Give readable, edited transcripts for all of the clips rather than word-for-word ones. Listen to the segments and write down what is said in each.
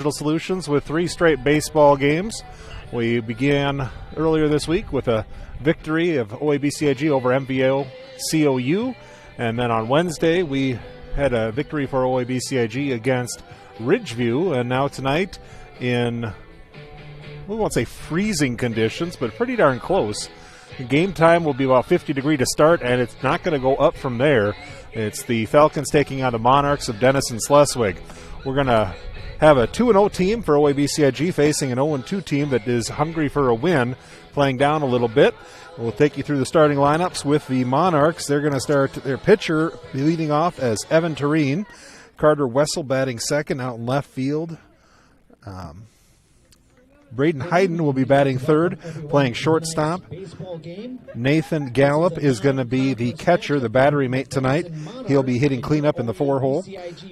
Digital Solutions with 3 straight baseball games. We began earlier this week with a victory of OABCIG over MVO COU, and then on Wednesday we had a victory for OABCIG against Ridgeview, and now tonight in, we won't say freezing conditions, but pretty darn close. Game time will be about 50 degrees to start, and it's not going to go up from there. It's the Falcons taking on the Monarchs of Denison-Schleswig. We're going to have a 2-0 team for OABCIG facing an 0-2 team that is hungry for a win, playing down a little bit. We'll take you through the starting lineups with the Monarchs. They're going to start their pitcher leading off as Evan Tureen. Carter Wessel batting second out in left field. Braden Hayden will be batting third, playing shortstop. Nathan Gallup is going to be the catcher, the battery mate tonight. He'll be hitting cleanup in the 4-hole.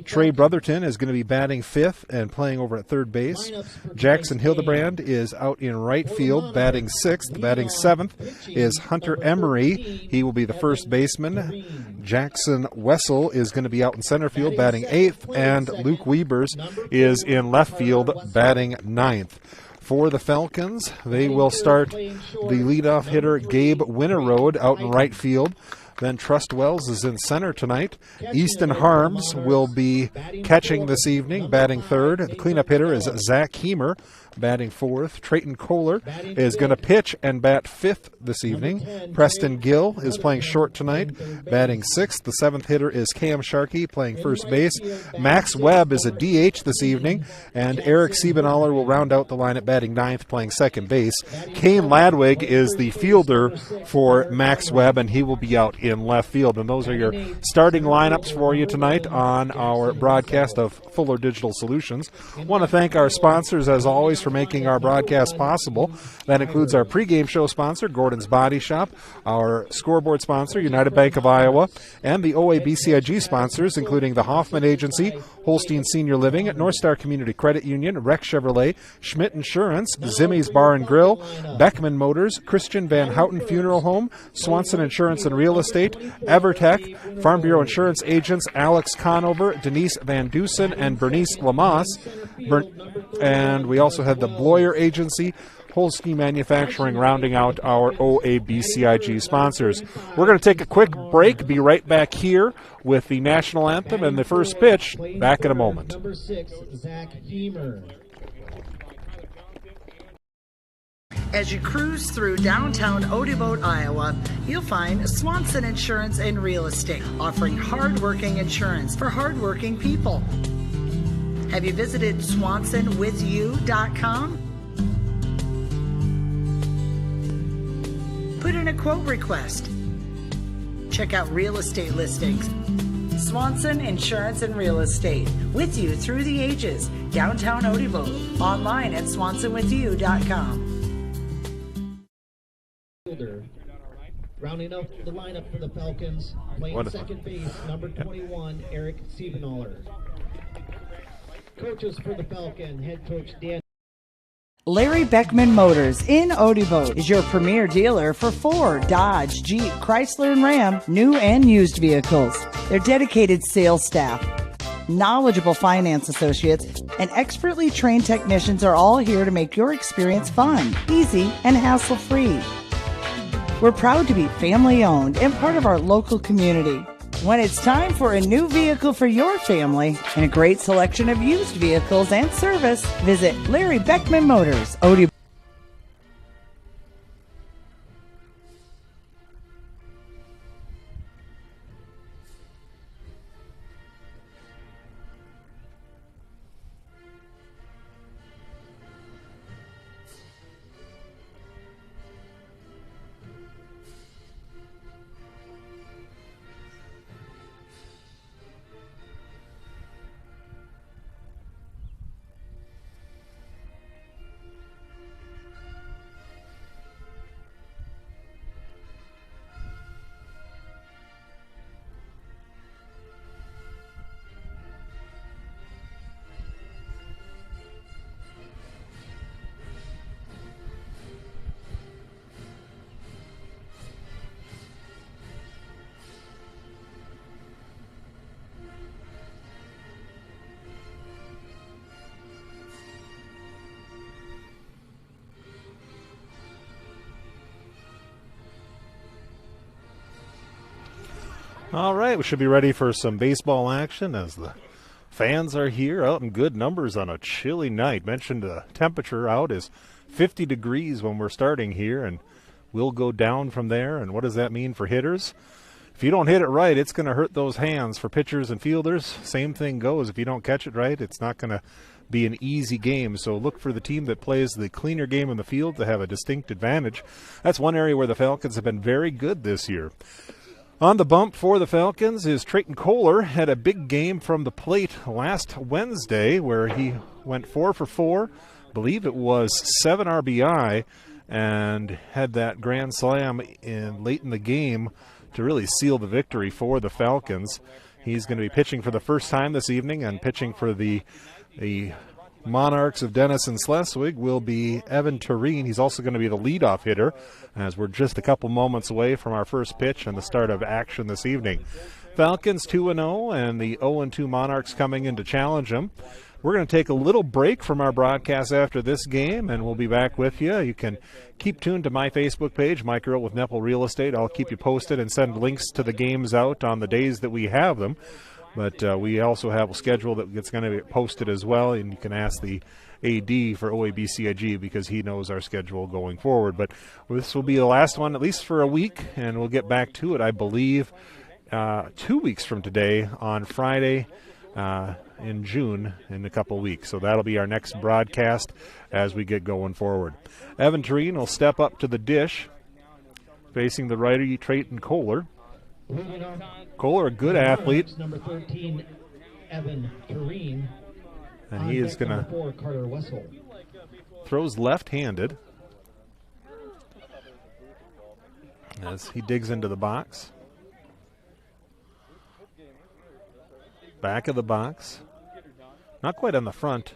Trey Brotherton is going to be batting fifth and playing over at third base. Jackson Hildebrand is out in right field, batting sixth. Batting seventh is Hunter Emery. He will be the first baseman. Jackson Wessel is going to be out in center field, batting eighth. And Luke Wiebers is in left field, batting ninth. For the Falcons, they will start the leadoff hitter Gabe Winterode out in right field. Then Trust Wells is in center tonight. Easton Harms will be catching this evening, batting third. The cleanup hitter is Zach Heemer, batting fourth. Trayton Kohler is going to pitch and bat fifth this evening. Preston Gill is playing short tonight, batting sixth. The seventh hitter is Cam Sharkey, playing first base. Max Webb is a DH this evening, and Eric Siebenaller will round out the lineup, batting ninth, playing second base. Kane Ladwig is the fielder for Max Webb, and he will be out in left field. And those are your starting lineups for you tonight on our broadcast of Fuller Digital Solutions. I want to thank our sponsors, as always, for making our broadcast possible. That includes our pregame show sponsor, Gordon's Body Shop, our scoreboard sponsor, United Bank of Iowa, and the OABCIG sponsors, including the Hoffman Agency, Holstein Senior Living, North Star Community Credit Union, Rex Chevrolet, Schmidt Insurance, Zimmy's Bar and Grill, Beckman Motors, Christian Van Houten Funeral Home, Swanson Insurance and Real Estate, Evertech, Farm Bureau Insurance Agents Alex Conover, Denise Van Dusen, and Bernice Lamas. And we also had the Bloyer Agency, Holstein Manufacturing, rounding out our OABCIG sponsors. We're going to take a quick break, be right back here with the national anthem and the first pitch. Back in a moment. Number 6, Zach Heemer. As you cruise through downtown Odebolt, Iowa, you'll find Swanson Insurance and Real Estate, offering hardworking insurance for hardworking people. Have you visited swansonwithyou.com? Put in a quote request. Check out real estate listings. Swanson Insurance and Real Estate, with you through the ages, downtown Odebolt, online at swansonwithyou.com. Rounding up the lineup for the Falcons, playing second base, number 21, Eric Siebenaller. Coaches for the Falcon, head coach Dan. Larry Beckman Motors in Odebolt is your premier dealer for Ford, Dodge, Jeep, Chrysler, and Ram, new and used vehicles. Their dedicated sales staff, knowledgeable finance associates, and expertly trained technicians are all here to make your experience fun, easy, and hassle-free. We're proud to be family-owned and part of our local community. When it's time for a new vehicle for your family and a great selection of used vehicles and service, visit Larry Beckman Motors, Odebolt. All right, we should be ready for some baseball action as the fans are here out in good numbers on a chilly night. Mentioned the temperature out is 50 degrees when we're starting here, and we'll go down from there. And what does that mean for hitters? If you don't hit it right, it's going to hurt those hands. For pitchers and fielders, same thing goes. If you don't catch it right, it's not going to be an easy game. So look for the team that plays the cleaner game in the field to have a distinct advantage. That's one area where the Falcons have been very good this year. On the bump for the Falcons is Trayton Kohler. Had a big game from the plate last Wednesday where he went 4 for 4. I believe it was 7 RBI and had that grand slam late in the game to really seal the victory for the Falcons. He's going to be pitching for the first time this evening, and pitching for the Monarchs of Denison-Schleswig will be Evan Tureen. He's also going to be the leadoff hitter, as we're just a couple moments away from our first pitch and the start of action this evening. Falcons 2-0, and the 0-2 Monarchs coming in to challenge them. We're going to take a little break from our broadcast after this game, and we'll be back with you. You can keep tuned to my Facebook page, Mike Earl with Nepal Real Estate. I'll keep you posted and send links to the games out on the days that we have them. But we also have a schedule that's going to be posted as well, and you can ask the AD for OABCIG because he knows our schedule going forward. But this will be the last one, at least for a week, and we'll get back to it, I believe, 2 weeks from today on Friday in June in a couple weeks. So that'll be our next broadcast as we get going forward. Evan Tureen will step up to the dish, facing the righty Trayton Kohler. Kohler, a good athlete. Number 13, Evan Tureen. And he is going to throws left-handed as he digs into the box. Back of the box. Not quite on the front,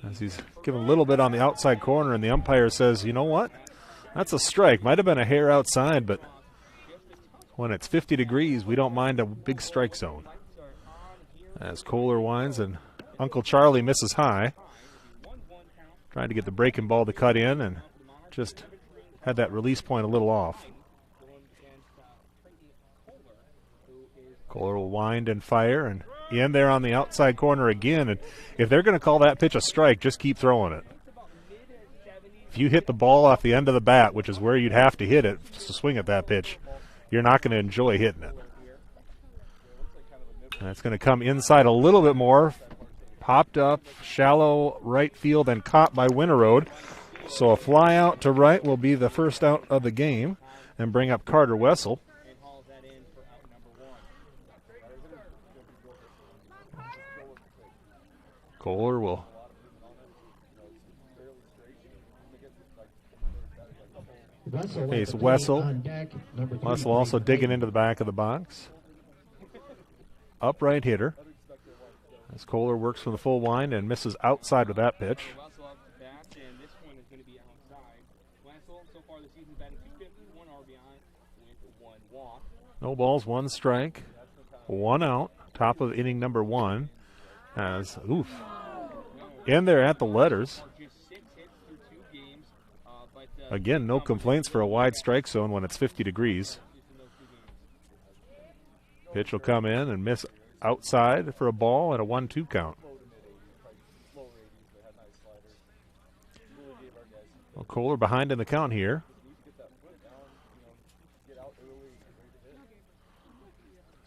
as he's given a little bit on the outside corner, and the umpire says, you know what? That's a strike. Might have been a hair outside, but when it's 50 degrees, we don't mind a big strike zone. As Kohler winds and Uncle Charlie misses high. Trying to get the breaking ball to cut in and just had that release point a little off. Kohler will wind and fire and in there on the outside corner again. And if they're going to call that pitch a strike, just keep throwing it. If you hit the ball off the end of the bat, which is where you'd have to hit it to swing at that pitch, you're not going to enjoy hitting it. And it's going to come inside a little bit more. Popped up, shallow right field, and caught by Winterode. So a fly out to right will be the first out of the game and bring up Carter Wessel. Kohler will face Wessel. Wessel also digging into the back of the box. Upright hitter. As Kohler works for the full wind and misses outside with that pitch. No balls, one strike, one out. Top of inning number 1. As, in there at the letters. Again, no complaints for a wide strike zone when it's 50 degrees. Pitch will come in and miss outside for a ball and a 1-2 count. Well, Kohler behind in the count here.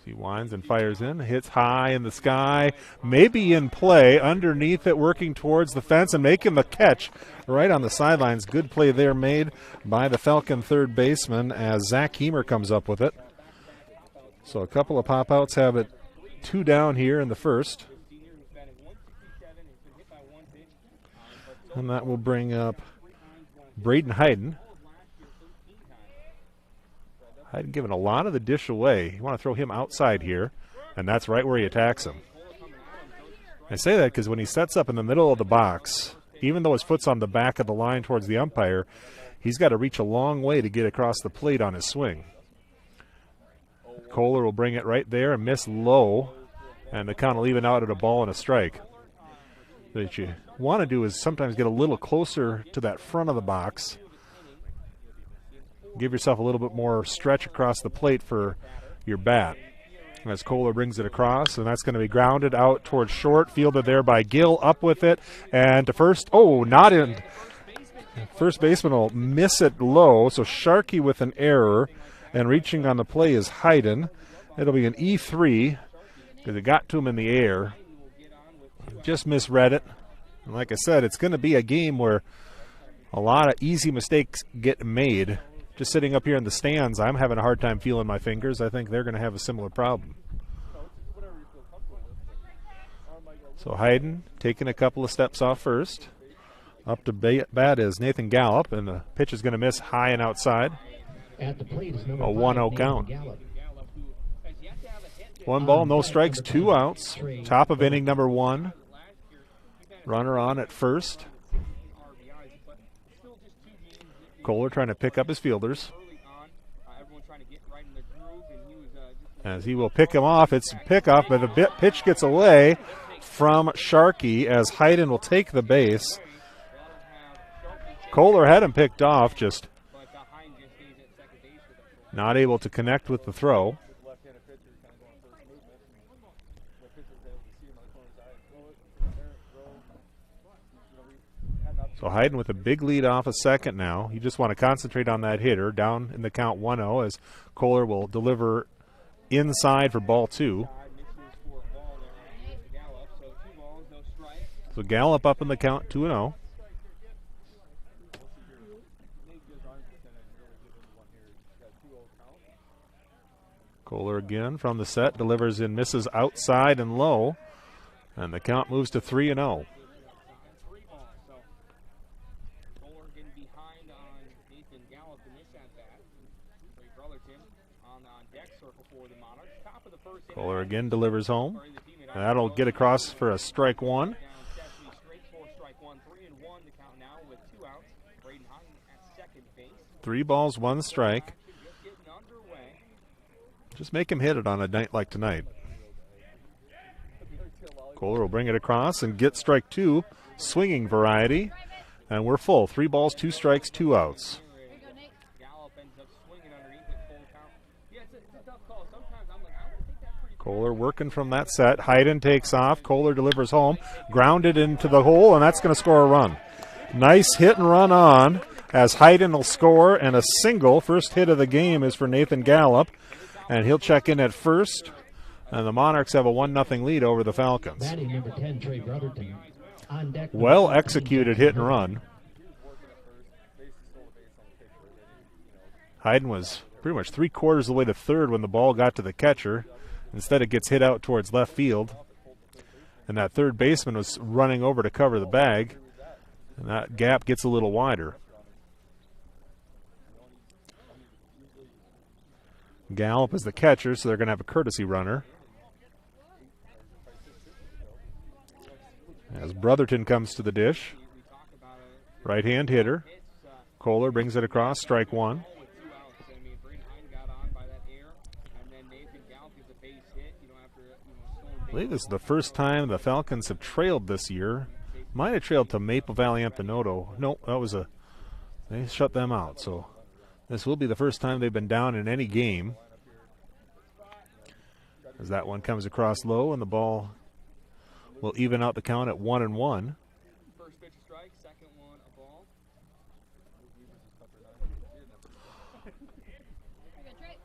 He winds and fires in, hits high in the sky, maybe in play, underneath it, working towards the fence and making the catch right on the sidelines. Good play there made by the Falcon third baseman as Zach Heemer comes up with it. So a couple of pop-outs have it 2 down here in the first. And that will bring up Braden Hayden. Hayden giving a lot of the dish away. You want to throw him outside here, and that's right where he attacks him. I say that because when he sets up in the middle of the box, even though his foot's on the back of the line towards the umpire, he's got to reach a long way to get across the plate on his swing. Kohler will bring it right there and miss low, and the count will even out at a ball and a strike. What you want to do is sometimes get a little closer to that front of the box. Give yourself a little bit more stretch across the plate for your bat. As Kohler brings it across, and that's going to be grounded out towards short, fielded there by Gill, up with it, and to first. Oh, not in. First baseman will miss it low, so Sharkey with an error, and reaching on the play is Hayden. It'll be an E3 because it got to him in the air. Just misread it. And like I said, it's going to be a game where a lot of easy mistakes get made. Just sitting up here in the stands, I'm having a hard time feeling my fingers. I think they're going to have a similar problem. So Hayden taking a couple of steps off first. Up to bat is Nathan Gallup, and the pitch is going to miss high and outside. At the plate is A number 1-0 5, count. Nathan Gallup. 1 ball, no strikes, 2 outs. Top of inning number 1. Runner on at first. Kohler trying to pick up his fielders. As he will pick him off. It's a pickoff, but the pitch gets away from Sharkey as Hayden will take the base. Kohler had him picked off, just not able to connect with the throw. So Hayden with a big lead off a second now. You just want to concentrate on that hitter. Down in the count 1-0 as Kohler will deliver inside for ball 2. So Gallup up in the count 2-0. Kohler again from the set, delivers in, misses outside and low, and the count moves to 3-0. Kohler again delivers home. And that'll get across for a strike 1. 3 balls, 1 strike. Just make him hit it on a night like tonight. Kohler will bring it across and get strike 2, swinging variety. And we're full. 3 balls, 2 strikes, 2 outs. Kohler working from that set. Hayden takes off. Kohler delivers home. Grounded into the hole, and that's going to score a run. Nice hit and run on as Hayden will score, and a single. First hit of the game is for Nathan Gallup, and he'll check in at first. And the Monarchs have a 1-0 lead over the Falcons. Batting number 10, Trey Brotherton. On deck, Well executed hit and run. Hayden was pretty much 3/4 of the way to third when the ball got to the catcher. Instead, it gets hit out towards left field. And that third baseman was running over to cover the bag. And that gap gets a little wider. Gallup is the catcher, so they're going to have a courtesy runner. As Brotherton comes to the dish. Right-hand hitter. Kohler brings it across, strike 1. I believe this is the first time the Falcons have trailed this year. Might have trailed to Maple Valley Empanoto. Nope, that was they shut them out. So this will be the first time they've been down in any game. As that one comes across low, and the ball will even out the count at 1-1. First pitch a strike, second one a ball.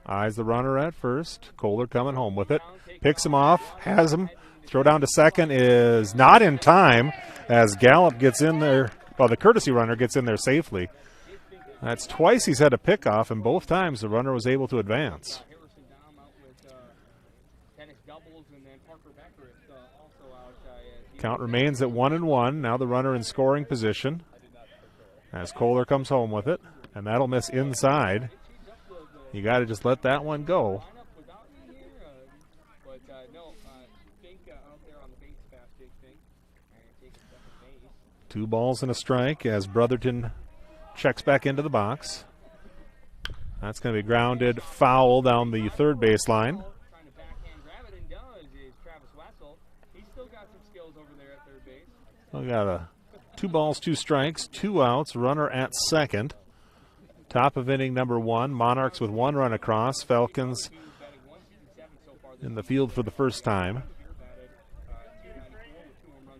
Eyes the runner at first. Kohler coming home with it. Picks him off, has him. Throw down to second is not in time as Gallup gets in there. Well, the courtesy runner gets in there safely. That's twice he's had a pickoff, and both times the runner was able to advance. Count remains at 1-1. Now the runner in scoring position as Kohler comes home with it, and that'll miss inside. You got to just let that one go. 2 balls and a strike as Brotherton checks back into the box. That's going to be grounded foul down the third baseline. We got a 2 balls, 2 strikes, 2 outs, runner at second. Top of inning number 1. Monarchs with 1 run across. Falcons in the field for the first time.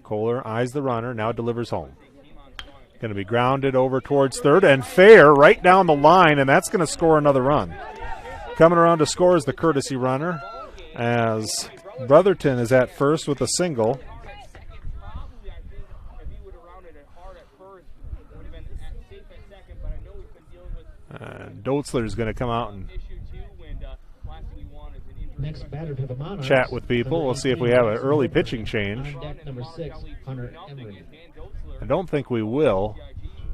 Kohler eyes the runner, now delivers home. Going to be grounded over towards third, and fair right down the line, and that's going to score another run. Coming around to score is the courtesy runner, as Brotherton is at first with a single. And Dotzler is going to come out and Next batter to the Monarchs, chat with people. We'll see if we have an early pitching change. Number 6, Hunter Emery. I don't think we will.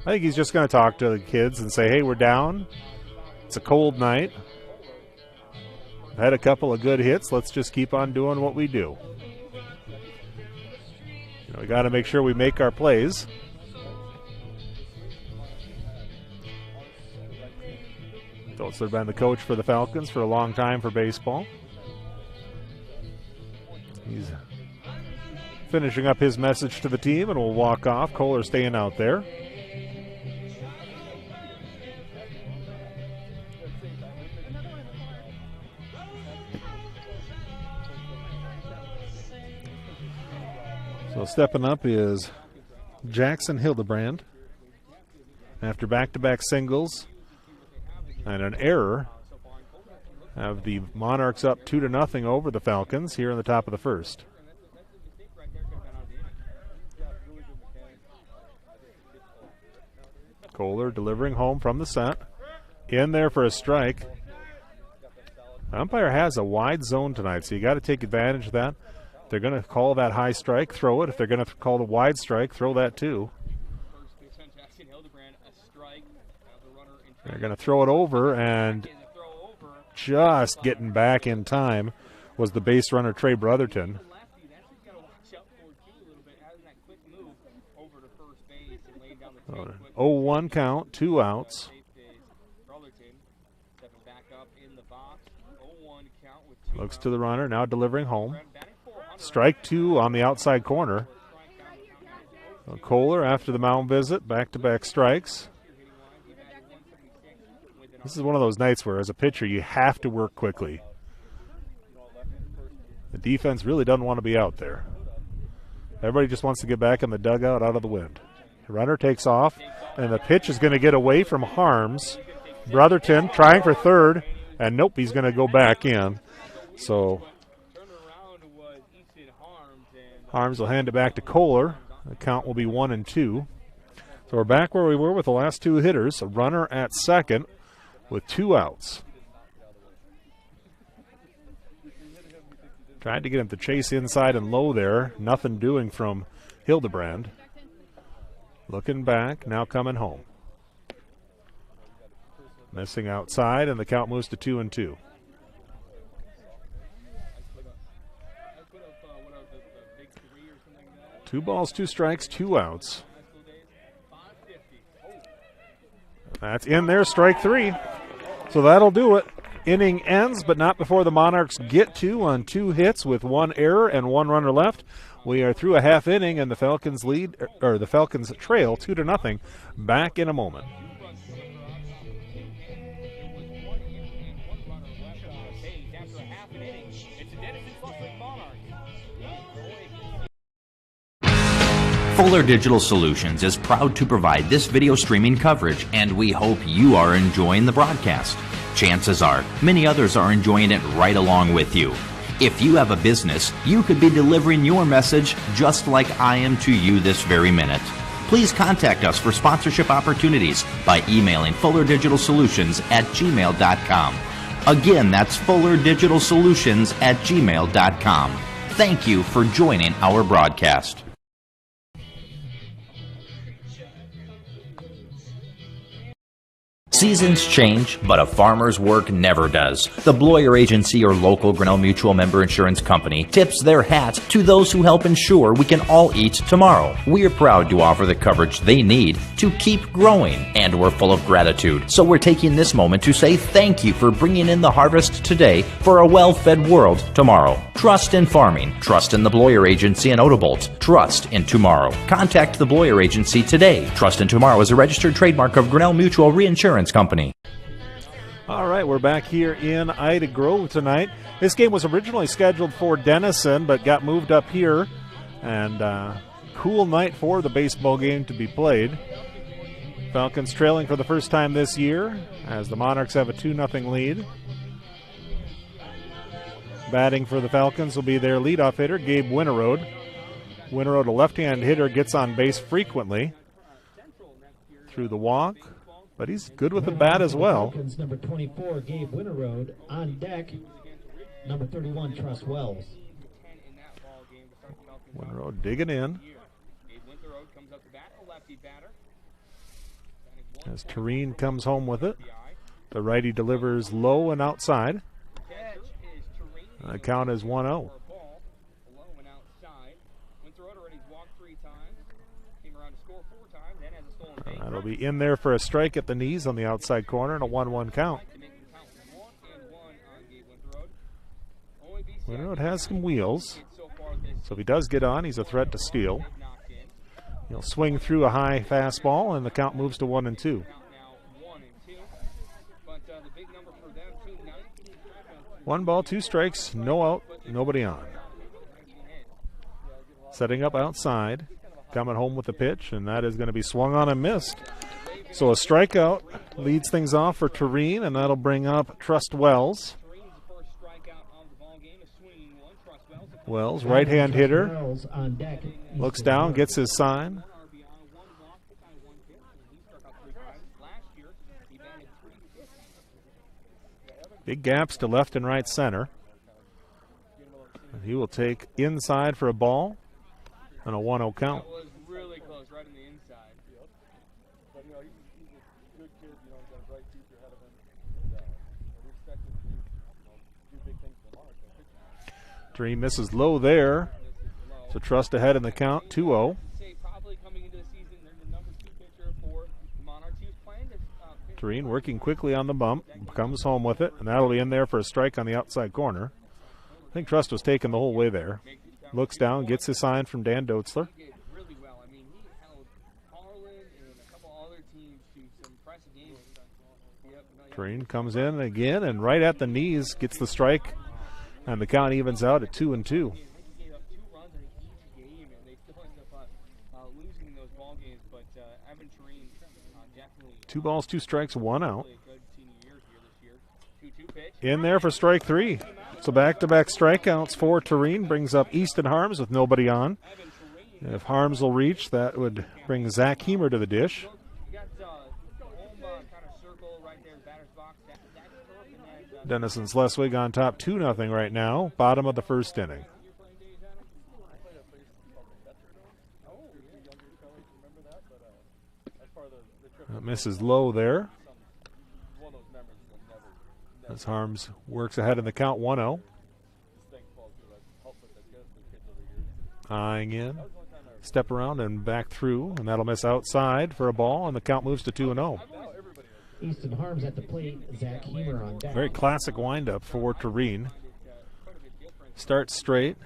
I think he's just going to talk to the kids and say, hey, we're down. It's a cold night. We've had a couple of good hits. Let's just keep on doing what we do. You know, we got to make sure we make our plays. Dotzler been the coach for the Falcons for a long time for baseball. He's finishing up his message to the team and will walk off. Kohler staying out there. So stepping up is Jackson Hildebrand. After back-to-back singles and an error, have the Monarchs up 2-0 over the Falcons here in the top of the first. Kohler delivering home from the set. In there for a strike. The umpire has a wide zone tonight, so you got to take advantage of that. If they're going to call that high strike, throw it. If they're going to call the wide strike, throw that too. They're going to throw it over, and just getting back in time was the base runner Trey Brotherton. 0-1 count, 2 outs. Looks to the runner, now delivering home. Strike 2 on the outside corner. Kohler after the mound visit, back-to-back strikes. This is one of those nights where, as a pitcher, you have to work quickly. The defense really doesn't want to be out there. Everybody just wants to get back in the dugout out of the wind. The runner takes off, and the pitch is going to get away from Harms. Brotherton trying for third, and nope, he's going to go back in. So Harms will hand it back to Kohler. The count will be 1-2. So we're back where we were with the last 2 hitters. A runner at second with 2 outs. Tried to get him to chase inside and low there. Nothing doing from Hildebrand. Looking back, now coming home. Missing outside, and the count moves to 2-2. 2 balls, 2 strikes, 2 outs. That's in there, strike 3. So that'll do it. Inning ends, but not before the Monarchs get 2 on 2 hits with 1 error and 1 runner left. We are through a half inning, and the Falcons lead, or the Falcons trail 2-0. Back in a moment. Fuller Digital Solutions is proud to provide this video streaming coverage, and we hope you are enjoying the broadcast. Chances are, many others are enjoying it right along with you. If you have a business, you could be delivering your message just like I am to you this very minute. Please contact us for sponsorship opportunities by emailing fullerdigitalsolutions@gmail.com. Again, that's fullerdigitalsolutions@gmail.com. Thank you for joining our broadcast. Seasons change, but a farmer's work never does. The Bloyer Agency, or local Grinnell Mutual member insurance company, tips their hat to those who help ensure we can all eat tomorrow. We are proud to offer the coverage they need to keep growing, and we're full of gratitude. So we're taking this moment to say thank you for bringing in the harvest today for a well-fed world tomorrow. Trust in farming. Trust in the Bloyer Agency in Odebolt. Trust in tomorrow. Contact the Bloyer Agency today. Trust in Tomorrow is a registered trademark of Grinnell Mutual Reinsurance Company. All right, we're back here in Ida Grove tonight. This game was originally scheduled for Denison, but got moved up here. And cool night for the baseball game to be played. Falcons trailing for the first time this year as the Monarchs have a 2-0 lead. Batting for the Falcons will be their leadoff hitter, Gabe Winterode. Winterode, a left-hand hitter, gets on base frequently through the walk, but he's good with the bat as well. Falcons, number 24, Gabe Winterode. On deck, number 31, Truss Wells. Winterode digging in. As Tureen comes home with it. The righty delivers low and outside. The count is 1-0. That'll be in there for a strike at the knees on the outside corner and a 1-1 count. Winterode has some wheels, so if he does get on, he's a threat to steal. He'll swing through a high fastball, and the count moves to 1-2. 1 ball, 2 strikes, no out, nobody on. Setting up outside, coming home with the pitch, and that is going to be swung on and missed. So a strikeout leads things off for Tureen, and that'll bring up Trust Wells. Wells, right-hand hitter, looks down, gets his sign. Big gaps to left and right center. And he will take inside for a ball and a 1-0 count. That was really close, right in the inside. But you know, he's a good kid. You know, he's got a bright future ahead of him. And we expect him to do big things for the Monarchs. Dream misses low there. So Trust ahead in the count, 2-0. Probably coming into the season, they're the number 2 pitcher for the Monarchs. He was playing this Tureen working quickly on the bump, comes home with it, and that'll be in there for a strike on the outside corner. I think Trust was taken the whole way there. Looks down, gets his sign from Dan Doetzler. really well. I mean, he held Harlan and a couple other teams to some impressive games. Tureen comes in again, and right at the knees gets the strike, and the count evens out at 2-2. They gave up 2 runs in each game, and they still ended up losing those ball games. But Evan Tureen definitely 2 balls, 2 strikes, 1 out. really good senior year here this year. 2-2 pitch. In there for strike 3. So back-to-back strikeouts for Tureen brings up Easton Harms with nobody on. If Harms will reach, that would bring Zach Heemer to the dish. You got the home kind of circle right there, batter's box. That's perfect. And then Denison-Schleswig on top 2-0 right now, bottom of the first inning. Misses low there. As Harms works ahead in the count, 1-0. Eyeing in. Step around and back through, and that'll miss outside for a ball, and the count moves to 2-0. Easton Harms at the plate, Zach Heemer on deck. Very classic windup for Tureen. Starts straight,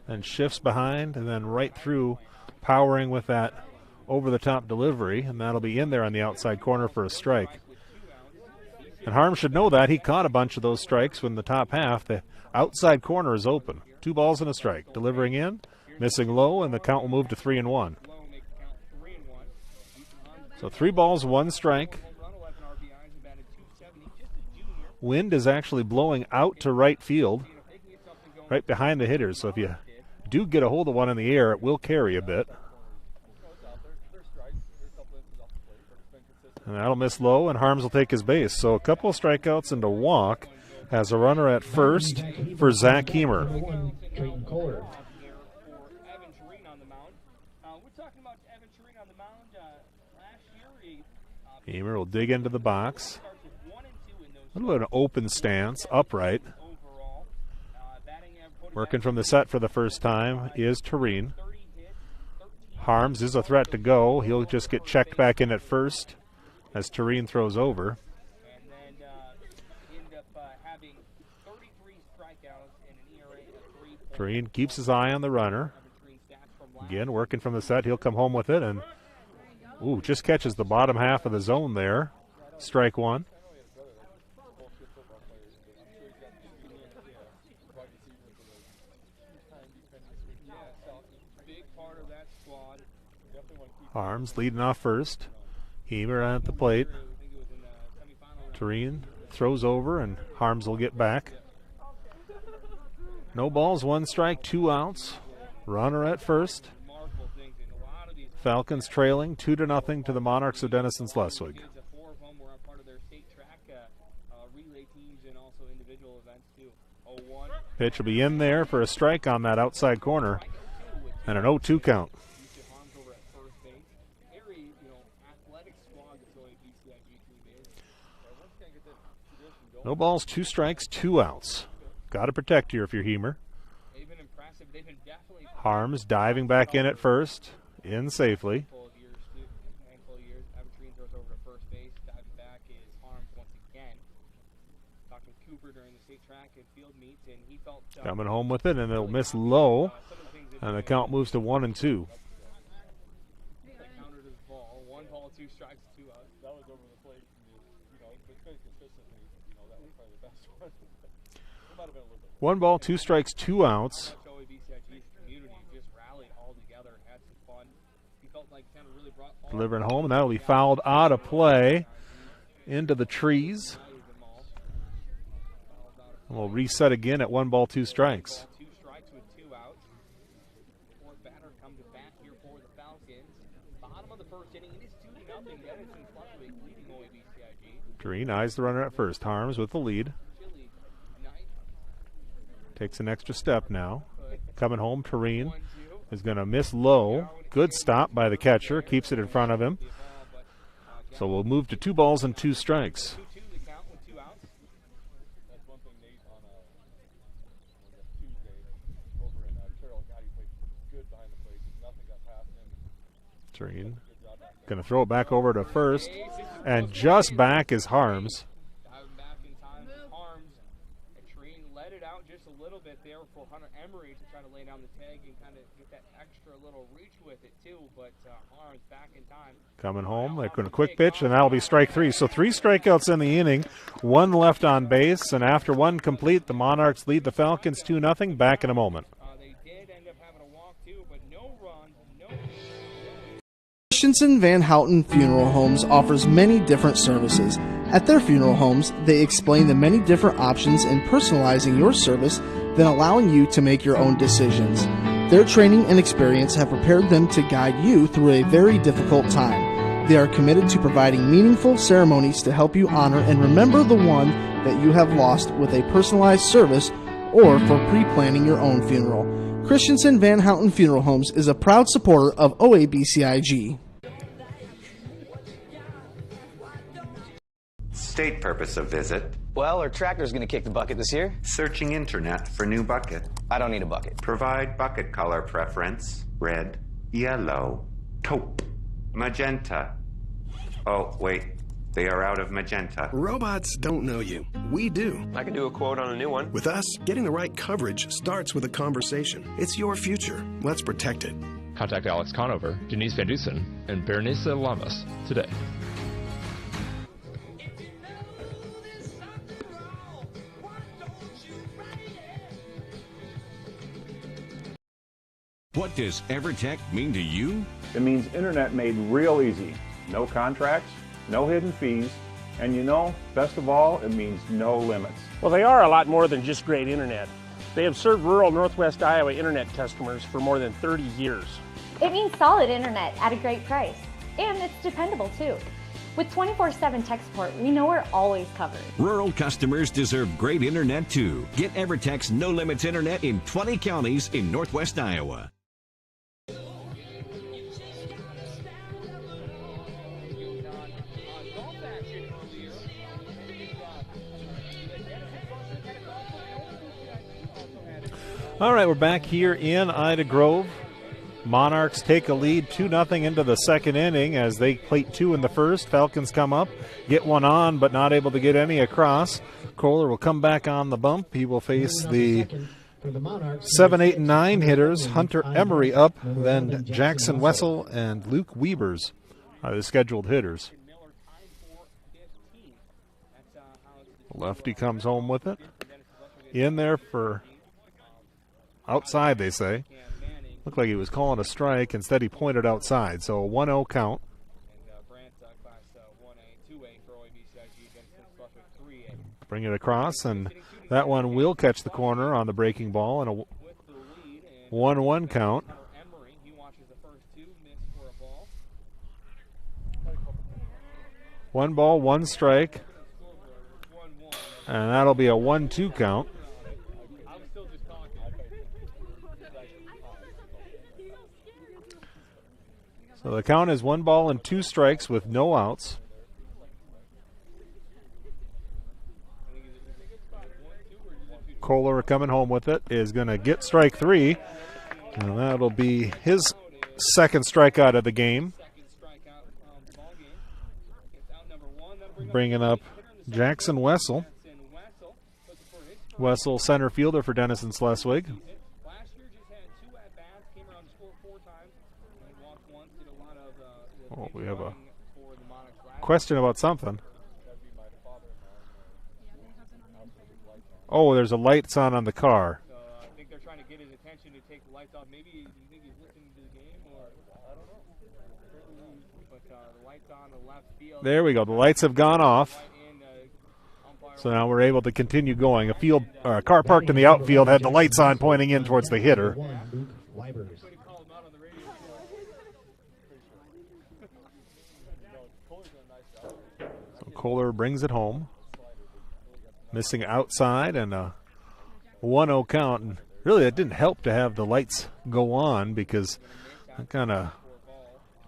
and shifts behind, and then right through, powering with that over-the-top delivery, and that'll be in there on the outside corner for a strike. And Harms should know that. He caught a bunch of those strikes when the top half. The outside corner is open. 2 balls and a strike. Delivering in, missing low, and the count will move to 3-1. So 3 balls, 1 strike. Wind is actually blowing out to right field, right behind the hitters. So if you do get a hold of one in the air, it will carry a bit. And that'll miss low, and Harms will take his base. So a couple of strikeouts and a walk. Has a runner at first for Zach Heemer. Heemer will dig into the box. A little bit of an open stance, upright. Working from the set for the first time is Tureen. Harms is a threat to go. He'll just get checked back in at first as Tureen throws over. Tureen keeps his eye on the runner. Again, working from the set, he'll come home with it, and just catches the bottom half of the zone there. Strike 1. Harms leading off first. Heber at the plate. Tureen throws over, and Harms will get back. No balls, 1 strike, 2 outs. Runner at first. Falcons trailing 2-0 to the Monarchs of Denison-Schleswig. Pitch will be in there for a strike on that outside corner, and an 0-2 count. No balls, 2 strikes, 2 outs. Got to protect here if you're Hemer. Harms diving back in at first, in safely. Coming home with it, and they'll miss low, and the count moves to 1-2. One ball, 2 strikes, 2 outs. Delivering home, and that'll be fouled out of play into the trees. And we'll reset again at 1 ball, 2 strikes. Green eyes the runner at first. Harms with the lead. Takes an extra step now. Coming home, Tureen is going to miss low. Good stop by the catcher. Keeps it in front of him. So we'll move to 2 balls and 2 strikes. Tureen going to throw it back over to first. And just back is Harms. Coming home, they're going to quick pitch, and that'll be strike 3. So 3 strikeouts in the inning, 1 left on base, and after 1 complete, the Monarchs lead the Falcons 2-0. Back in a moment. Christensen Van Houten Funeral Homes offers many different services. At their funeral homes, they explain the many different options in personalizing your service, then allowing you to make your own decisions. Their training and experience have prepared them to guide you through a very difficult time. They are committed to providing meaningful ceremonies to help you honor and remember the one that you have lost with a personalized service or for pre-planning your own funeral. Christensen Van Houten Funeral Homes is a proud supporter of OABCIG. State purpose of visit. Well, our tractor's going to kick the bucket this year. Searching internet for new bucket. I don't need a bucket. Provide bucket color preference. Red, yellow, taupe, magenta. Oh, wait. They are out of magenta. Robots don't know you. We do. I can do a quote on a new one. With us, getting the right coverage starts with a conversation. It's your future. Let's protect it. Contact Alex Conover, Denise Van Dusen, and Berenice Lamas today. What does EverTech mean to you? It means internet made real easy. No contracts, no hidden fees, and you know, best of all, it means no limits. Well, they are a lot more than just great internet. They have served rural Northwest Iowa internet customers for more than 30 years. It means solid internet at a great price, and it's dependable too. With 24/7 tech support, we know we're always covered. Rural customers deserve great internet too. Get EverTech's no limits internet in 20 counties in Northwest Iowa. All right, we're back here in Ida Grove. Monarchs take a lead 2-0 into the second inning as they plate 2 in the first. Falcons come up, get one on, but not able to get any across. Kohler will come back on the bump. He will face the 7, 8, and 9 hitters. Hunter Emery up, then Jackson Wessel and Luke Wiebers are the scheduled hitters. Lefty comes home with it. In there for outside, they say. Looked like he was calling a strike. Instead, he pointed outside. So a 1-0 count. Class 1A, 2A for OABCIG, Denison-Schleswig 3A. Bring it across, and that one will catch the corner on the breaking ball, and a 1-1 count. He watches the first two, miss for a ball. 1 ball, 1 strike, and that'll be a 1-2 count. So the count is 1 ball and 2 strikes with no outs. Kohler coming home with it is going to get strike 3, and that'll be his second strikeout of the game. Bringing up Jackson Wessel. Wessel, center fielder for Denison-Schleswig. Oh, we have a question about something. Oh, there's a lights on the car. I think they're trying to get his attention to take the lights off. Maybe you think he's listening to the game, or I don't know. But the lights on the left field. There we go. The lights have gone off. So now we're able to continue going. A car parked in the outfield had the lights on pointing in towards the hitter. So Kohler brings it home. Missing outside and a 1-0 count. And really, it didn't help to have the lights go on because it kind of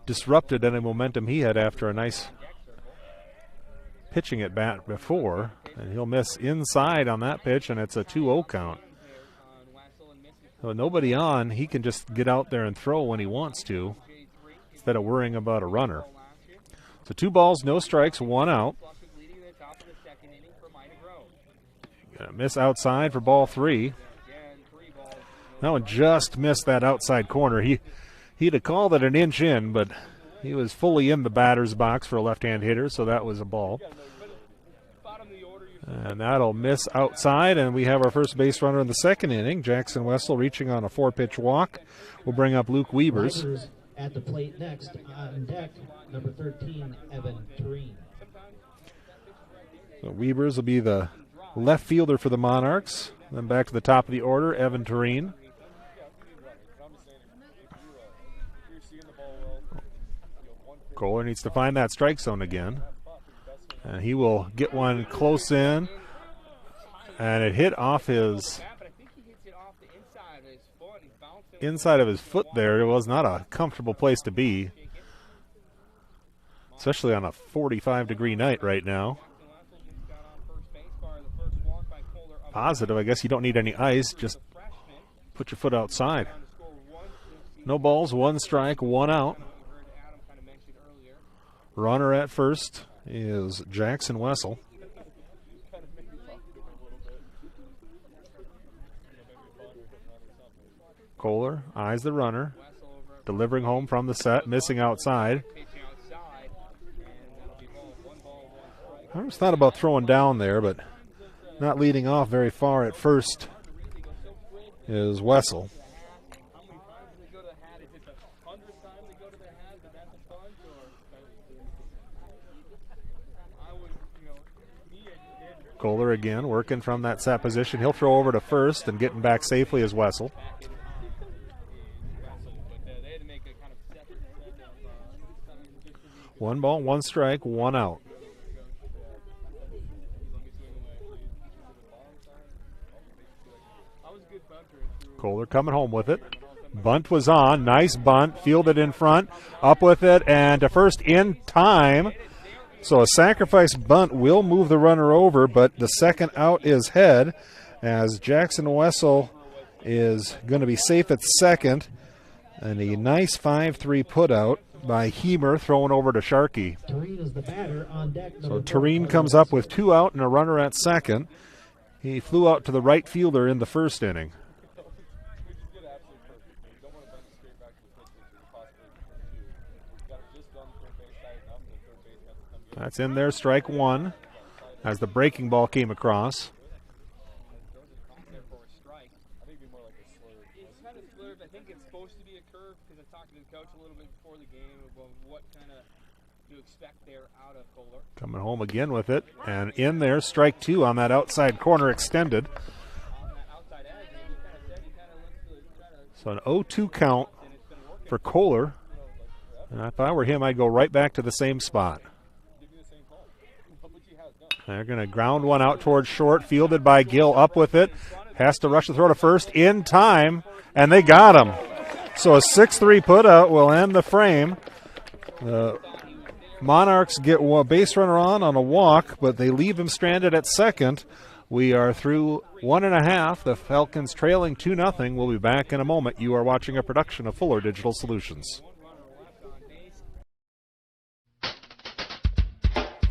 disrupted any momentum he had after a nice pitching at bat before. And he'll miss inside on that pitch, and it's a 2-0 count. So nobody on, he can just get out there and throw when he wants to instead of worrying about a runner. So 2 balls, no strikes, 1 out. Gonna miss outside for ball 3. That one just missed that outside corner. He'd have called it an inch in, but he was fully in the batter's box for a left-hand hitter, so that was a ball. And that'll miss outside, and we have our first base runner in the second inning. Jackson Wessel reaching on a 4-pitch walk. We'll bring up Luke Wiebers. At the plate next on deck, number 13, Evan Tureen. So Wiebers will be the left fielder for the Monarchs. Then back to the top of the order, Evan Tureen. Kohler needs to find that strike zone again. And he will get one close in. And it hit off his inside of his foot there. It was not a comfortable place to be, especially on a 45-degree night right now. Positive, I guess you don't need any ice, just put your foot outside. No balls, 1 strike, 1 out. Runner at first is Jackson Wessel. Kohler eyes the runner, delivering home from the set, missing outside. I just thought about throwing down there, but not leading off very far at first is Wessel. Kohler again working from that set position. He'll throw over to first, and getting back safely is Wessel. One ball, 1 strike, 1 out. Kohler coming home with it. Bunt was on. Nice bunt. Fielded in front. Up with it, and to first in time. So a sacrifice bunt will move the runner over, but the second out is head, as Jackson Wessel is going to be safe at second. And a nice 5-3 putout by Hemer, throwing over to Sharkey. So Tureen comes up with 2 out and a runner at second. He flew out to the right fielder in the first inning. That's in there, strike 1, as the breaking ball came across. It's kind of slurred. I think it's supposed to be the coach a little bit before the game about what kind of to expect there out of Kohler. Coming home again with it, and in there, strike two on that outside corner extended. So an 0-2 count for Kohler. And if I were him, I'd go right back to the same spot. They're going to ground one out towards short, fielded by Gill, up with it. Has to rush the throw to first in time, and they got him. So a 6-3 putout will end the frame. The Monarchs get a base runner on a walk, but they leave him stranded at second. We are through 1.5. The Falcons trailing 2-0. We'll be back in a moment. You are watching a production of Fuller Digital Solutions.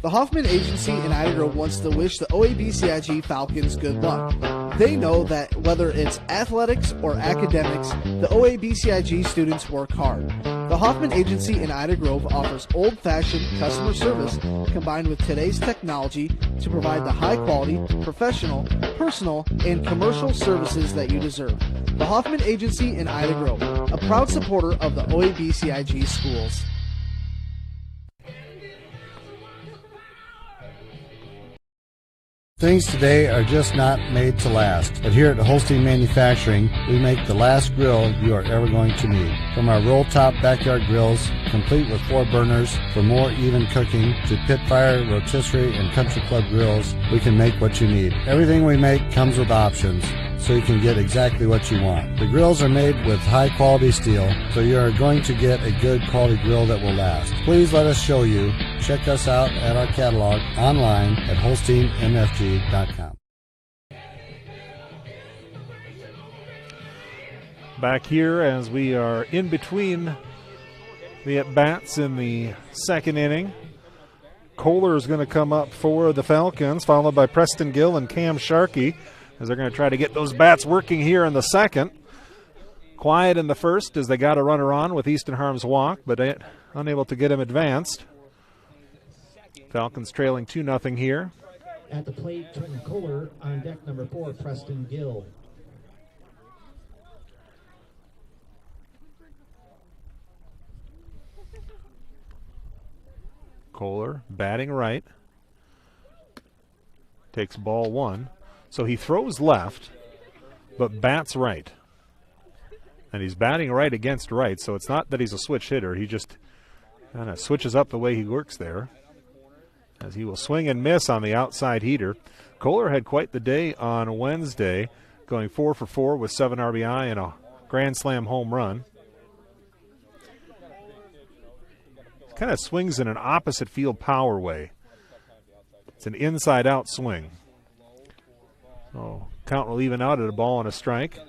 The Hoffman Agency in Ida Grove wants to wish the OABCIG Falcons good luck. They know that whether it's athletics or academics, the OABCIG students work hard. The Hoffman Agency in Ida Grove offers old-fashioned customer service combined with today's technology to provide the high-quality, professional, personal, and commercial services that you deserve. The Hoffman Agency in Ida Grove, a proud supporter of the OABCIG schools. Things today are just not made to last, but here at Holstein Manufacturing, we make the last grill you are ever going to need. From our roll-top backyard grills, complete with 4 burners for more even cooking, to pit fire, rotisserie, and country club grills, we can make what you need. Everything we make comes with options, so you can get exactly what you want. The grills are made with high-quality steel, so you are going to get a good quality grill that will last. Please let us show you. Check us out at our catalog online at HolsteinMFG.com. Back here as we are in between the at-bats in the second inning. Kohler is going to come up for the Falcons, followed by Preston Gill and Cam Sharkey, as they're going to try to get those bats working here in the second. Quiet in the first as they got a runner on with Easton Harm's walk, but unable to get him advanced. Falcons trailing 2-0 here. At the plate, Trenton Kohler. On deck, number 4, Preston Gill. Kohler batting right. Takes ball 1. So he throws left, but bats right. And he's batting right against right, so it's not that he's a switch hitter. He just kind of switches up the way he works there, as he will swing and miss on the outside heater. Kohler had quite the day on Wednesday, going 4 for 4 with 7 RBI and a grand slam home run. Kind of swings in an opposite field power way. It's an inside-out swing. So count will even out at a ball and a strike.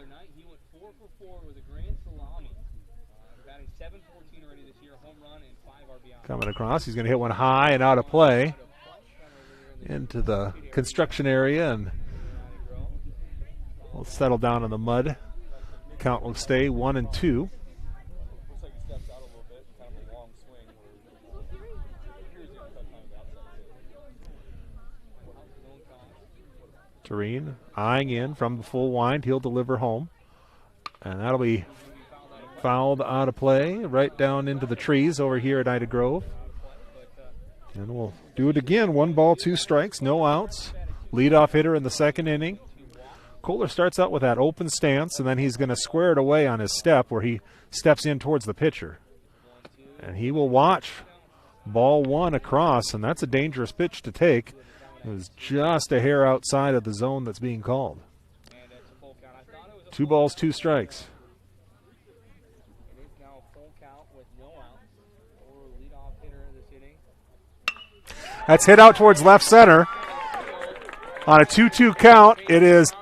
Coming across, he's going to hit one high and out of play into the construction area, and we'll settle down in the mud. Count will stay 1-2. Tureen eyeing in from the full wind. He'll deliver home, and that'll be fouled out of play right down into the trees over here at Ida Grove. And we'll do it again. 1 ball, 2 strikes, no outs. Leadoff hitter in the second inning. Kohler starts out with that open stance, and then he's going to square it away on his step where he steps in towards the pitcher. And he will watch ball 1 across, and that's a dangerous pitch to take. It was just a hair outside of the zone that's being called. 2 balls, 2 strikes. That's hit out towards left center. On a 2-2 count, it is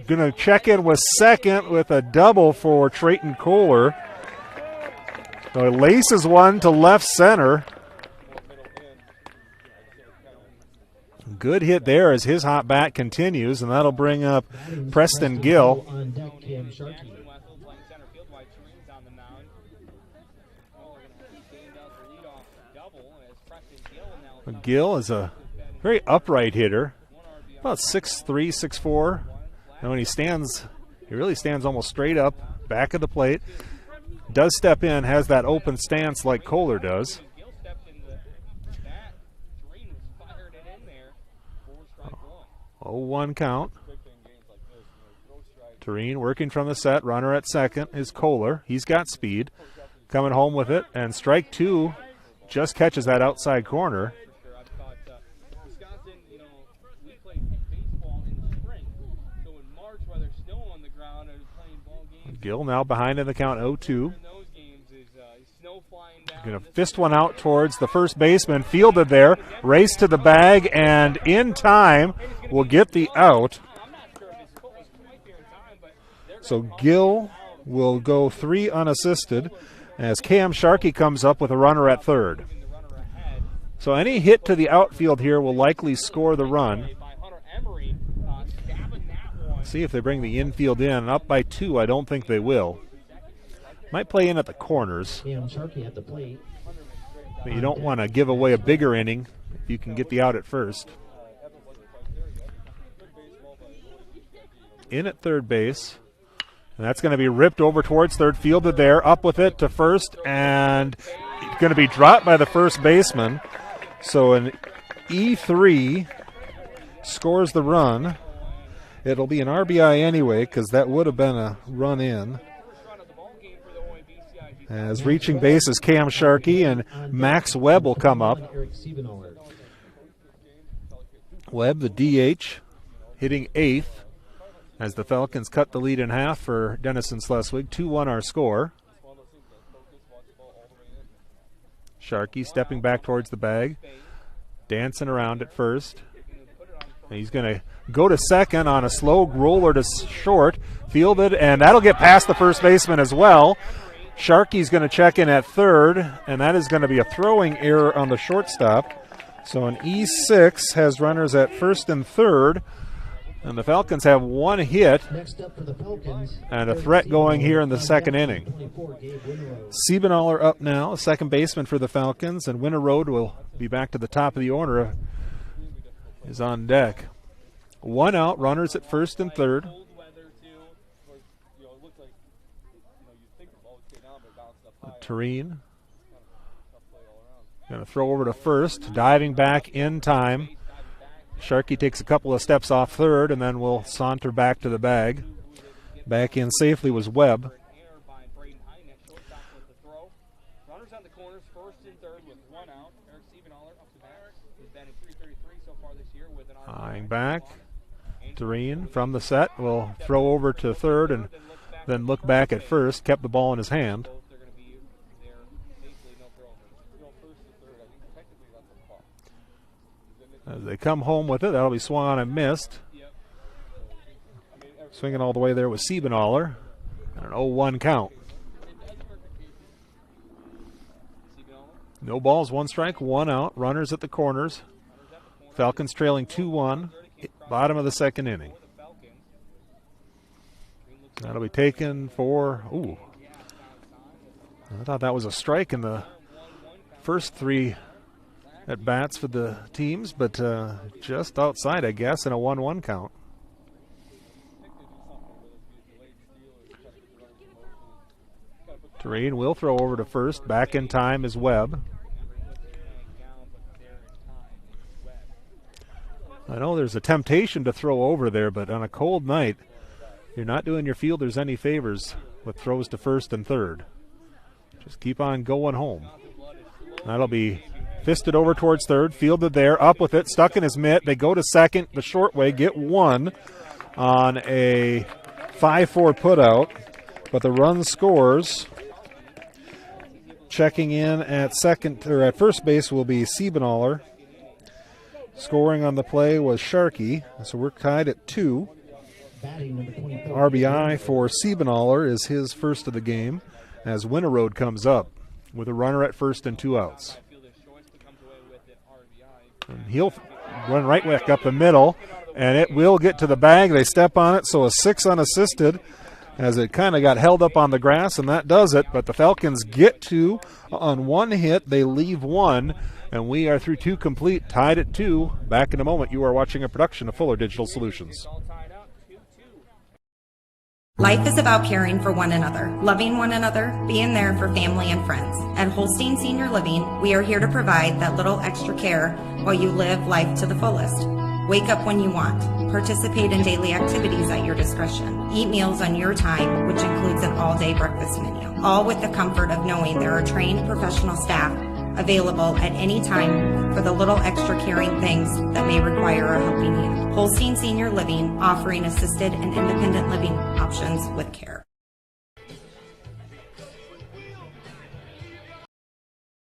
going to check in with second with a double for Trayton Kohler. So it laces one to left center. Good hit there as his hot bat continues, and that'll bring up Preston Gill. Gill is a very upright hitter, about 6'3", 6'4". And when he stands, he really stands almost straight up, back of the plate. does step in, has that open stance like Kohler does. 0-1 count. Tureen working from the set. Runner at second is Kohler. He's got speed. Coming home with it. And strike two just catches that outside corner. Gill now behind in the count 0-2. Going to fist one out towards the first baseman. Fielded there. Race to the bag and in time will get the out. So Gill will go 3 unassisted as Cam Sharkey comes up with a runner at third. So any hit to the outfield here will likely score the run. See if they bring the infield in. Up by 2, I don't think they will. Might play in at the corners. But you don't want to give away a bigger inning if you can get the out at first. In at third base. And that's going to be ripped over towards third, fielded there, up with it to first, and it's going to be dropped by the first baseman. So an E3 scores the run. It'll be an RBI anyway, because that would have been a run in. As reaching base is Cam Sharkey, and Max Webb will come up. Webb, the DH, hitting 8th. As the Falcons cut the lead in half for Denison-Schleswig. 2-1 our score. Sharkey stepping back towards the bag. Dancing around at first. And he's going to go to second on a slow roller to short. Fielded, and that'll get past the first baseman as well. Sharkey's going to check in at third, and that is going to be a throwing error on the shortstop. So an E6 has runners at first and third. And the Falcons have one hit and a threat going here in the second inning. Siebenaller up now, second baseman for the Falcons, and Winterode will be back to the top of the order, is on deck. 1 out, runners at first and third. Tureen going to throw over to first, diving back in time. Sharkey takes a couple of steps off third and then will saunter back to the bag. Back in safely was Webb. Eyeing back. Tureen from the set will throw over to third and then look back at first. Kept the ball in his hand. As they come home with it, that'll be swung on and missed. Swinging all the way there was Siebenaller. And an 0-1 count. No balls, 1 strike, 1 out. Runners at the corners. Falcons trailing 2-1. Bottom of the second inning. That'll be taken for, ooh. I thought that was a strike in the first 3 at bats for the teams, but just outside, I guess, in a 1-1 count. Tureen will throw over to first. Back in time is Webb. I know there's a temptation to throw over there, but on a cold night, you're not doing your fielders any favors with throws to first and third. Just keep on going home. That'll be fisted over towards third, fielded there, up with it, stuck in his mitt. They go to second the short way, get 1 on a 5-4 putout, but the run scores. Checking in at second or at first base will be Siebenaller. Scoring on the play was Sharkey, so we're tied at 2. RBI for Siebenaller is his first of the game as Winterode comes up with a runner at first and 2 outs. And he'll run right back up the middle, and it will get to the bag. They step on it, so a 6 unassisted as it kind of got held up on the grass, and that does it. But the Falcons get 2 on 1 hit. They leave 1, and we are through 2 complete, tied at 2. Back in a moment. You are watching a production of Fuller Digital Solutions. Life is about caring for one another, loving one another, being there for family and friends. At Holstein Senior Living, we are here to provide that little extra care while you live life to the fullest. Wake up when you want. Participate in daily activities at your discretion. Eat meals on your time, which includes an all-day breakfast menu. All with the comfort of knowing there are trained professional staff available at any time for the little extra caring things that may require a helping hand. Holstein Senior Living, offering assisted and independent living options with care.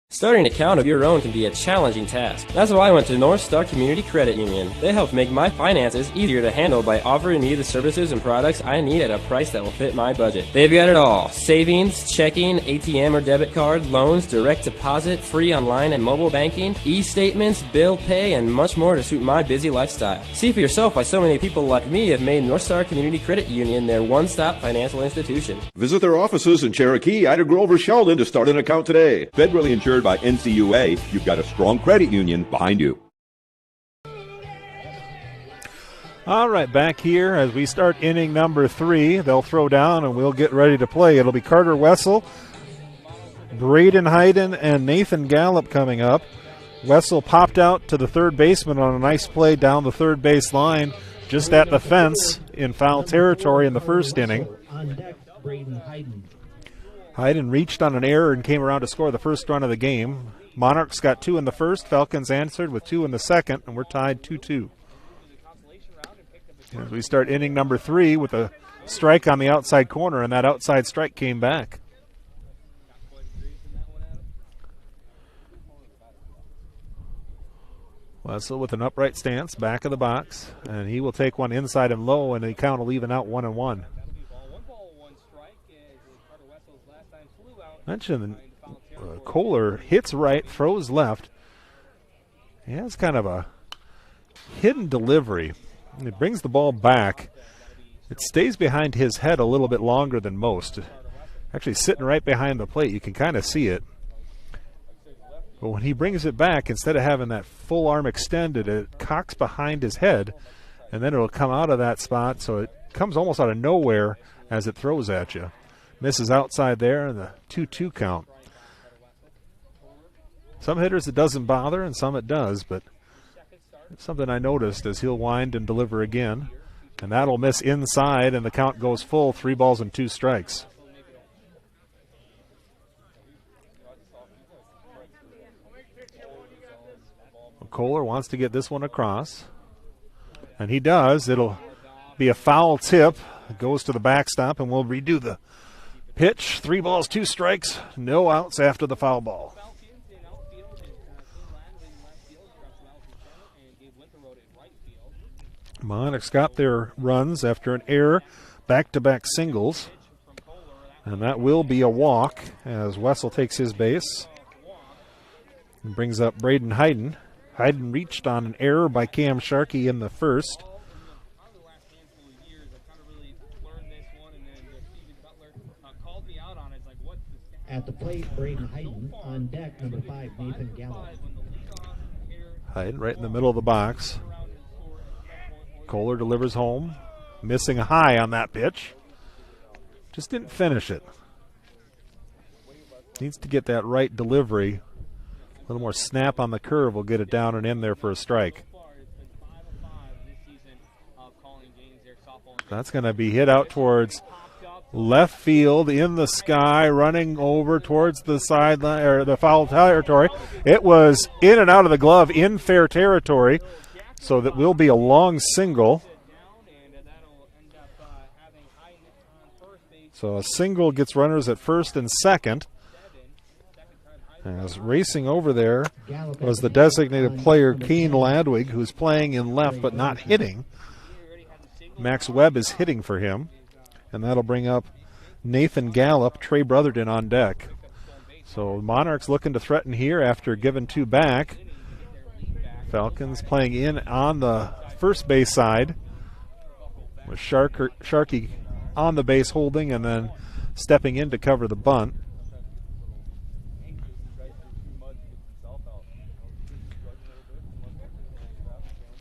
Starting an account of your own can be a challenging task. That's why I went to North Star Community Credit Union. They helped make my finances easier to handle by offering me the services and products I need at a price that will fit my budget. They've got it all: savings, checking, ATM or debit card, loans, direct deposit, free online and mobile banking, e-statements, bill pay, and much more to suit my busy lifestyle. See for yourself why so many people like me have made North Star Community Credit Union their one-stop financial institution. Visit their offices in Cherokee, Ida Grove, or Sheldon to start an account today. Federally insured by NCUA, you've got a strong credit union behind you. All right, back here as we start inning number 3. They'll throw down and we'll get ready to play. It'll be Carter Wessel, Braden Hayden, and Nathan Gallup coming up. Wessel popped out to the third baseman on a nice play down the third base line, just at the fence in foul territory in the first inning. On deck, Braden Hayden. Hayden reached on an error and came around to score the first run of the game. Monarchs got 2 in the first. Falcons answered with 2 in the second, and we're tied 2-2. As we start inning number 3 with a strike on the outside corner, and that outside strike came back. Wessel with an upright stance, back of the box, and he will take one inside and low, and the count will even out 1-1. Mentioned Kohler hits right, throws left. He has kind of a hidden delivery. It brings the ball back. It stays behind his head a little bit longer than most. Actually sitting right behind the plate, you can kind of see it. But when he brings it back, instead of having that full arm extended, it cocks behind his head, and then it'll come out of that spot, so it comes almost out of nowhere as it throws at you. Misses outside there, and the 2-2 count. Some hitters it doesn't bother, and some it does, but it's something I noticed as he'll wind and deliver again. And that'll miss inside, and the count goes full, 3 balls and 2 strikes. Kohler wants to get this one across, and he does. It'll be a foul tip. It goes to the backstop, and we'll redo the pitch. 3 balls, 2 strikes, no outs after the foul ball. Monarchs got their runs after an error, back-to-back singles, and that will be a walk as Wessel takes his base and brings up Braden Hayden. Hayden reached on an error by Cam Sharkey in the first. At the plate, Braden Hayden. On deck, number 5, Nathan Gallup. Hayden right in the middle of the box. Kohler delivers home, missing high on that pitch. Just didn't finish it. Needs to get that right delivery. A little more snap on the curve will get it down and in there for a strike. That's going to be hit out towards left field in the sky, running over towards the sideline or the foul territory. It was in and out of the glove in fair territory, so that will be a long single. So a single gets runners at first and second. As racing over there was the designated player Keen Ladwig, who's playing in left but not hitting. Max Webb is hitting for him. And that'll bring up Nathan Gallup, Trey Brotherton on deck. So Monarchs looking to threaten here after giving 2 back. Falcons playing in on the first base side with Sharkey on the base holding and then stepping in to cover the bunt.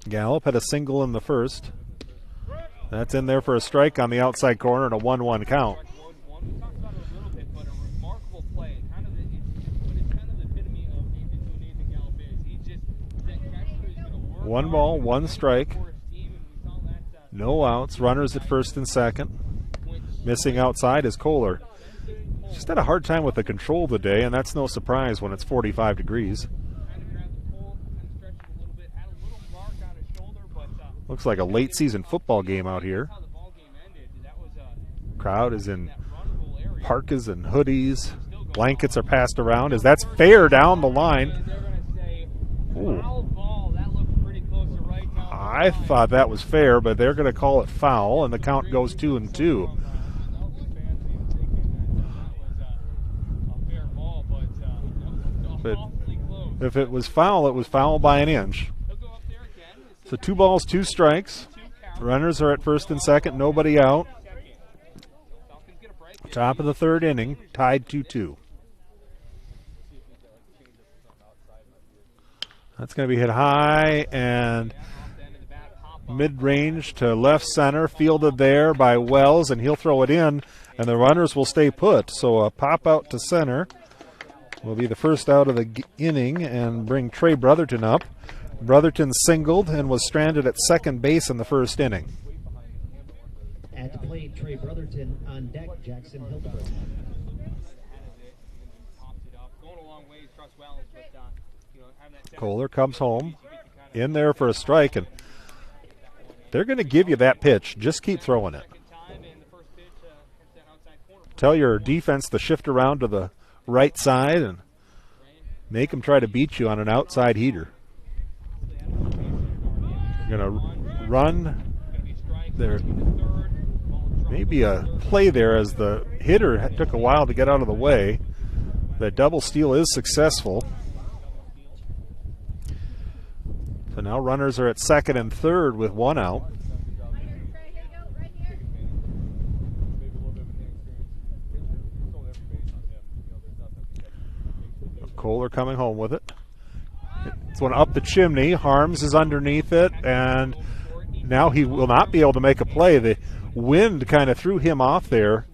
Gallup had a single in the first. That's in there for a strike on the outside corner and a 1-1 count. One ball, one strike. No outs. Runners at first and second. Missing outside is Kohler. Just had a hard time with the control today, and that's no surprise when it's 45 degrees. Looks like a late season football game out here. Crowd is in parkas and hoodies. Blankets are passed around as that's fair down the line. Ooh. I thought that was fair, but they're going to call it foul, and the count goes 2-2. But if it was foul by an inch. So 2 balls, 2 strikes. Runners are at first and second, nobody out. Top of the third inning, tied 2-2. That's going to be hit high and mid-range to left center, fielded there by Wells, and he'll throw it in, and the runners will stay put. So a pop out to center will be the first out of the inning and bring Trey Brotherton up. Brotherton singled and was stranded at second base in the first inning. At the plate, Trey Brotherton. On deck, Jackson Hildebrand. Kohler comes home, in there for a strike, and they're going to give you that pitch. Just keep throwing it. Tell your defense to shift around to the right side and make them try to beat you on an outside heater. You're going to run there. Maybe a play there as the hitter took a while to get out of the way. The double steal is successful. So now runners are at second and third with 1 out. Kohler coming home with it. It's one up the chimney. Harms is underneath it, and now he will not be able to make a play. The wind kind of threw him off there.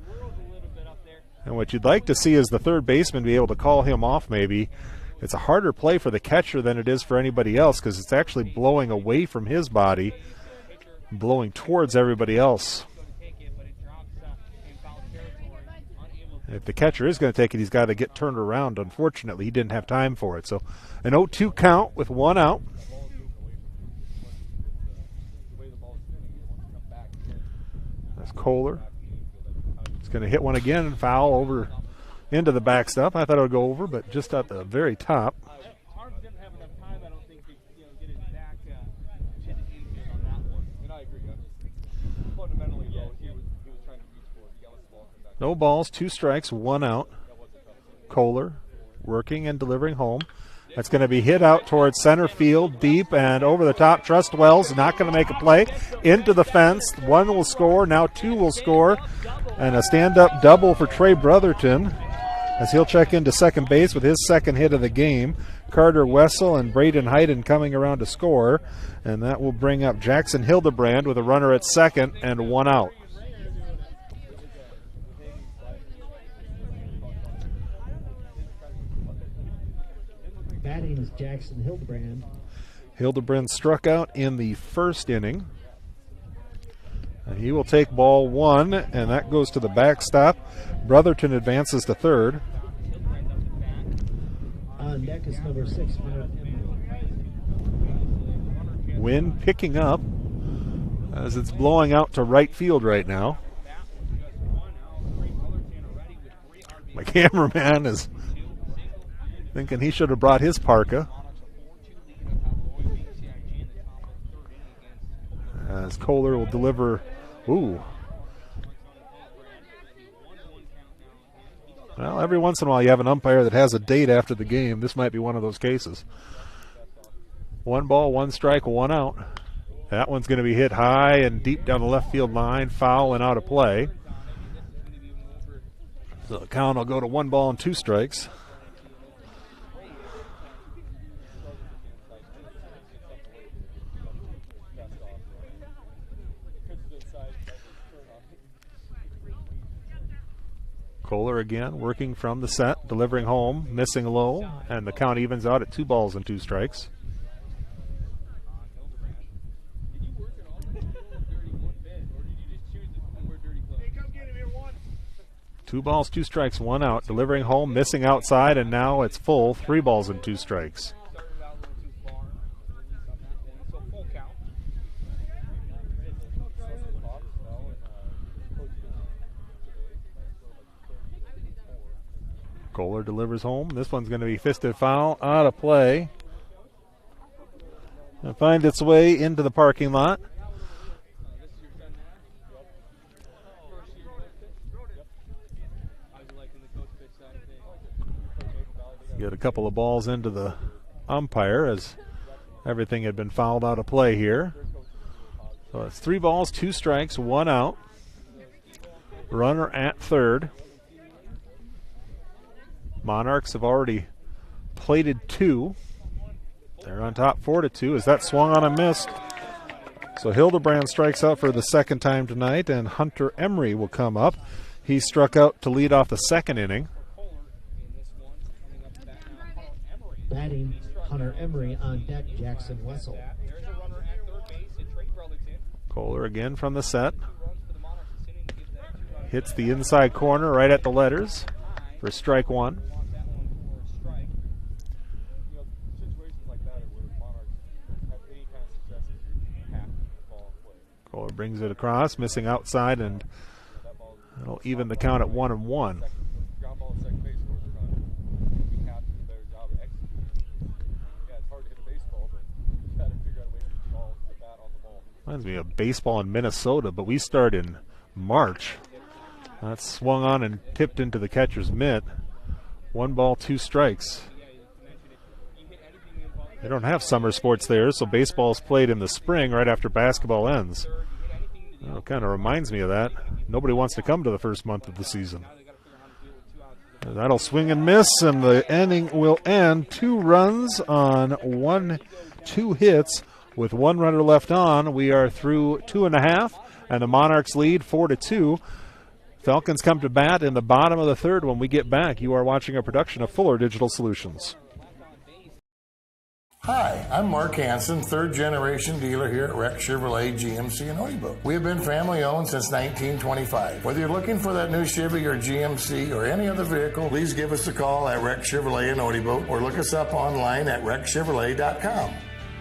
And what you'd like to see is the third baseman be able to call him off maybe. It's a harder play for the catcher than it is for anybody else because it's actually blowing away from his body, blowing towards everybody else. If the catcher is going to take it, he's got to get turned around. Unfortunately, he didn't have time for it. So an 0-2 count with 1 out. That's Kohler. He's going to hit one again and foul over into the backstop. I thought it would go over, but just at the very top. No balls, 2 strikes, 1 out. Kohler working and delivering home. That's going to be hit out towards center field, deep and over the top. Trust Wells not going to make a play. Into the fence. 1 will score, now 2 will score. And a stand-up double for Trey Brotherton as he'll check into second base with his second hit of the game. Carter Wessel and Braden Hayden coming around to score. And that will bring up Jackson Hildebrand with a runner at second and 1 out. Batting is Jackson Hildebrand. Hildebrand struck out in the first inning. And he will take ball 1, and that goes to the backstop. Brotherton advances to third. On deck is number 6. Wind picking up as it's blowing out to right field right now. My cameraman is thinking he should have brought his parka. As Kohler will deliver. Ooh. Well, every once in a while you have an umpire that has a date after the game. This might be one of those cases. 1 ball, 1 strike, 1 out. That one's going to be hit high and deep down the left field line, foul and out of play. So the count will go to 1 ball and 2 strikes. Kohler again working from the set, delivering home, missing low, and the count evens out at 2 balls and 2 strikes. Two balls, 2 strikes, 1 out. Delivering home, missing outside, and now it's full. 3 balls and 2 strikes. Kohler delivers home. This one's going to be fisted foul, out of play. And finds its way into the parking lot. Get a couple of balls into the umpire as everything had been fouled out of play here. So it's 3 balls, 2 strikes, 1 out. Runner at third. Monarchs have already plated 2. They're on top 4-2 as that swung on and missed. So Hildebrand strikes out for the second time tonight, and Hunter Emery will come up. He struck out to lead off the second inning. Batting, Hunter Emery. On deck, Jackson Wessel. Kohler again from the set. Hits the inside corner right at the letters for strike 1. Kohler brings it across, missing outside, and that'll even the count at 1-1. Reminds me of baseball in Minnesota, but we start in March. That swung on and tipped into the catcher's mitt. 1 ball, 2 strikes. They don't have summer sports there, so baseball's played in the spring right after basketball ends. Well, it kind of reminds me of that. Nobody wants to come to the first month of the season. And that'll swing and miss, and the inning will end 2 runs on 2 hits. With 1 runner left on, we are through 2.5, and the Monarchs lead 4-2. Falcons come to bat in the bottom of the third when we get back. You are watching a production of Fuller Digital Solutions. Hi, I'm Mark Hansen, 3rd generation dealer here at Rex Chevrolet GMC in Odebo. We have been family owned since 1925. Whether you're looking for that new Chevy or GMC or any other vehicle, please give us a call at Rex Chevrolet in Odebo or look us up online at rexchevrolet.com.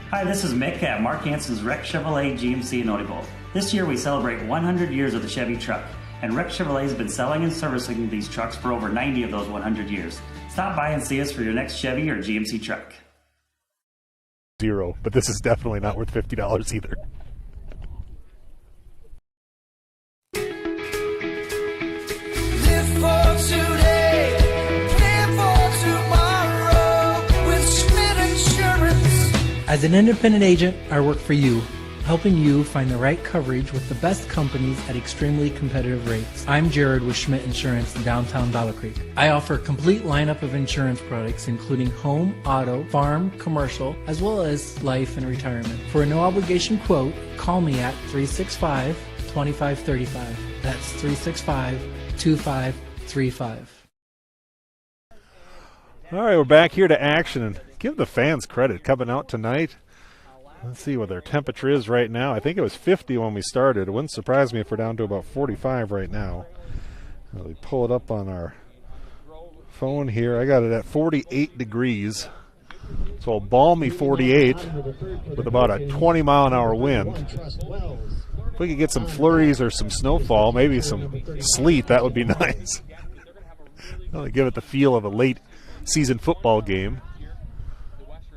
Hi, this is Mick at Mark Hansen's Rex Chevrolet GMC in Odebo. This year we celebrate 100 years of the Chevy truck, and Rex Chevrolet has been selling and servicing these trucks for over 90 of those 100 years. Stop by and see us for your next Chevy or GMC truck. 0, but this is definitely not worth $50 either. Live for today, plan for tomorrow with Schmidt Insurance. As an independent agent, I work for you, helping you find the right coverage with the best companies at extremely competitive rates. I'm Jared with Schmidt Insurance in downtown Battle Creek. I offer a complete lineup of insurance products including home, auto, farm, commercial, as well as life and retirement. For a no obligation quote, call me at 365-2535. That's 365-2535. All right, we're back here to action, and give the fans credit coming out tonight. Let's see what their temperature is right now. I think it was 50 when we started. It wouldn't surprise me if we're down to about 45 right now. We pull it up on our phone here. I got it at 48 degrees. So a balmy 48 with about a 20-mile-an-hour wind. If we could get some flurries or some snowfall, maybe some sleet, that would be nice. Really give it the feel of a late season football game.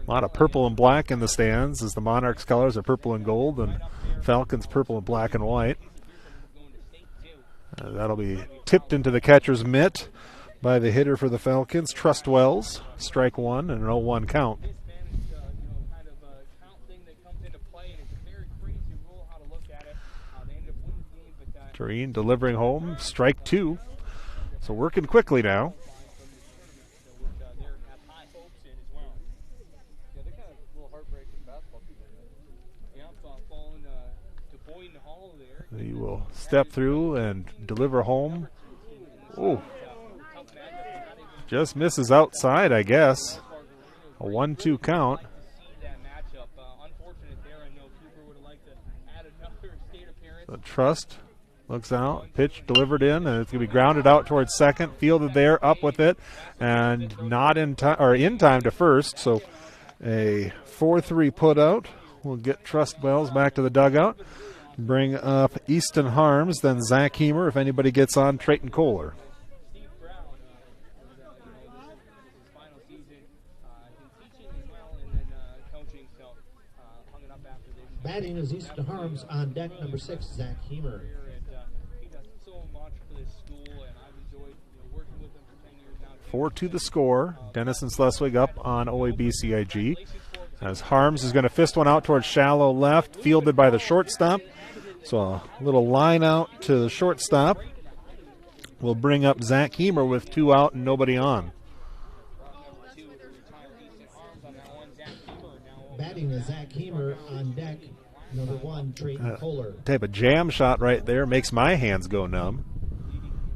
A lot of purple and black in the stands as the Monarchs colors are purple and gold and Falcons purple and black and white. That'll be tipped into the catcher's mitt by the hitter for the Falcons, Trust Wells. Strike 1 and an 0-1 count. Tureen delivering home, strike 2. So working quickly now. He will step through and deliver home. Oh, just misses outside, I guess. A 1-2 count. The Trust looks out, pitch delivered in, and it's going to be grounded out towards second, fielded there, up with it, and not in time, or in time to first. So a 4-3 put out. We'll get Trust Wells back to the dugout. Bring up Easton Harms, then Zach Hemer. If anybody gets on, Trayton Kohler. Batting is Easton Harms. On deck, number 6, Zach Hemer. 4-2 the score. Denison-Schleswig up on OABCIG. As Harms is going to fist one out towards shallow left, fielded by the shortstop. So a little line out to the shortstop. We'll bring up Zach Hemer with 2 out and nobody on. Batting is Zach Hemer. On deck, number 1, Trayton Kohler. Type of jam shot right there makes my hands go numb.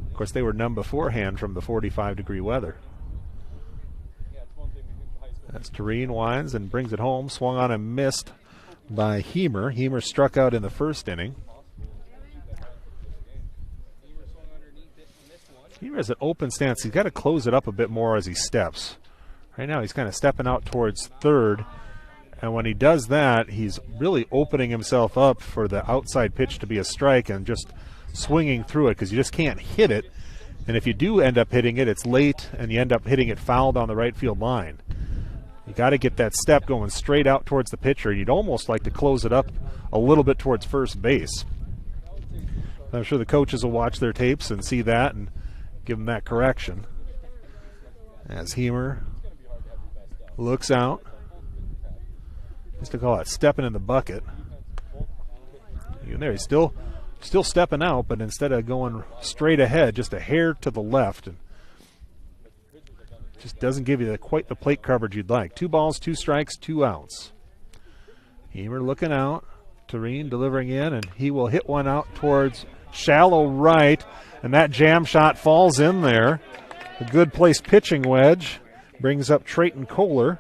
Of course, they were numb beforehand from the 45-degree weather. As Tareen winds and brings it home, swung on and missed by Hemer. Hemer struck out in the first inning. Hemer has an open stance. He's got to close it up a bit more as he steps. Right now he's kind of stepping out towards third. And when he does that, he's really opening himself up for the outside pitch to be a strike and just swinging through it, because you just can't hit it. And if you do end up hitting it, it's late and you end up hitting it fouled on the right field line. You got to get that step going straight out towards the pitcher. You'd almost like to close it up a little bit towards first base. I'm sure the coaches will watch their tapes and see that and give them that correction. As Hemer looks out. Used to call it stepping in the bucket. And there, he's still stepping out, but instead of going straight ahead, just a hair to the left, and just doesn't give you quite the plate coverage you'd like. 2 balls, 2 strikes, 2 outs. Hemer looking out. Tareen delivering in, and he will hit one out towards shallow right, and that jam shot falls in there. A good placed pitching wedge brings up Trayton Kohler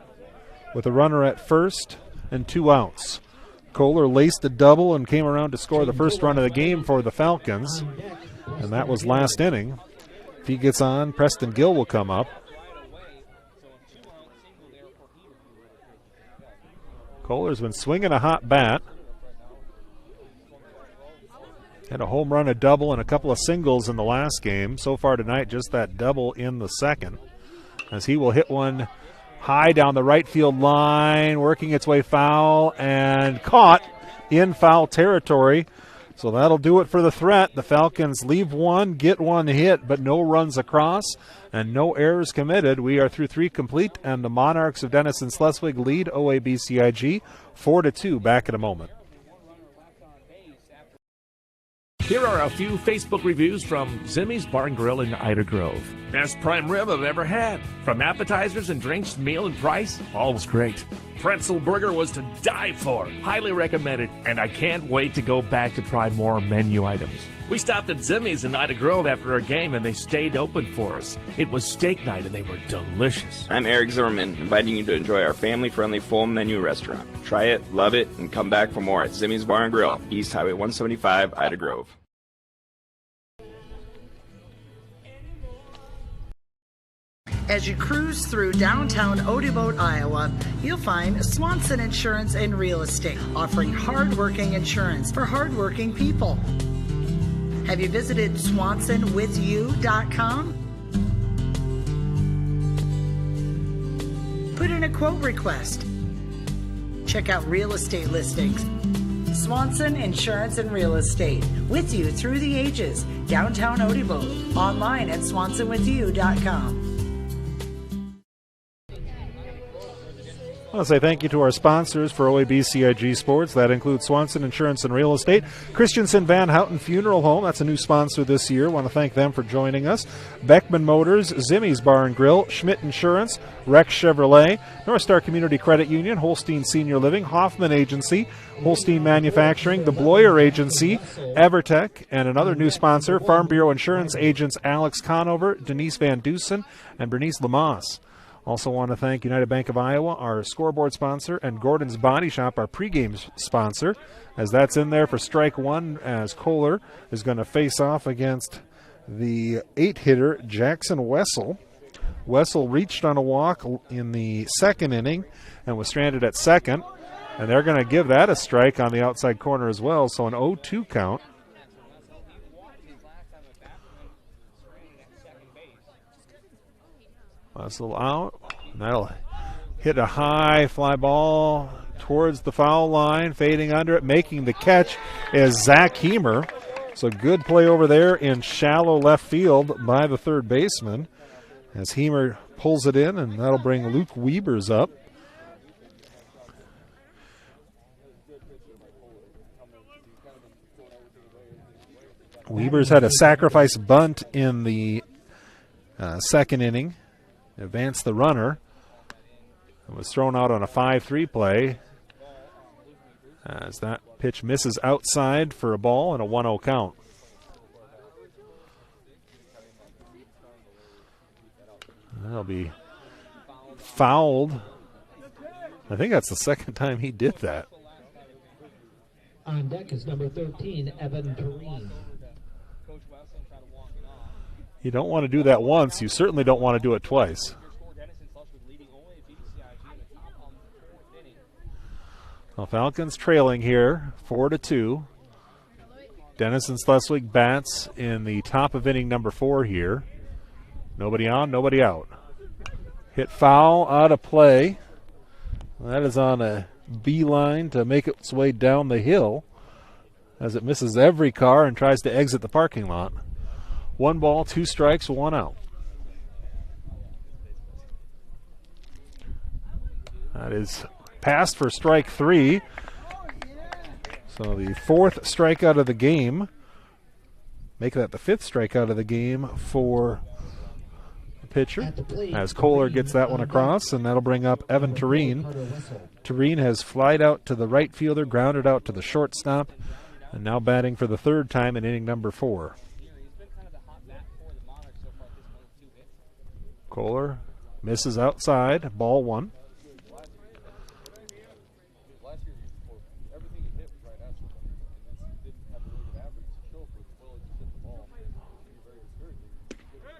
with a runner at first and 2 outs. Kohler laced a double and came around to score the first run of the game for the Falcons, and that was last inning. If he gets on, Preston Gill will come up. Kohler's been swinging a hot bat. Had a home run, a double, and a couple of singles in the last game. So far tonight, just that double in the second. As he will hit one high down the right field line, working its way foul, and caught in foul territory. So that'll do it for the Threat. The Falcons leave one, get one hit, but no runs across and no errors committed. We are through 3 complete, and the Monarchs of Denison-Schleswig lead OABCIG 4-2. Back in a moment. Here are a few Facebook reviews from Zimmy's Bar and Grill in Ida Grove. Best prime rib I've ever had. From appetizers and drinks, meal and price, all was great. Pretzel burger was to die for. Highly recommended, and I can't wait to go back to try more menu items. We stopped at Zimmy's in Ida Grove after our game, and they stayed open for us. It was steak night, and they were delicious. I'm Eric Zimmerman, inviting you to enjoy our family-friendly full menu restaurant. Try it, love it, and come back for more at Zimmy's Bar and Grill, East Highway 175, Ida Grove. As you cruise through downtown Odeboat, Iowa, you'll find Swanson Insurance and Real Estate, offering hardworking insurance for hardworking people. Have you visited swansonwithyou.com? Put in a quote request. Check out real estate listings. Swanson Insurance and Real Estate, with you through the ages. Downtown Odeboat, online at swansonwithyou.com. want to say thank you to our sponsors for OABCIG Sports. That includes Swanson Insurance and Real Estate, Christensen Van Houten Funeral Home. That's a new sponsor this year. Want to thank them for joining us. Beckman Motors, Zimmy's Bar and Grill, Schmidt Insurance, Rex Chevrolet, North Star Community Credit Union, Holstein Senior Living, Hoffman Agency, Holstein Manufacturing, the Bloyer Agency, Evertech, and another new sponsor, Farm Bureau Insurance agents Alex Conover, Denise Van Dusen, and Bernice Lamas. Also want to thank United Bank of Iowa, our scoreboard sponsor, and Gordon's Body Shop, our pregame sponsor, as that's in there for strike one, as Kohler is going to face off against the 8-hitter Jackson Wessel. Wessel reached on a walk in the second inning and was stranded at second, and they're going to give that a strike on the outside corner as well, so an 0-2 count. Wessel out. And that'll hit a high fly ball towards the foul line, fading under it. Making the catch is Zach Heemer. So good play over there in shallow left field by the third baseman as Heemer pulls it in, and that'll bring Luke Wiebers up. Wiebers had a sacrifice bunt in the second inning. Advanced the runner. It was thrown out on a 5-3 play as that pitch misses outside for a ball and a 1-0 count. That'll be fouled. I think that's the second time he did that. On deck is number 13, Evan Tureen. You don't want to do that once. You certainly don't want to do it twice. Well, Falcons trailing here, 4-2. Denison-Schleswig bats in the top of inning number 4 here. Nobody on, nobody out. Hit foul, out of play. That is on a beeline to make its way down the hill as it misses every car and tries to exit the parking lot. 1 ball, 2 strikes, 1 out. That is passed for strike 3. So the 4th strikeout of the game. Make that the 5th strikeout of the game for the pitcher. As Kohler gets that one across, and that'll bring up Evan Tureen. Tureen has flied out to the right fielder, grounded out to the shortstop, and now batting for the 3rd time in inning number 4. Kohler misses outside, ball 1.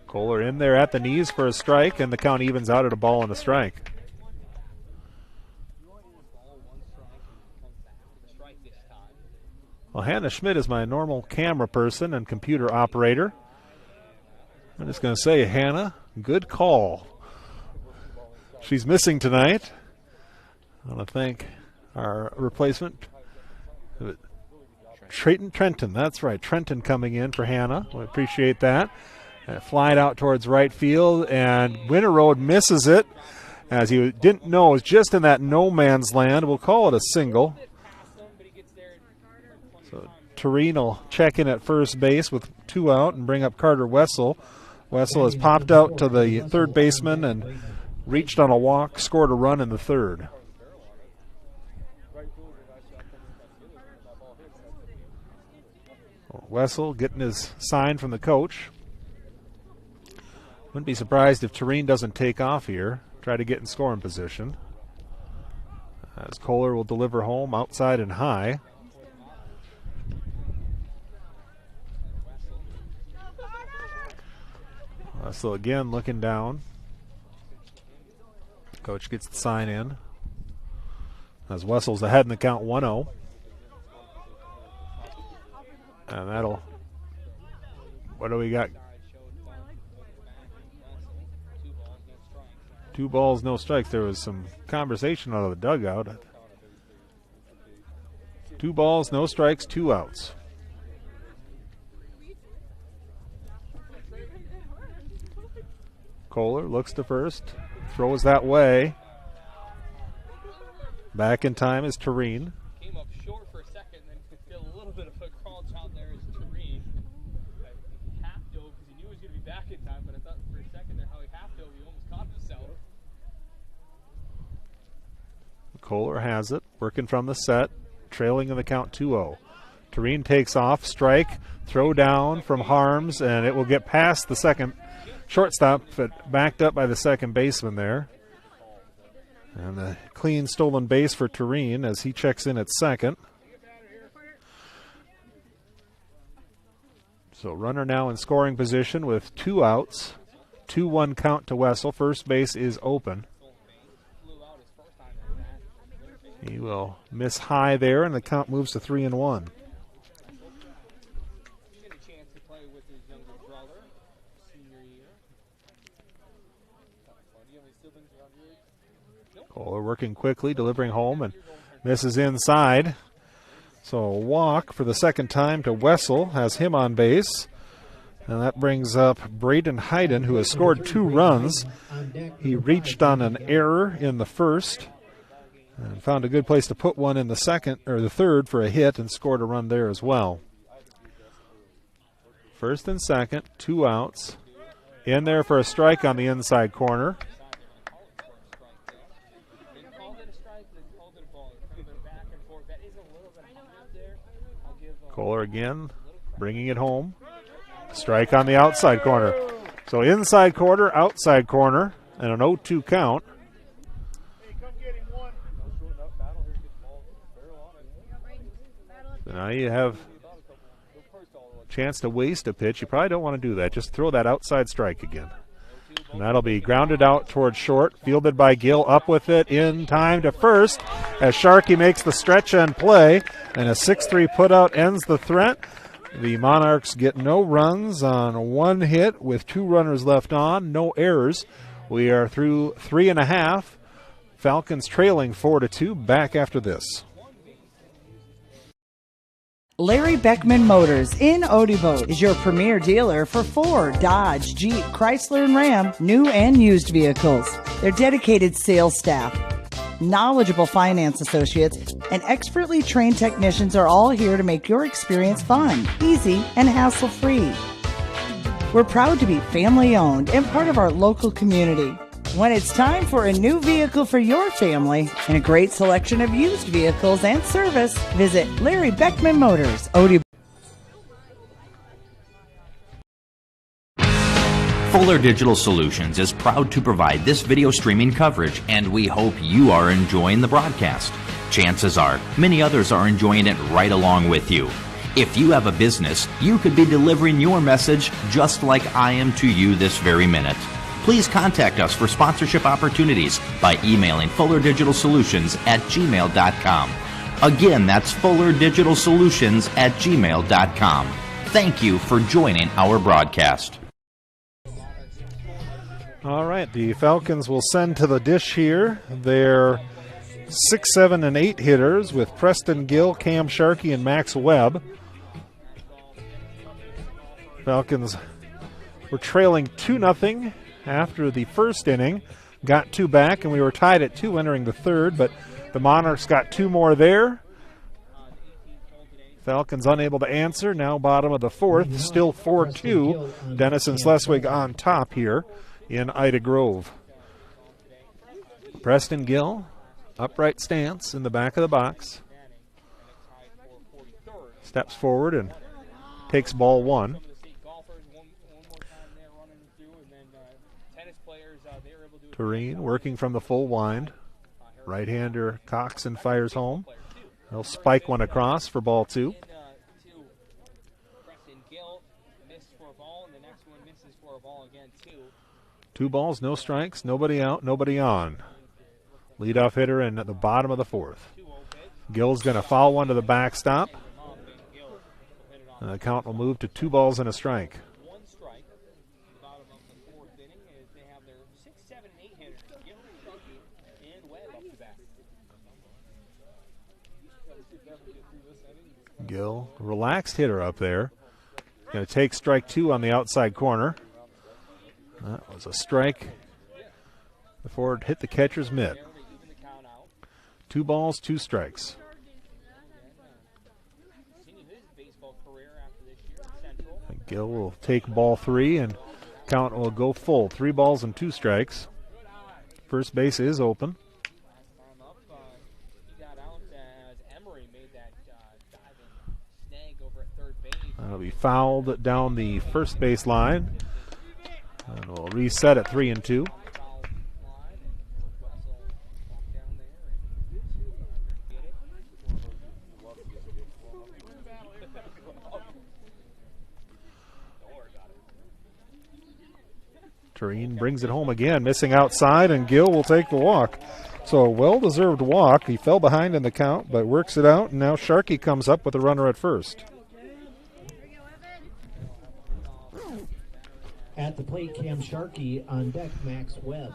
Kohler in there at the knees for a strike, and the count evens out at a ball and a strike. Well, Hannah Schmidt is my normal camera person and computer operator. I'm just going to say, Hannah, good call. She's missing tonight. I want to thank our replacement, Trenton. That's right, Trenton coming in for Hannah. We appreciate that. Flying out towards right field, and Winterroad misses it as he didn't know it was just in that no man's land. We'll call it a single. So Tureen will check in at first base with 2 out and bring up Carter Wessel. Wessel has popped out to the third baseman and reached on a walk, scored a run in the 3rd. Wessel getting his sign from the coach. Wouldn't be surprised if Tureen doesn't take off here. Try to get in scoring position. As Kohler will deliver home outside and high. So again, looking down. Coach gets the sign in. As Wessel's ahead in the count 1-0. And that'll, what do we got? 2 balls, no strikes. There was some conversation out of the dugout. 2 balls, no strikes, 2 outs. Kohler looks to first, throws that way. Back in time is Tureen. Came up short for a second, then did a little bit of a crawl out there as Tureen. Half dove because he knew he was going to be back in time, but I thought for a second there how he half dove, he almost caught himself. Kohler has it, working from the set, trailing in the count 2-0. Tureen takes off, strike, throw down from Harms, and it will get past the second shortstop, but backed up by the second baseman there. And a clean stolen base for Tureen as he checks in at second. So runner now in scoring position with 2 outs. 2-1 count to Wessel. First base is open. He will miss high there, and the count moves to 3-1. Kohler working quickly, delivering home, and misses inside. So a walk for the second time to Wessel, has him on base. And that brings up Braden Hayden, who has scored 2 runs. He reached on an error in the first and found a good place to put one in the second or the third for a hit and scored a run there as well. First and second, 2 outs. In there for a strike on the inside corner. Kohler again, bringing it home. Strike on the outside corner. So inside corner, outside corner, and an 0-2 count. So now you have a chance to waste a pitch. You probably don't want to do that. Just throw that outside strike again. And that'll be grounded out towards short, fielded by Gill, up with it in time to first as Sharkey makes the stretch and play, and a 6-3 putout ends the threat. The Monarchs get no runs on 1 hit with 2 runners left on, no errors. We are through 3.5. Falcons trailing 4-2. Back after this. Larry Beckman Motors in Odebo is your premier dealer for Ford, Dodge, Jeep, Chrysler, and Ram, new and used vehicles. Their dedicated sales staff, knowledgeable finance associates, and expertly trained technicians are all here to make your experience fun, easy, and hassle-free. We're proud to be family-owned and part of our local community. When it's time for a new vehicle for your family and a great selection of used vehicles and service, visit Larry Beckman Motors, Odebo. Fuller Digital Solutions is proud to provide this video streaming coverage, and we hope you are enjoying the broadcast. Chances are, many others are enjoying it right along with you. If you have a business, you could be delivering your message just like I am to you this very minute. Please contact us for sponsorship opportunities by emailing fullerdigitalsolutions@gmail.com. Again, that's fullerdigitalsolutions@gmail.com. Thank you for joining our broadcast. All right, the Falcons will send to the dish here their 6, 7, and 8 hitters with Preston Gill, Cam Sharkey, and Max Webb. Falcons were trailing 2-0 after the first inning, got 2 back, and we were tied at 2 entering the third, but the Monarchs got 2 more there. Falcons unable to answer, now bottom of the 4th, still 4-2. Denison-Schleswig on top here in Ida Grove. Preston Gill, upright stance in the back of the box. Steps forward and takes ball 1. Tureen working from the full wind. Right-hander Coxon fires home. He'll spike one across for ball 2. 2 balls, no strikes, nobody out, nobody on. Leadoff hitter in at the bottom of the 4th. Gill's going to foul one to the backstop. And the count will move to 2 balls and a strike. Gill, relaxed hitter up there. Going to take strike 2 on the outside corner. That was a strike before it hit the catcher's mitt. 2 balls, 2 strikes. And Gill will take ball 3 and count will go full. 3 balls and 2 strikes. First base is open. That'll be fouled down the first base line. And we'll reset at 3-2. Tureen brings it home again, missing outside, and Gill will take the walk. So a well-deserved walk. He fell behind in the count, but works it out, and now Sharkey comes up with a runner at first. At the plate, Cam Sharkey. On deck, Max Webb.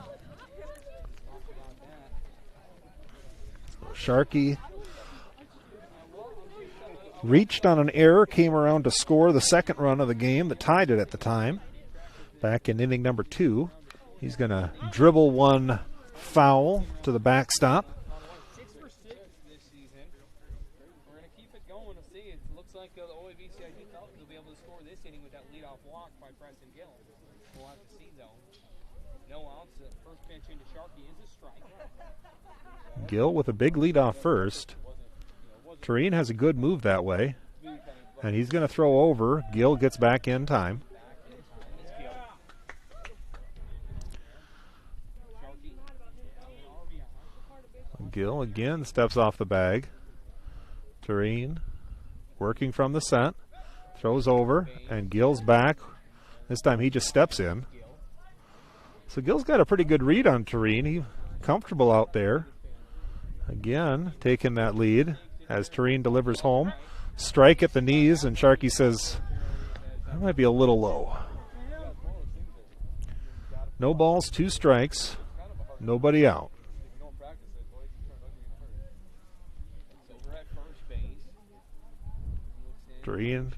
Sharkey reached on an error, came around to score the second run of the game that tied it at the time. Back in inning number 2. He's going to dribble one foul to the backstop. 6 for 6 this season. We're going to keep it going. We'll see. It looks like the OABCIG Falcons will be able to score this inning with that leadoff walk by Preston Gill. We'll have to see, though. No outs. The first pitch into Sharkey is a strike. Gill with a big leadoff first. Tureen has a good move that way. And he's going to throw over. Gill gets back in time. Gill again steps off the bag. Tureen working from the set. Throws over, and Gill's back. This time he just steps in. So Gill's got a pretty good read on Tureen. He's comfortable out there. Again, taking that lead as Tureen delivers home. Strike at the knees, and Sharkey says, that might be a little low. No balls, 2 strikes. Nobody out. Tureen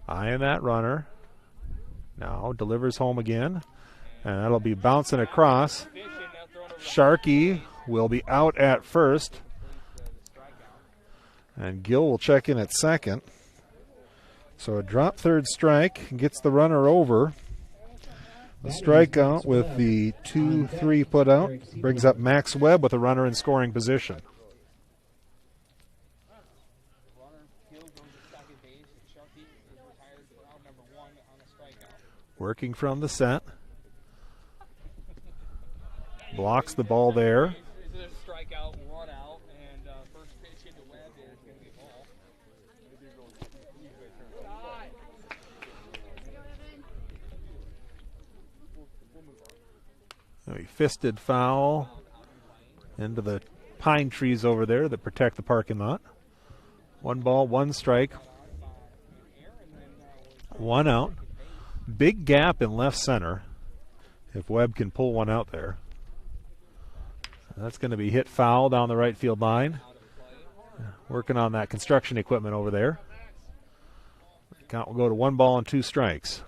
eyeing that runner. Now delivers home again. And that'll be bouncing across. Sharkey will be out at first. And Gill will check in at second. So a drop third strike gets the runner over. The strikeout with the 2-3 put out brings up Max Webb with a runner in scoring position. Working from the set. Blocks the ball there. Is it a strikeout, run out, and first pitch into Webb is going to be a ball. A fisted foul into the pine trees over there that protect the parking lot. 1 ball, 1 strike. 1 out. Big gap in left center if Webb can pull one out there. That's going to be hit foul down the right field line. Working on that construction equipment over there. Count will go to 1 ball and 2 strikes.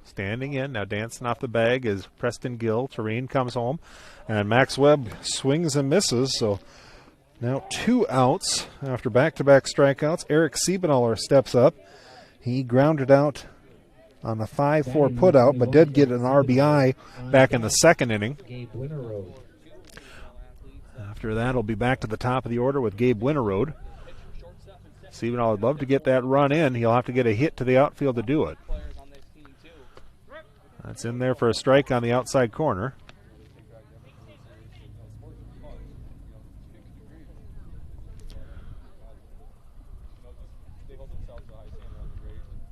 Standing in, now dancing off the bag is Preston Gill. Tureen comes home, and Max Webb swings and misses. So now 2 outs after back-to-back strikeouts. Eric Siebenaller steps up. He grounded out on a 5-4 putout, but did get an RBI back in the second inning. After that, he'll be back to the top of the order with Gabe Winterode. Siebenaller would love to get that run in. He'll have to get a hit to the outfield to do it. That's in there for a strike on the outside corner.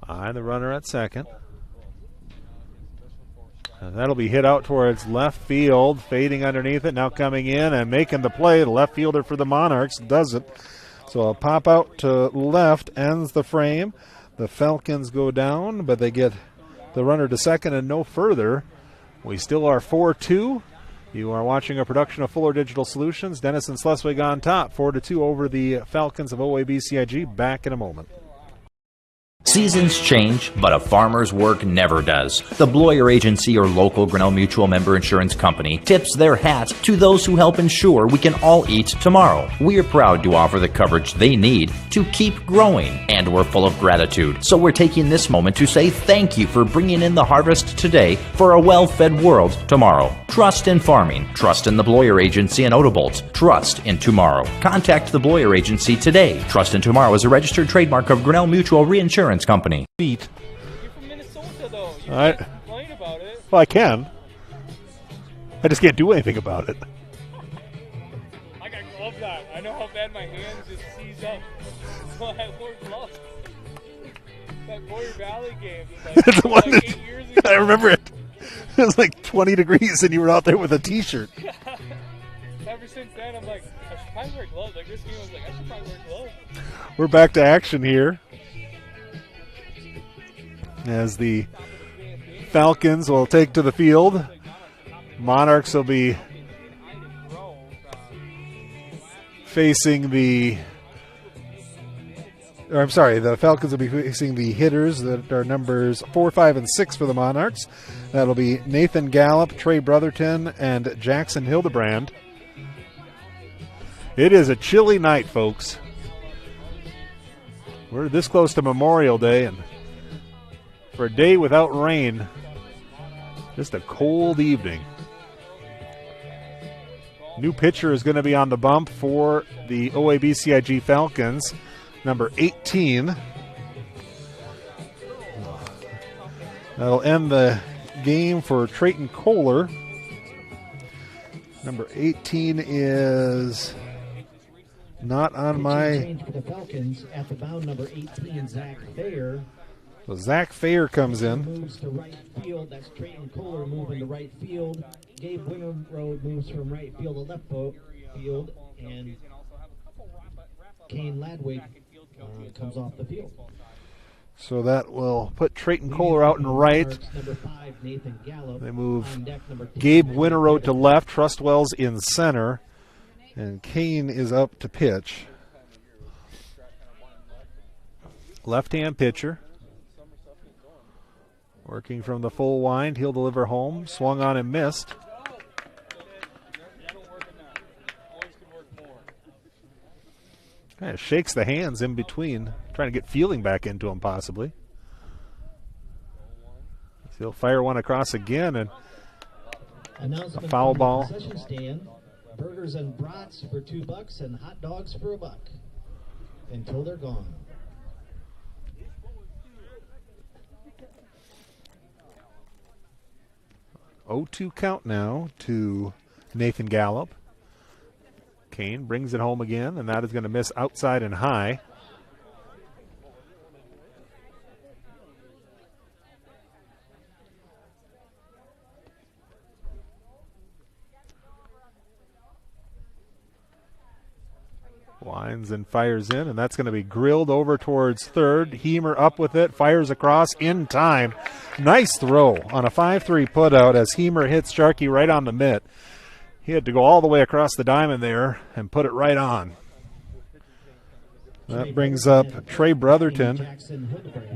And the runner at second. And that'll be hit out towards left field, fading underneath it, now coming in and making the play. The left fielder for the Monarchs does it. So a pop out to left ends the frame. The Falcons go down, but they get the runner to second and no further. We still are 4-2 You are watching a production of Fuller Digital Solutions. Denison-Schleswig on top, 4-2 over the Falcons of OABCIG. Back in a moment. Seasons change, but a farmer's work never does. The Bloyer Agency, or local Grinnell Mutual member insurance company, tips their hat to those who help ensure we can all eat tomorrow. We are proud to offer the coverage they need to keep growing, and we're full of gratitude. So we're taking this moment to say thank you for bringing in the harvest today for a well-fed world tomorrow. Trust in farming. Trust in the Bloyer Agency in Odobolt. Trust in tomorrow. Contact the Bloyer Agency today. Trust in Tomorrow is a registered trademark of Grinnell Mutual Reinsurance Company. Feet. You're from Minnesota, though. You All right. can't complain about it. Well, I can. I just can't do anything about it. I got gloves on. I know how bad my hands just seize up. So I wore gloves. That Boyer Valley game. It's the one like that- 8 years ago. I remember it. It was like 20 degrees, and you were out there with a T-shirt. Ever since then, I'm like, I should probably wear gloves. Like this game, I was like, I should probably wear gloves. We're back to action here, as the Falcons will take to the field. Monarchs will be facing the... Or I'm sorry, the Falcons will be facing the hitters that are numbers 4, 5, and 6 for the Monarchs. That'll be Nathan Gallup, Trey Brotherton, and Jackson Hildebrand. It is a chilly night, folks. We're this close to Memorial Day, and for a day without rain, just a cold evening. New pitcher is going to be on the bump for the OABCIG Falcons, number 18. That'll end the game for Trayton Kohler. Number 18 is not on my... Change for the Falcons at the mound, number 18, Zach Fair. So Zach Fair comes in. Moves to right field. That's Trayton Kohler moving to right field. Gabe Winterroad moves from right field to left field. And Kane Ladwig comes off the field. So that will put Trayton Kohler out in right. Number 5, Nathan Gallup. They move On deck, number 10, Gabe Winterroad to left, Trustwell's in center, and Kane is up to pitch. Left-hand pitcher. Working from the full wind, he'll deliver home. Swung on and missed. Kind of shakes the hands in between, trying to get feeling back into him possibly. He'll fire one across again, and a foul ball. Concession stand, burgers and brats for $2 and hot dogs for $1 until they're gone. 0-2 count now to Nathan Gallup. Kane brings it home again, and that is going to miss outside and high. Winds and fires in, and that's going to be grilled over towards third. Heemer up with it, fires across in time. Nice throw on a 5-3 putout as Heemer hits Sharkey right on the mitt. He had to go all the way across the diamond there and put it right on. That brings up Trey Brotherton.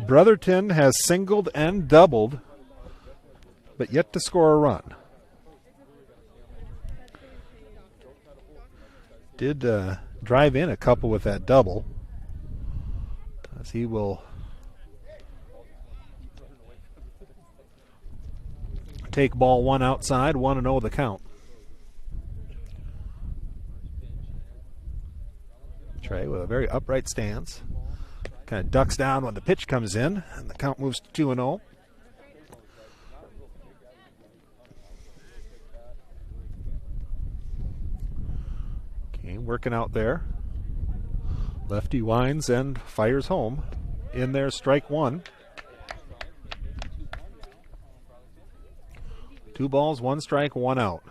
Brotherton has singled and doubled, but yet to score a run. Did drive in a couple with that double, as he will take ball one outside, 1-0 the count. Trey with a very upright stance, kind of ducks down when the pitch comes in, and the count moves to 2-0. Working out there. Lefty winds and fires home. In there, strike one. 2 balls, 1 strike, 1 out.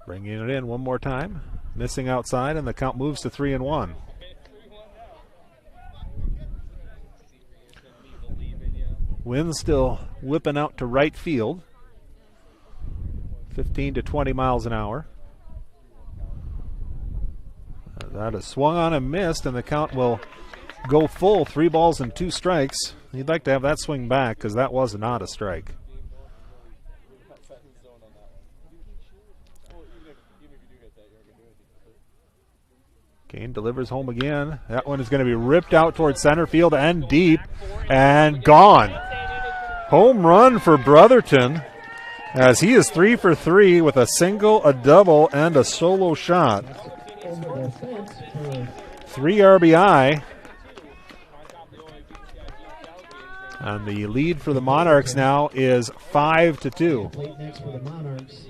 Bringing it in one more time. Missing outside, and the count moves to 3-1. Wind still whipping out to right field. 15 to 20 miles an hour. That is swung on and missed, and the count will go full. 3 balls and 2 strikes. You'd like to have that swing back because that was not a strike. Kane delivers home again. That one is going to be ripped out towards center field and deep and gone. Home run for Brotherton as he is 3 for 3 with a single, a double, and a solo shot. 3 RBI. And the lead for the Monarchs now is 5-2. Plate next for the Monarchs,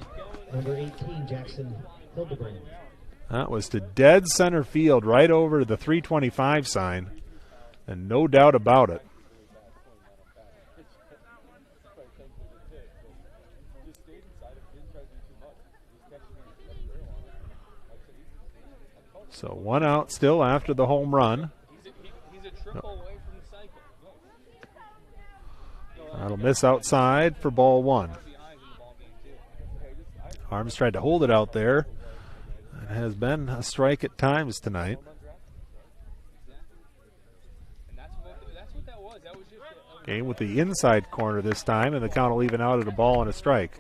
number 18, Jackson Hildebrand. That was to dead center field right over the 325 sign, and no doubt about it. So 1 out still after the home run. He's a triple away from the cycle. That'll miss outside for ball 1. Arms tried to hold it out there. It has been a strike at times tonight. Game with the inside corner this time, and the count will even out at a ball and a strike.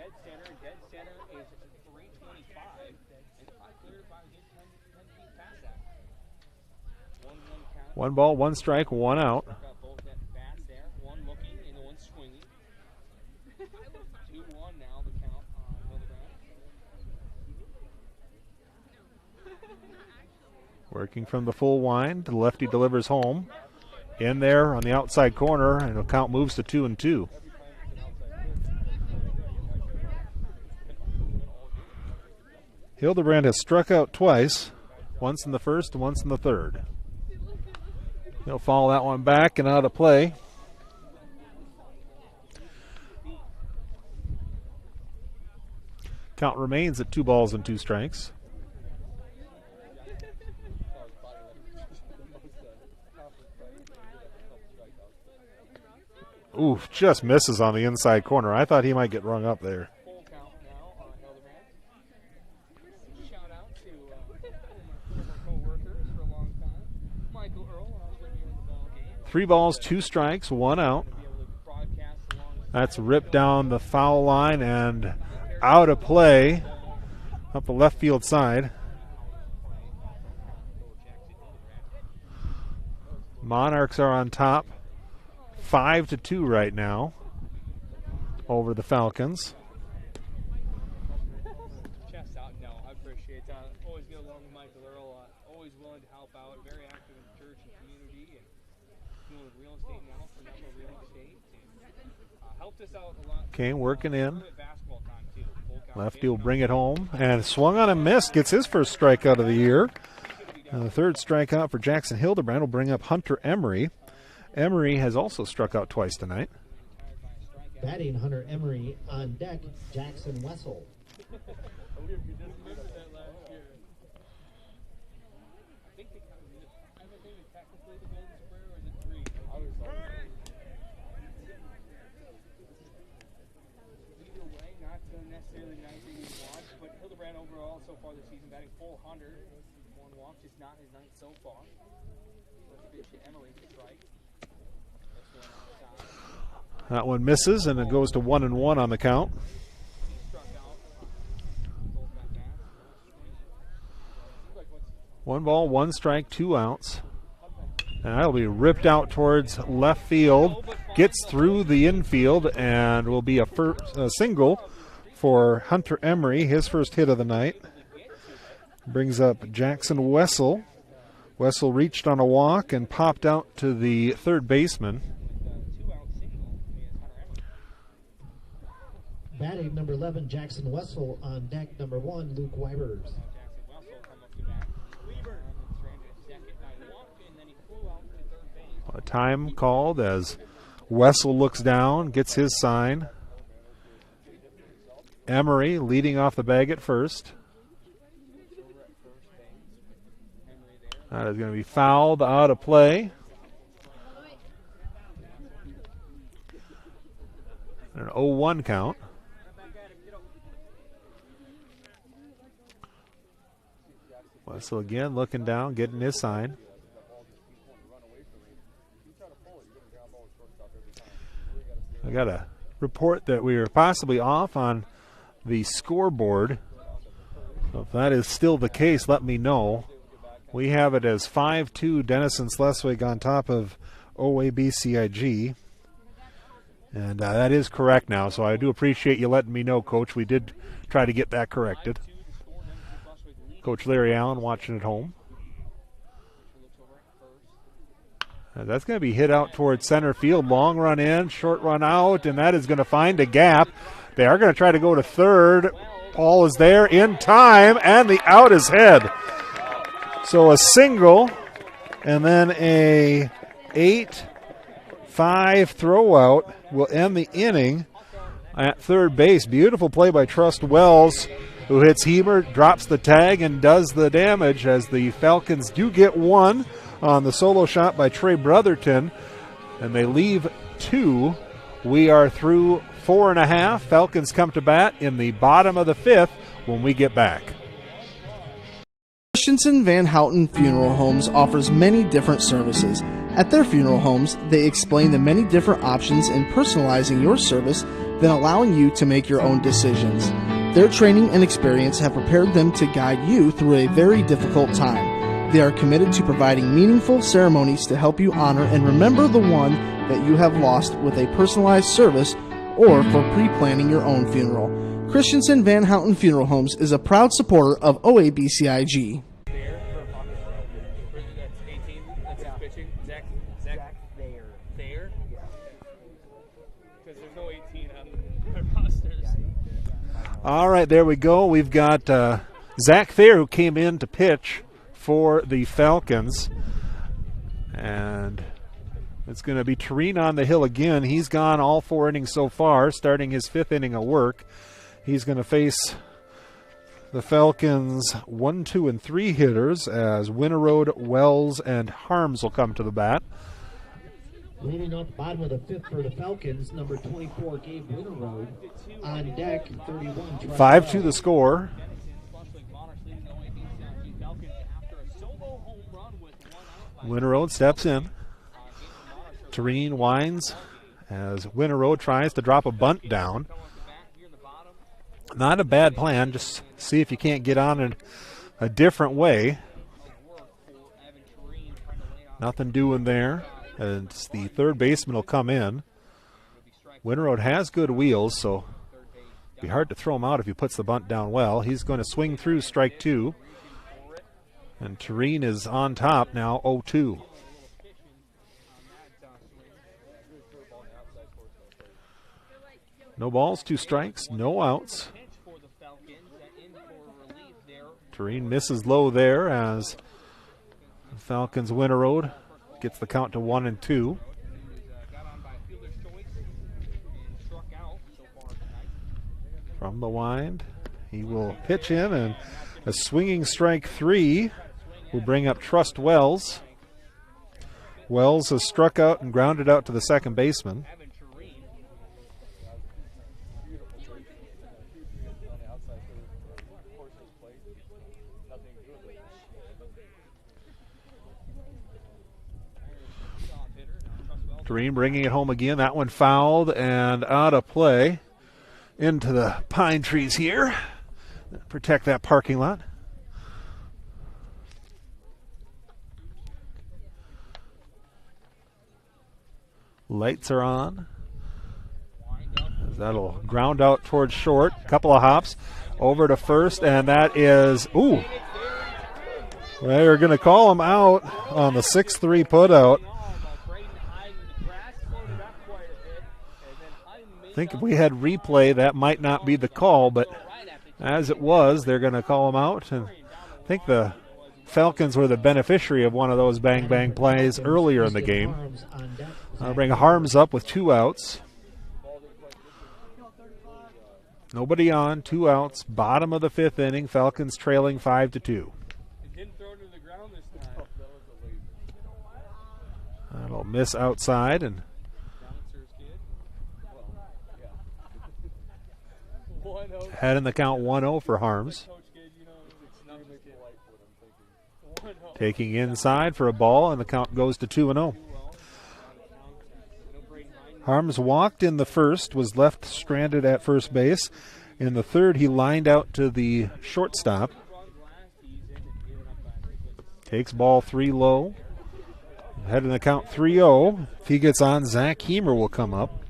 One ball, 1 strike, 1 out. Working from the full wind, the lefty delivers home. In there on the outside corner, and the count moves to 2-2. Hildebrand has struck out twice, once in the first and once in the third. He'll follow that one back and out of play. Count remains at 2 balls and 2 strikes. Oof, just misses on the inside corner. I thought he might get rung up there. Shout out to former co-workers for a long time. Michael Earl, when I was with you in the ball game. 3 balls, 2 strikes, 1 out. That's ripped down the foul line and out of play up the left field side. Monarchs are on top. 5-2 right now over the Falcons. Chest out, no, I appreciate that. Always get along with Michael Earl. Always willing to help out. Very active in the church and community, and doing real estate now for Neville Real Estate. And, helped us out a lot. Kane working in. Lefty will bring it home and swung on and missed. Gets his first strikeout of the year. And the third strikeout for Jackson Hildebrand will bring up Hunter Emery. Emery has also struck out twice tonight. Batting Hunter Emery on deck, Jackson Wessel. Not necessarily 19 walks, but Hildebrand overall so far this season batting 400. 1 walk, just not his night so far. Let's pitch to Emery to strike. That one misses, and it goes to 1-1 on the count. One ball, 1 strike, 2 outs. And that'll be ripped out towards left field. Gets through the infield and will be a single for Hunter Emery, his first hit of the night. Brings up Jackson Wessel. Wessel reached on a walk and popped out to the third baseman. Batting number 11, Jackson Wessel. On deck, number 1, Luke Weibers. A time called as Wessel looks down, gets his sign. Emery leading off the bag at first. That is going to be fouled out of play. An 0-1 count. Wessel again looking down, getting his sign. I got a report that we are possibly off on the scoreboard. So if that is still the case, let me know. We have it as 5-2 Denison-Schleswig on top of OABCIG. And that is correct now, so I do appreciate you letting me know, Coach. We did try to get that corrected. Coach Larry Allen watching at home. That's going to be hit out towards center field. Long run in, short run out, and that is going to find a gap. They are going to try to go to third. Paul is there in time, and the out is head. So a single, and then a 8-5 throw out will end the inning at third base. Beautiful play by Trust Wells, who hits Heber, drops the tag, and does the damage as the Falcons do get one on the solo shot by Trey Brotherton, and they leave 2. We are through 4.5. Falcons come to bat in the bottom of the 5th when we get back. Christensen Van Houten Funeral Homes offers many different services. At their funeral homes, they explain the many different options in personalizing your service, then allowing you to make your own decisions. Their training and experience have prepared them to guide you through a very difficult time. They are committed to providing meaningful ceremonies to help you honor and remember the one that you have lost with a personalized service or for pre-planning your own funeral. Christensen Van Houten Funeral Homes is a proud supporter of OABCIG. All right, there we go. We've got Zach Thayer, who came in to pitch for the Falcons. And it's going to be Tureen on the hill again. He's gone all 4 innings so far, starting his 5th inning of work. He's going to face the Falcons' 1, 2, and 3 hitters as Winterode, Wells, and Harms will come to the bat. Leading off the bottom of the 5th for the Falcons, number 24, Gabe Winterode. On deck, 31. 5-2 the score. Winterode steps in. Tureen winds as Winterode tries to drop a bunt down. Not a bad plan, just see if you can't get on in a different way. Nothing doing there. And the third baseman will come in. Winterode has good wheels, so it'd be hard to throw him out if he puts the bunt down well. He's going to swing through strike 2. And Tureen is on top now, 0-2. No balls, 2 strikes, no outs. Tureen misses low there as Falcons Winterode gets the count to 1-2. From the wind, he will pitch in, and a swinging strike 3 will bring up Trust Wells. Wells has struck out and grounded out to the second baseman. Tureen bringing it home again. That one fouled and out of play into the pine trees here. Protect that parking lot. Lights are on. That'll ground out towards short. Couple of hops over to first, and that is, ooh. They're going to call him out on the 6-3 putout. I think if we had replay, that might not be the call, but as it was, they're going to call him out. And I think the Falcons were the beneficiary of one of those bang-bang plays earlier in the game. Bring Harms up with 2 outs. Nobody on, 2 outs. Bottom of the 5th inning, Falcons trailing 5-2. That'll miss outside, and Head in the count 1-0 for Harms. Taking inside for a ball, and the count goes to 2-0. Harms walked in the first, was left stranded at first base. In the third, he lined out to the shortstop. Takes ball 3 low. Head in the count 3-0. If he gets on, Zach Heemer will come up.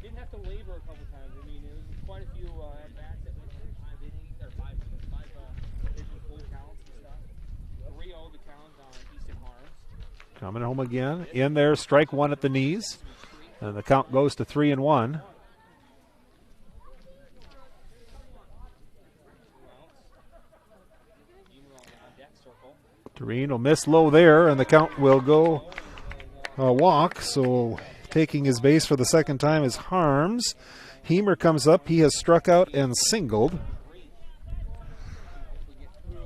Coming home again. In there, strike one at the knees. And the count goes to 3-1. Doreen will miss low there, and the count will go walk. So taking his base for the second time is Harms. Heemer comes up. He has struck out and singled.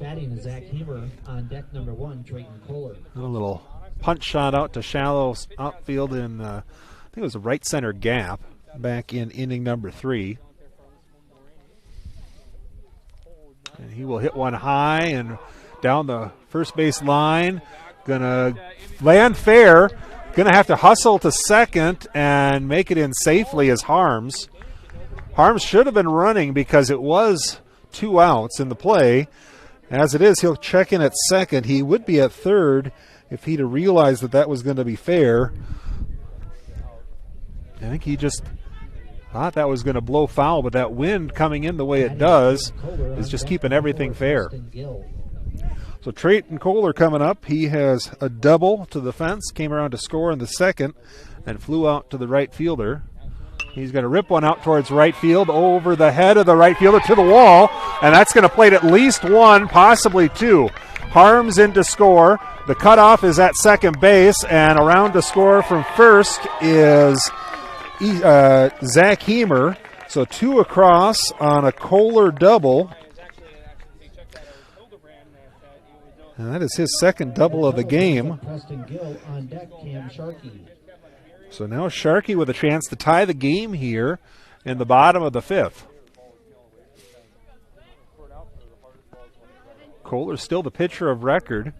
Batting is Zach Heemer. On deck number 1, Drayton Kohler. A little punch shot out to shallow outfield in, I think it was a right center gap back in inning number 3. And he will hit one high and down the first base line. Gonna land fair. Gonna have to hustle to second and make it in safely as Harms. Harms should have been running because it was 2 outs in the play. As it is, he'll check in at second. He would be at third if he'd have realized that that was going to be fair. I think he just thought that was going to blow foul, but that wind coming in the way it does is just keeping everything fair. So Drayton Kohler coming up. He has a double to the fence, came around to score in the second, and flew out to the right fielder. He's going to rip one out towards right field, over the head of the right fielder to the wall, and that's going to plate at least 1, possibly 2. Harms in to score. The cutoff is at second base, and around to score from first is Zach Heemer. So 2 across on a Kohler double. And that is his second double of the game. So now Sharkey with a chance to tie the game here in the bottom of the 5th. Kohler's still the pitcher of record.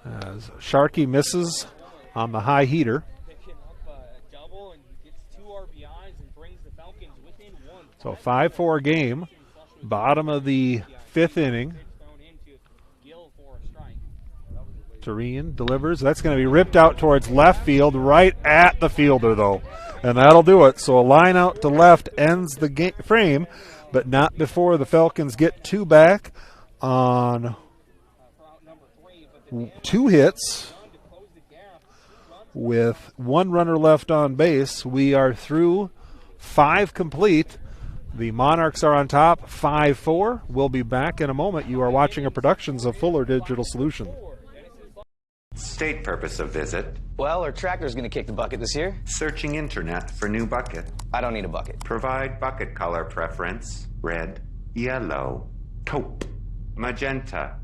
As Sharkey misses on the high heater. So 5-4 game, bottom of the 5th inning. Tureen delivers. That's going to be ripped out towards left field, right at the fielder, though. And that'll do it. So a line out to left ends the frame, but not before the Falcons get 2 back on 2 hits with 1 runner left on base. We are through 5 complete. The Monarchs are on top, 5-4. We'll be back in a moment. You are watching a productions of Fuller Digital Solutions. State purpose of visit. Well, our tractor's going to kick the bucket this year. Searching internet for new bucket. I don't need a bucket. Provide bucket color preference. Red, yellow, taupe, magenta.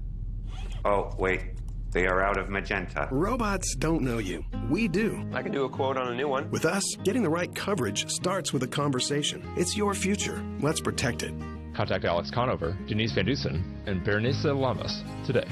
Oh, wait. They are out of magenta. Robots don't know you. We do. I could do a quote on a new one. With us, getting the right coverage starts with a conversation. It's your future. Let's protect it. Contact Alex Conover, Denise Van Dusen, and Berenice Lamas today.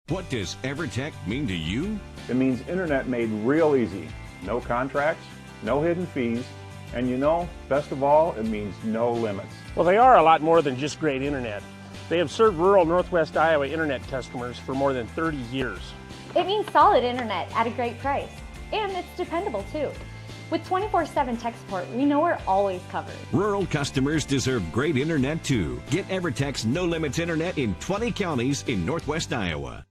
What does EverTech mean to you? It means internet made real easy. No contracts, no hidden fees, and you know, best of all, it means no limits. Well, they are a lot more than just great internet. They have served rural Northwest Iowa internet customers for more than 30 years. It means solid internet at a great price. And it's dependable too. With 24/7 tech support, we know we're always covered. Rural customers deserve great internet too. Get EverTech's no limits internet in 20 counties in Northwest Iowa.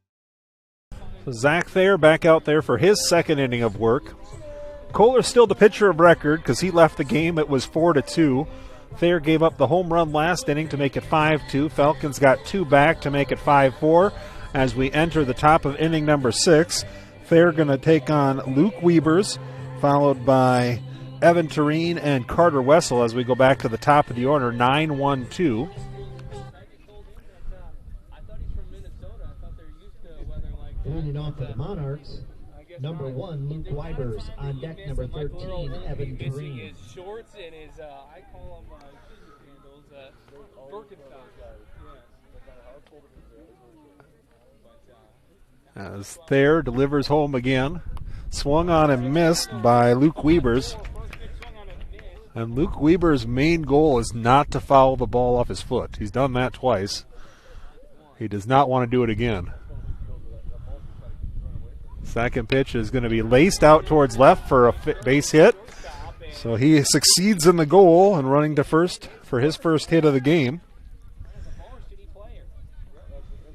So Zach Thayer back out there for his second inning of work. Kohler's still the pitcher of record because he left the game. It was 4-2. Thayer gave up the home run last inning to make it 5-2. Falcons got 2 back to make it 5-4 as we enter the top of inning number 6. Thayer going to take on Luke Wiebers, followed by Evan Tureen and Carter Wessel as we go back to the top of the order, 9-1-2. Handing off to the Monarchs. Number 1, Luke Weibers. On deck, number 13, Evan missing Green. his shorts and his, I call them handles, Birkenstocks. As Thayer delivers home again. Swung on and missed by Luke Weibers. And Luke Weber's main goal is not to foul the ball off his foot. He's done that twice. He does not want to do it again. Second pitch is going to be laced out towards left for a base hit. So he succeeds in the goal and running to first for his first hit of the game.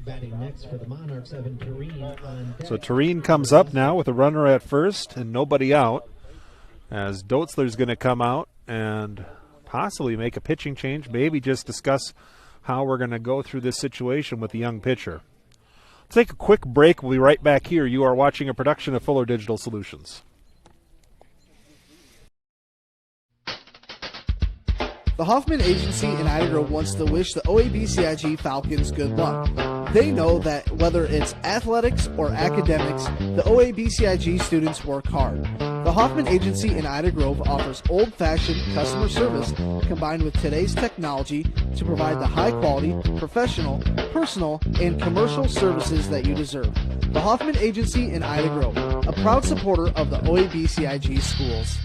Batting next for the Monarchs, Evan Tureen on deck. So Tureen comes up now with a runner at first and nobody out, as Doetzler's going to come out and possibly make a pitching change, maybe just discuss how we're going to go through this situation with the young pitcher. Let's take a quick break. We'll be right back here. You are watching a production of Fuller Digital Solutions. The Hoffman Agency in Ida Grove wants to wish the OABCIG Falcons good luck. They know that whether it's athletics or academics, the OABCIG students work hard. The Hoffman Agency in Ida Grove offers old-fashioned customer service combined with today's technology to provide the high-quality, professional, personal, and commercial services that you deserve. The Hoffman Agency in Ida Grove, a proud supporter of the OABCIG schools.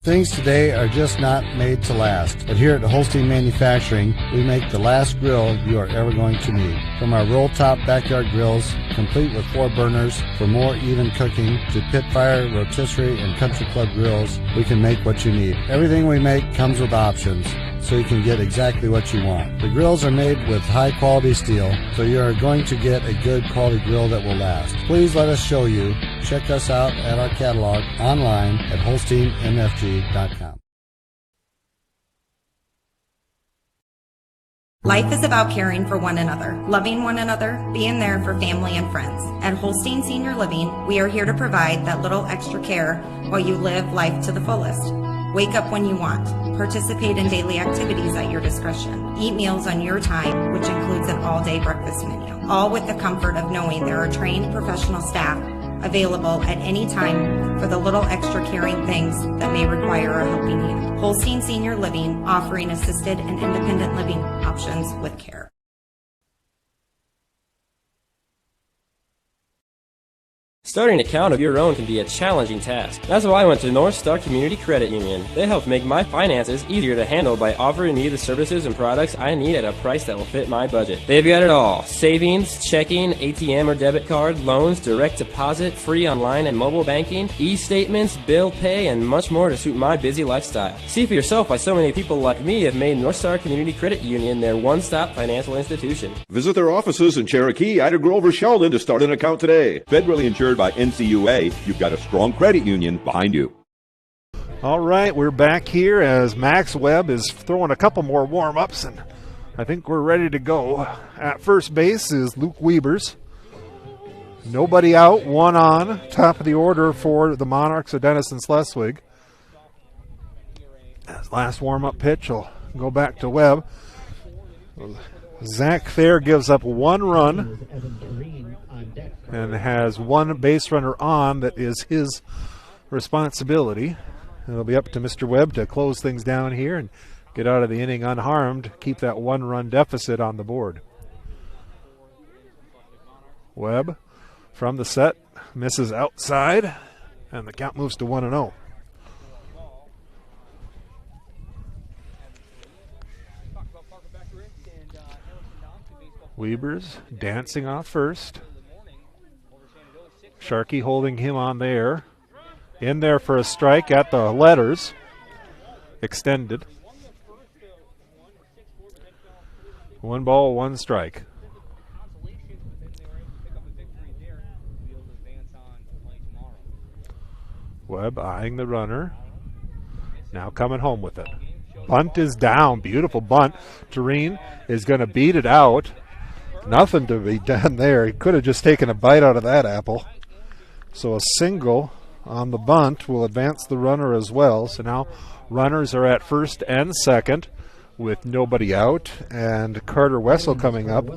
Things today are just not made to last, but here at Holstein Manufacturing, we make the last grill you are ever going to need. From our roll-top backyard grills, complete with 4 burners for more even cooking, to pit fire, rotisserie, and country club grills, we can make what you need. Everything we make comes with options, so you can get exactly what you want. The grills are made with high-quality steel, so you are going to get a good quality grill that will last. Please let us show you. Check us out at our catalog online at HolsteinMFG.com. Life is about caring for one another, loving one another, being there for family and friends. At Holstein Senior Living, we are here to provide that little extra care while you live life to the fullest. Wake up when you want. Participate in daily activities at your discretion. Eat meals on your time, which includes an all-day breakfast menu. All with the comfort of knowing there are trained professional staff available at any time for the little extra caring things that may require a helping hand. Holstein Senior Living, offering assisted and independent living options with care. Starting an account of your own can be a challenging task. That's why I went to North Star Community Credit Union. They help make my finances easier to handle by offering me the services and products I need at a price that will fit my budget. They've got it all: savings, checking, ATM or debit card, loans, direct deposit, free online and mobile banking, e-statements, bill pay, and much more to suit my busy lifestyle. See for yourself why so many people like me have made North Star Community Credit Union their one-stop financial institution. Visit their offices in Cherokee, Ida Grove, or Sheldon to start an account today. Federally insured by NCUA, you've got a strong credit union behind you. All right, we're back here as Max Webb is throwing a couple more warm-ups, and I think we're ready to go. At first base is Luke Weibers. Nobody out, 1 on. Top of the order for the Monarchs of Denison-Schleswig. As last warm-up pitch will go back to Webb. Zach Thayer gives up 1 run and has 1 base runner on that is his responsibility. It'll be up to Mr. Webb to close things down here and get out of the inning unharmed, keep that 1-run deficit on the board. Webb from the set misses outside, and the count moves to 1-0. Weibers dancing off first. Sharkey holding him on there. In there for a strike at the letters. Extended. 1 ball, 1 strike. Webb eyeing the runner. Now coming home with it. Bunt is down. Beautiful bunt. Tureen is going to beat it out. Nothing to be done there. He could have just taken a bite out of that apple. So a single on the bunt will advance the runner as well. So now runners are at first and second with nobody out. And Carter Wessel coming up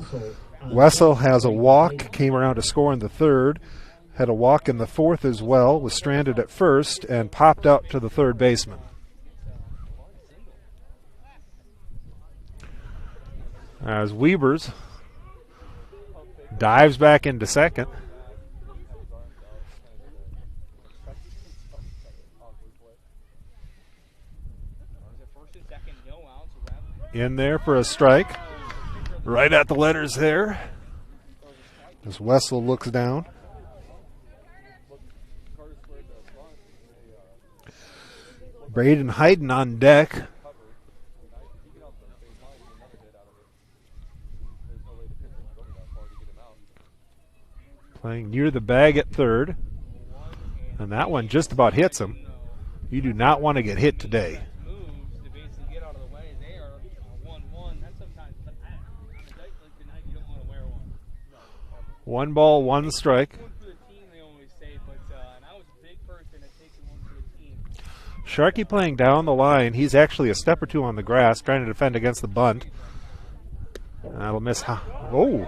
Wessel has a walk, came around to score in the third, had a walk in the fourth as well, was stranded at first, and popped out to the third baseman. As Wiebers dives back into second. In there for a strike. Right at the letters there. As Wessel looks down. Braden Hayden on deck. Playing near the bag at third. And that one just about hits him. You do not want to get hit today. 1 ball, 1 strike. Sharkey playing down the line. He's actually a step or two on the grass trying to defend against the bunt. That'll miss. Oh.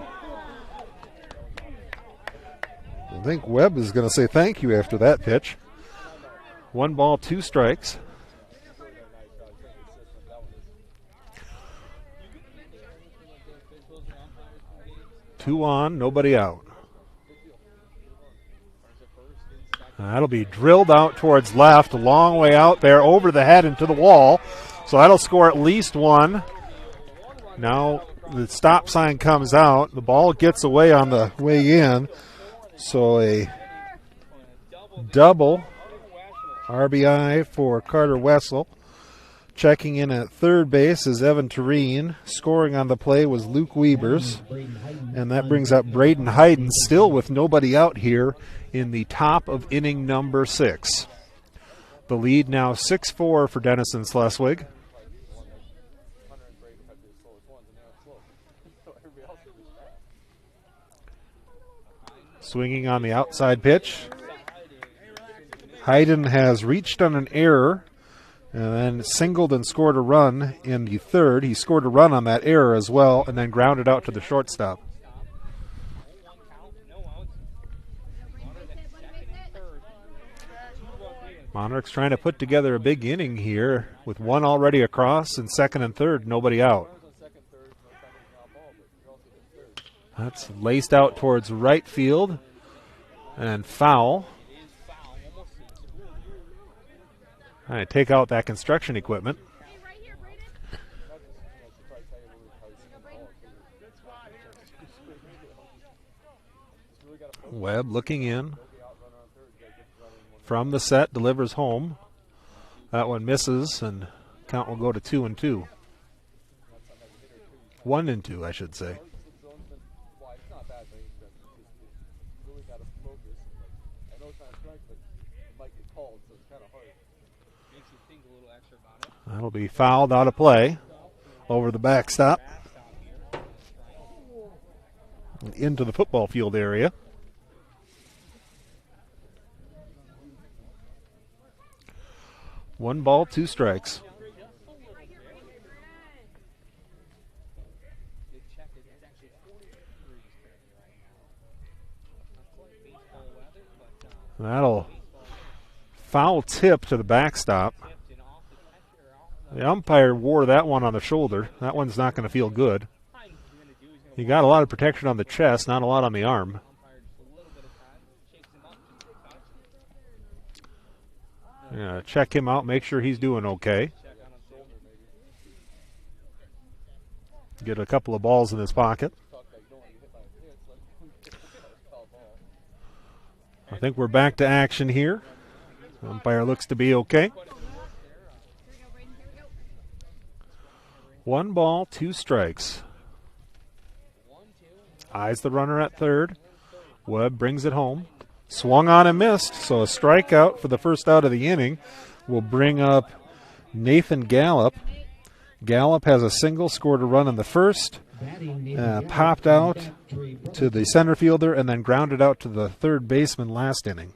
I think Webb is going to say thank you after that pitch. 1 ball, 2 strikes. Two on, nobody out. That'll be drilled out towards left, a long way out there, over the head into the wall. So that'll score at least 1. Now the stop sign comes out. The ball gets away on the way in. So a double RBI for Carter Wessel. Checking in at third base is Evan Tureen. Scoring on the play was Luke Wiebers. And that brings up Braden Hayden, still with nobody out here in the top of inning number 6. The lead now 6-4 for Denison-Schleswig. Swinging on the outside pitch. Hayden has reached on an error and then singled and scored a run in the third. He scored a run on that error as well and then grounded out to the shortstop. Monarchs trying to put together a big inning here with 1 already across and second and third, nobody out. That's laced out towards right field and foul. All right, take out that construction equipment. Webb looking in. From the set, delivers home. That one misses, and count will go to 2-2. 1-2, I should say. That'll be fouled out of play over the backstop into the football field area. One ball, 2 strikes. That'll foul tip to the backstop. The umpire wore that one on the shoulder. That one's not going to feel good. He got a lot of protection on the chest, not a lot on the arm. Yeah, check him out, make sure he's doing okay. Get a couple of balls in his pocket. I think we're back to action here. Umpire looks to be okay. 1 ball, 2 strikes. Eyes the runner at third. Webb brings it home. Swung on and missed, so a strikeout for the first out of the inning will bring up Nathan Gallup. Gallup has a single, scored a run in the first, popped out to the center fielder, and then grounded out to the third baseman last inning.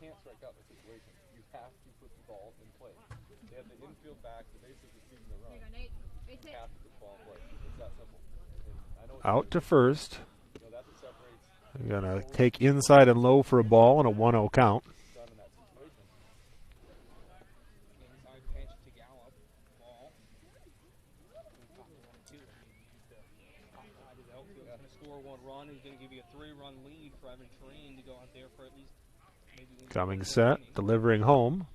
Out to first. Going to take inside and low for a ball and a 1-0 count. Coming set, delivering home.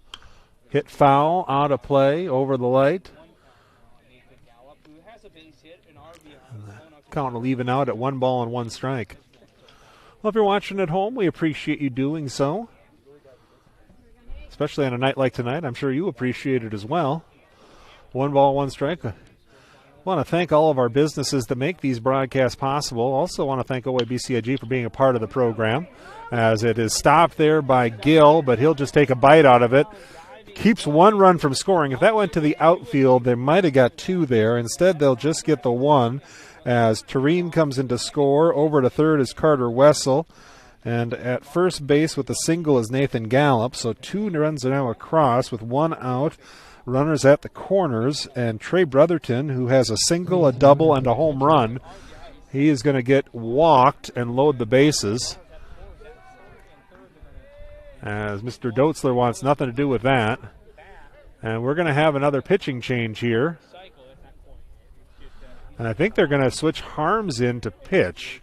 Hit foul, out of play, over the light. Count will even out at 1 ball and 1 strike. Well, if you're watching at home, we appreciate you doing so. Especially on a night like tonight, I'm sure you appreciate it as well. 1 ball, 1 strike. I want to thank all of our businesses that make these broadcasts possible. Also want to thank OABCIG for being a part of the program, as it is stopped there by Gill, but he'll just take a bite out of it. Keeps 1 run from scoring. If that went to the outfield, they might have got 2 there. Instead, they'll just get the 1 as Tureen comes in to score. Over to third is Carter Wessel. And at first base with the single is Nathan Gallup. So 2 runs are now across with 1 out. Runners at the corners. And Trey Brotherton, who has a single, a double, and a home run, he is going to get walked and load the bases, as Mr. Doetzler wants nothing to do with that. And we're going to have another pitching change here. And I think they're going to switch Harms in to pitch.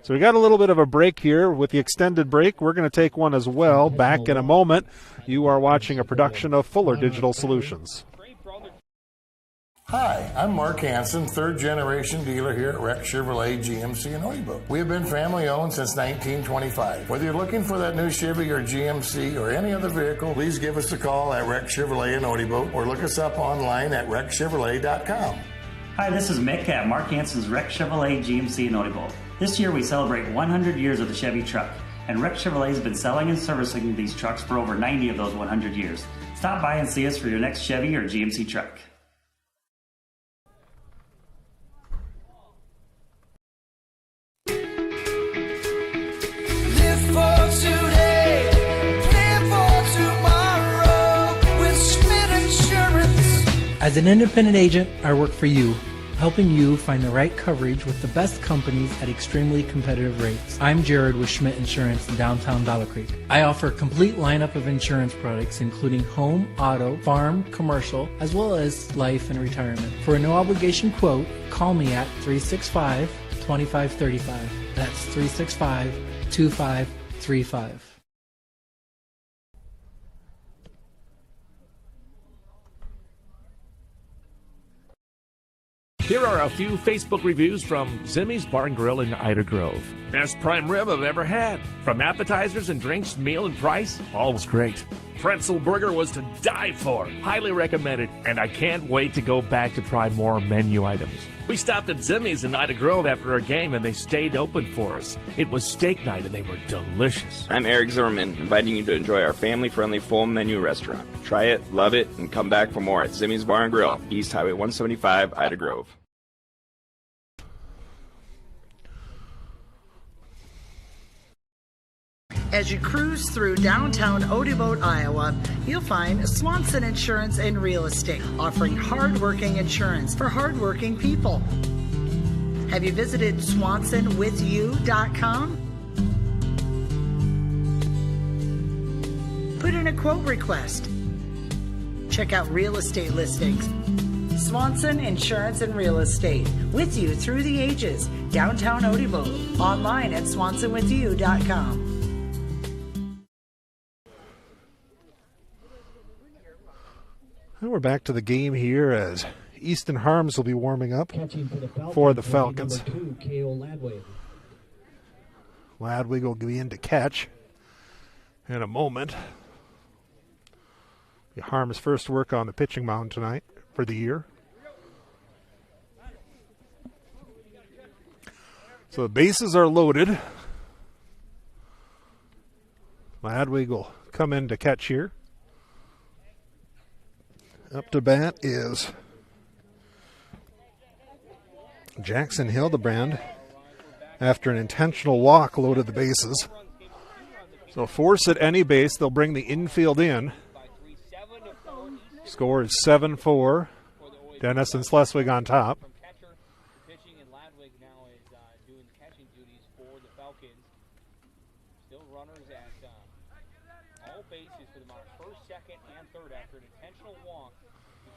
So we got a little bit of a break here. With the extended break, we're going to take one as well. Back in a moment. You are watching a production of Fuller Digital Solutions. Hi, I'm Mark Hansen, 3rd generation dealer here at Rex Chevrolet GMC in Odybo. We have been family owned since 1925. Whether you're looking for that new Chevy or GMC or any other vehicle, please give us a call at Rex Chevrolet in Odybo or look us up online at rexchevrolet.com. Hi, this is Mick at Mark Hansen's Rex Chevrolet GMC in Odybo. This year we celebrate 100 years of the Chevy truck, and Rex Chevrolet has been selling and servicing these trucks for over 90 of those 100 years. Stop by and see us for your next Chevy or GMC truck. As an independent agent, I work for you, helping you find the right coverage with the best companies at extremely competitive rates. I'm Jared with Schmidt Insurance in downtown Dollar Creek. I offer a complete lineup of insurance products, including home, auto, farm, commercial, as well as life and retirement. For a no-obligation quote, call me at 365-2535. That's 365-2535. Here are a few Facebook reviews from Zimmy's Bar and Grill in Ida Grove. Best prime rib I've ever had. From appetizers and drinks, meal and price, all was great. Pretzel burger was to die for. Highly recommended, and I can't wait to go back to try more menu items. We stopped at Zimmy's in Ida Grove after a game, and they stayed open for us. It was steak night, and they were delicious. I'm Eric Zimmerman, inviting you to enjoy our family-friendly full menu restaurant. Try it, love it, and come back for more at Zimmy's Bar and Grill, East Highway 175, Ida Grove. As you cruise through downtown Odybo, Iowa, you'll find Swanson Insurance and Real Estate, offering hardworking insurance for hardworking people. Have you visited swansonwithyou.com? Put in a quote request. Check out real estate listings. Swanson Insurance and Real Estate, with you through the ages, downtown Odybo, online at swansonwithyou.com. And we're back to the game here as Easton Harms will be warming up for the Falcons. Ladwig will be in to catch in a moment. Harms' first work on the pitching mound tonight for the year. So the bases are loaded. Ladwig will come in to catch here. Up to bat is Jackson Hildebrand. After an intentional walk, loaded the bases. So force at any base, they'll bring the infield in. Score is 7-4. Denison-Schleswig on top. at all bases for the Monarchs, first, second, and third after an intentional walk.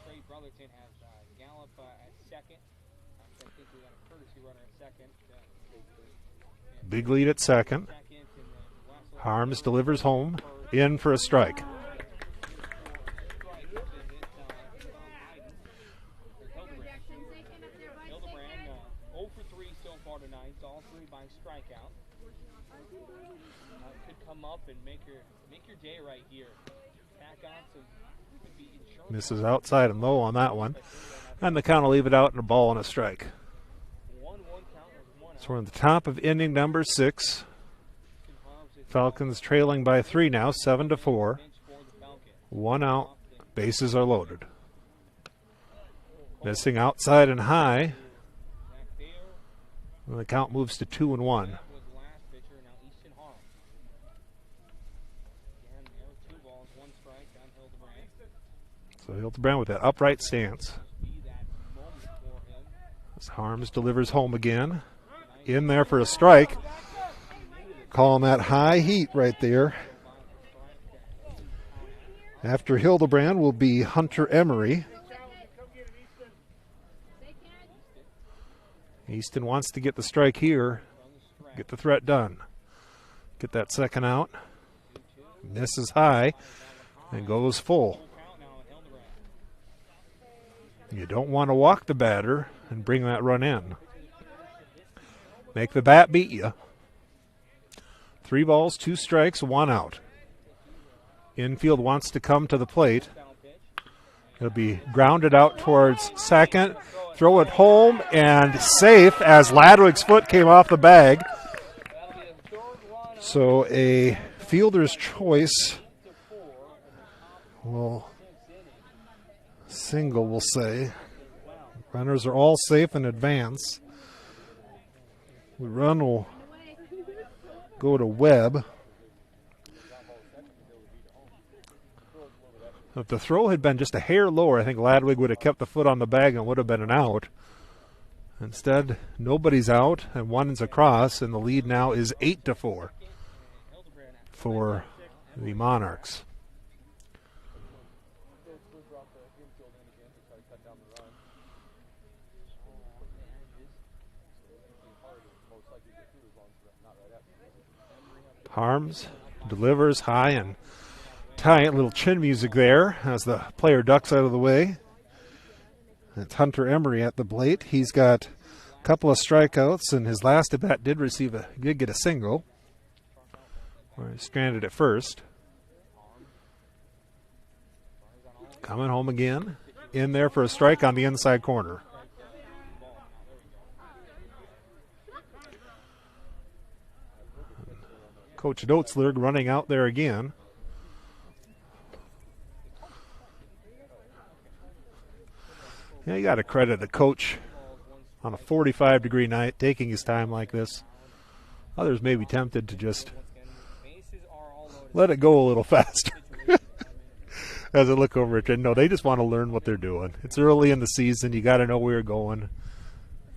Trey Brotherton has Gallup at second. I think we got a courtesy runner at second. Big lead at second. Harms delivers home, in for a strike. Hildebrand 0 for 3 so far tonight, all 3 by strikeout. Could come up and make your day right here. Tack on some. Misses outside and low on that one. And the count will leave it out in a ball and a strike. So we're in the top of inning number 6. Falcons trailing by 3 now, 7-4. 1 out, bases are loaded. Missing outside and high. And the count moves to 2-1. So Hildebrand with that upright stance. As Harms delivers home again. In there for a strike. Calling that high heat right there. After Hildebrand will be Hunter Emery. Easton wants to get the strike here. Get the threat done. Get that second out. Misses high and goes full. You don't want to walk the batter and bring that run in. Make the bat beat you. 3 balls, 2 strikes, 1 out. Infield wants to come to the plate. It'll be grounded out towards second. Throw it home and safe as Ladwig's foot came off the bag. So a fielder's choice will single, we'll say. Runners are all safe in advance. The run will go to Webb. If the throw had been just a hair lower, I think Ladwig would have kept the foot on the bag and would have been an out. Instead, nobody's out and 1's across, and the lead now is 8-4 for the Monarchs. Harms delivers high and tight. Little chin music there as the player ducks out of the way. It's Hunter Emery at the plate. He's got a couple of strikeouts, and his last at bat did get a single, where he stranded at first. Coming home again. In there for a strike on the inside corner. Coach Dotzler running out there again. Yeah, you got to credit a coach on a 45-degree night taking his time like this. Others may be tempted to just let it go a little faster. As I look over at you, no, they just want to learn what they're doing. It's early in the season. You got to know where you're going.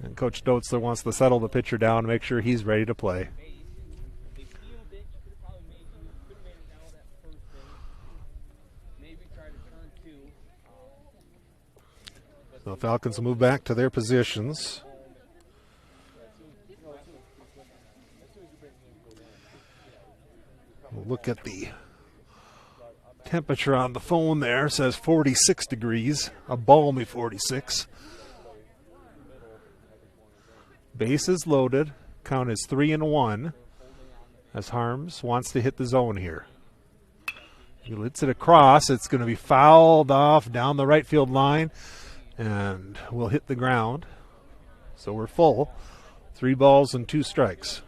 And Coach Dotzler wants to settle the pitcher down and make sure he's ready to play. So the Falcons will move back to their positions. We'll look at the temperature on the phone there. It says 46 degrees, a balmy 46. Bases loaded. Count is 3-1 as Harms wants to hit the zone here. He hits it across. It's going to be fouled off down the right field line and will hit the ground. So we're full. 3 balls and 2 strikes.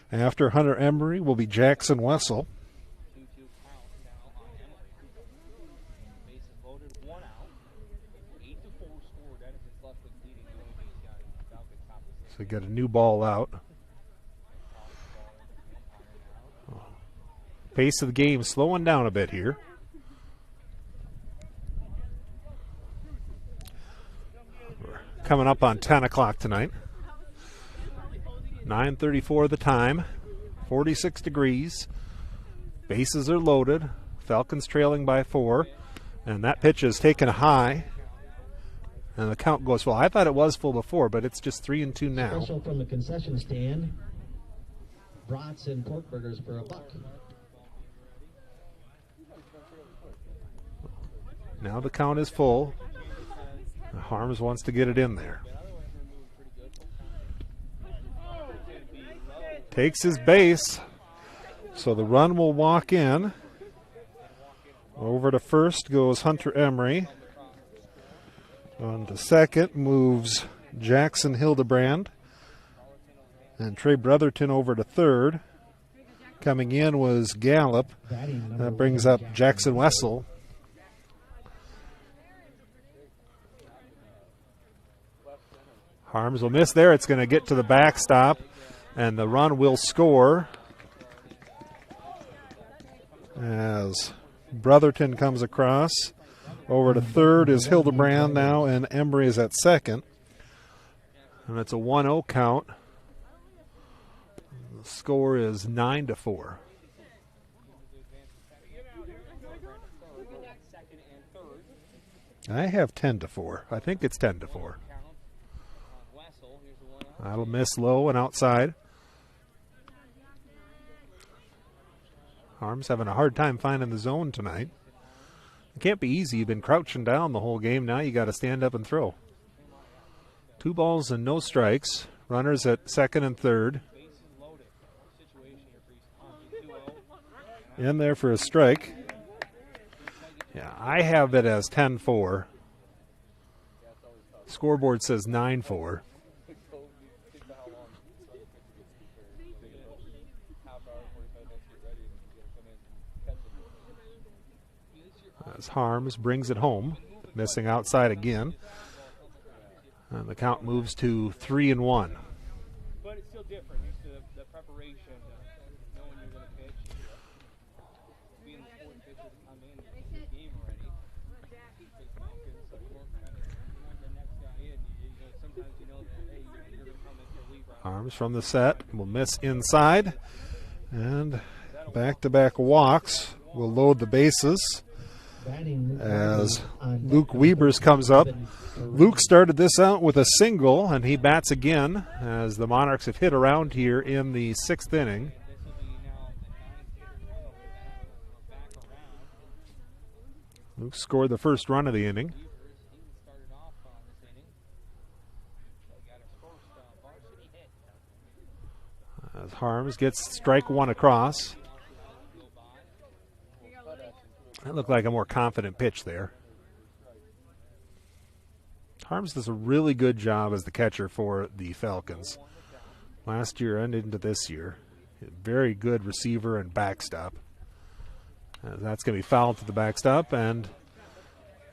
After Hunter Emery will be Jackson Wessel. So we got a new ball out. Pace of the game slowing down a bit here. We're coming up on 10 o'clock tonight. 9:34 the time. 46 degrees. Bases are loaded. Falcons trailing by 4. And that pitch is taken high. And the count goes full. I thought it was full before, but it's just 3-2 now. Special from the concession stand. Brats and pork burgers for $1. Now the count is full. Harms wants to get it in there. Takes his base. So the run will walk in. Over to first goes Hunter Emery. On to second moves Jackson Hildebrand. And Trey Brotherton over to third. Coming in was Gallup. That brings up Jackson Wessel. Harms will miss there. It's going to get to the backstop, and the run will score as Brotherton comes across. Over to third is Hildebrand now, and Embry is at second. And it's a 1-0 count. The score is 9-4. I have 10-4. I think it's 10-4. That'll miss low and outside. Harms having a hard time finding the zone tonight. It can't be easy. You've been crouching down the whole game. Now you got to stand up and throw. 2 balls and no strikes. Runners at second and third. In there for a strike. Yeah, I have it as 10-4. Scoreboard says 9-4. As Harms brings it home, missing outside again. And the count moves to 3-1. But it's still different. It's the preparation, knowing you're going to pitch, being the fourth pitcher to come in the game already. The next guy in, sometimes you know that, hey, you're going to come in your lead right. Harms from the set will miss inside. And back-to-back walks will load the bases. As Luke Wiebers comes up. Luke started this out with a single, and he bats again as the Monarchs have hit around here in the 6th inning. Luke scored the first run of the inning. As Harms gets strike 1 across. That looked like a more confident pitch there. Harms does a really good job as the catcher for the Falcons. Last year and into this year. Very good receiver and backstop. That's going to be fouled to the backstop, and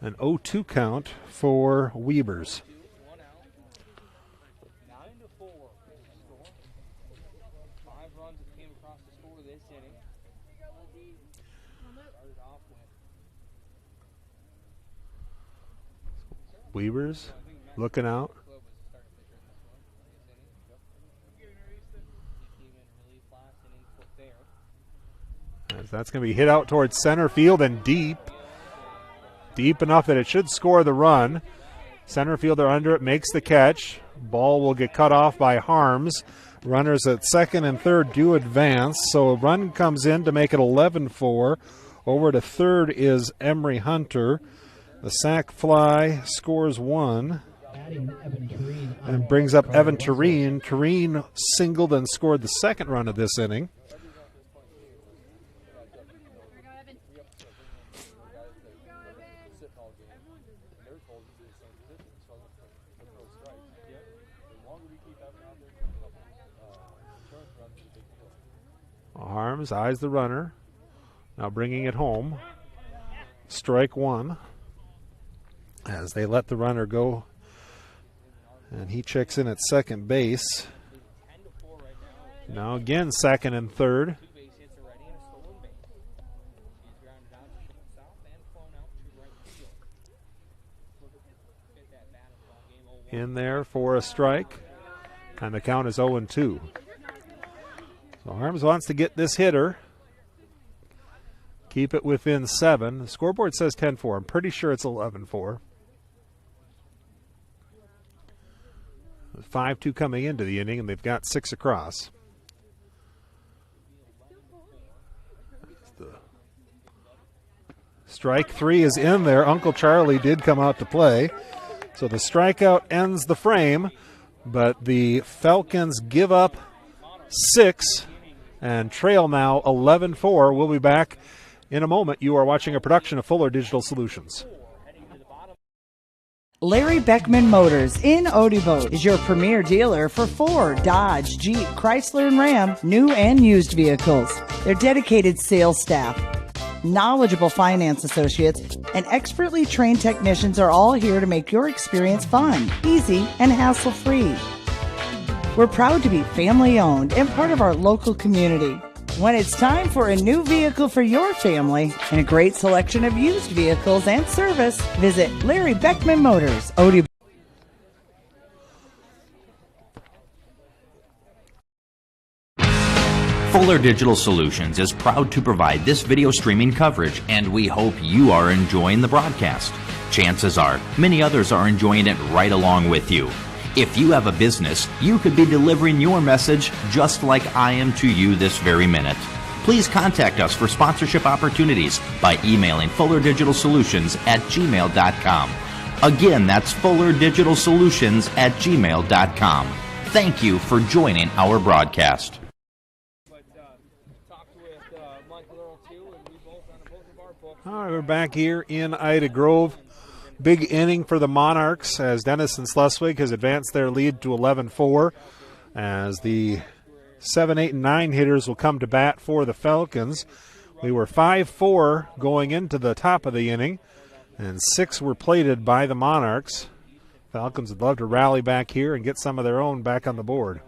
an 0-2 count for Wiebers. 9-4. 5 runs that came across the score this inning. Started off with Wiebers looking out. As that's going to be hit out towards center field and deep. Deep enough that it should score the run. Center fielder under it makes the catch. Ball will get cut off by Harms. Runners at second and third do advance. So a run comes in to make it 11-4. Over to third is Emery Hunter. The sac fly scores 1 and brings up Evan Tureen. Tureen singled and scored the second run of this inning. Harms eyes the runner. Now bringing it home. Strike 1. As they let the runner go. And he checks in at second base. Now again, second and third. In there for a strike. And the count is 0-2. So Harms wants to get this hitter. Keep it within 7. The scoreboard says 10-4. I'm pretty sure it's 11-4. 5-2 coming into the inning, and they've got 6 across. Strike 3 is in there. Uncle Charlie did come out to play. So the strikeout ends the frame, but the Falcons give up 6 and trail now 11-4. We'll be back in a moment. You are watching a production of Fuller Digital Solutions. Larry Beckman Motors in Odebo is your premier dealer for Ford, Dodge, Jeep, Chrysler, and Ram, new and used vehicles. Their dedicated sales staff, knowledgeable finance associates, and expertly trained technicians are all here to make your experience fun, easy, and hassle-free. We're proud to be family-owned and part of our local community. When it's time for a new vehicle for your family and a great selection of used vehicles and service, visit Larry Beckman Motors, Odebo. Fuller Digital Solutions is proud to provide this video streaming coverage, and we hope you are enjoying the broadcast. Chances are, many others are enjoying it right along with you. If you have a business, you could be delivering your message just like I am to you this very minute. Please contact us for sponsorship opportunities by emailing fullerdigitalsolutions@gmail.com. Again, that's fullerdigitalsolutions@gmail.com. Thank you for joining our broadcast. All right, we're back here in Ida Grove. Big inning for the Monarchs as Denison-Schleswig has advanced their lead to 11-4 as the 7, 8, and 9 hitters will come to bat for the Falcons. We were 5-4 going into the top of the inning, and 6 were plated by the Monarchs. Falcons would love to rally back here and get some of their own back on the board.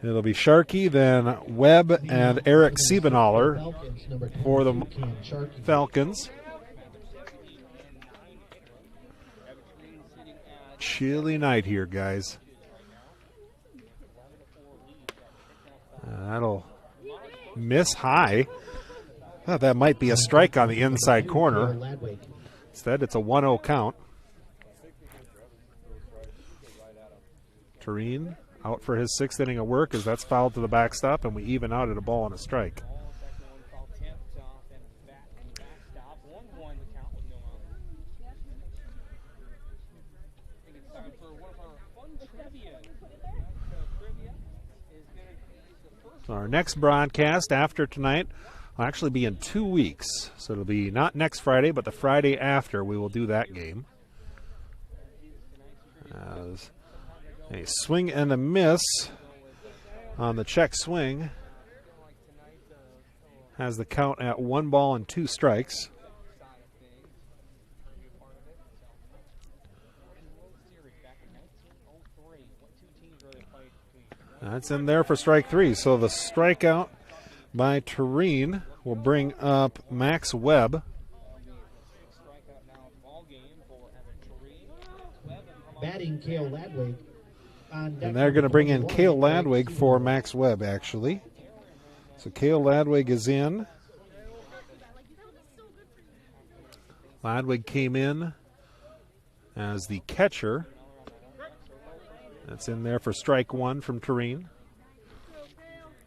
It'll be Sharkey, then Webb, and Eric Siebenaller for the Falcons. Chilly night here, guys. That'll miss high. Thought that might be a strike on the inside corner. Instead, it's a 1-0 count. Tureen out for his 6th inning of work as that's fouled to the backstop, and we even out at a ball and a strike. So our next broadcast after tonight will actually be in 2 weeks. So it'll be not next Friday, but the Friday after we will do that game. As a swing and a miss on the check swing has the count at 1 ball and 2 strikes. That's in there for strike 3. So the strikeout by Tureen will bring up Max Webb. Batting Cale Ladwig. And they're going to bring in Cale Ladwig for Max Webb, actually. So Cale Ladwig is in. Ladwig came in as the catcher. That's in there for strike 1 from Tureen.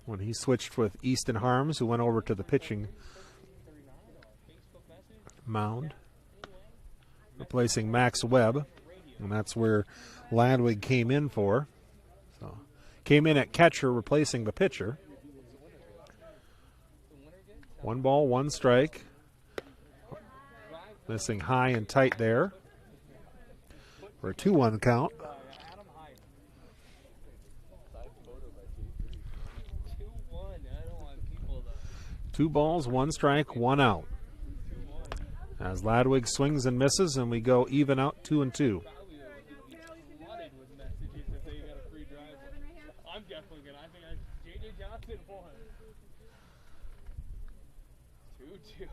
When he switched with Easton Harms, who went over to the pitching mound, replacing Max Webb. And that's where Ladwig came in for. So came in at catcher, replacing the pitcher. 1 ball, 1 strike. Missing high and tight there for a 2-1 count. 2 balls, 1 strike, 1 out. As Ladwig swings and misses, and we go even out 2-2.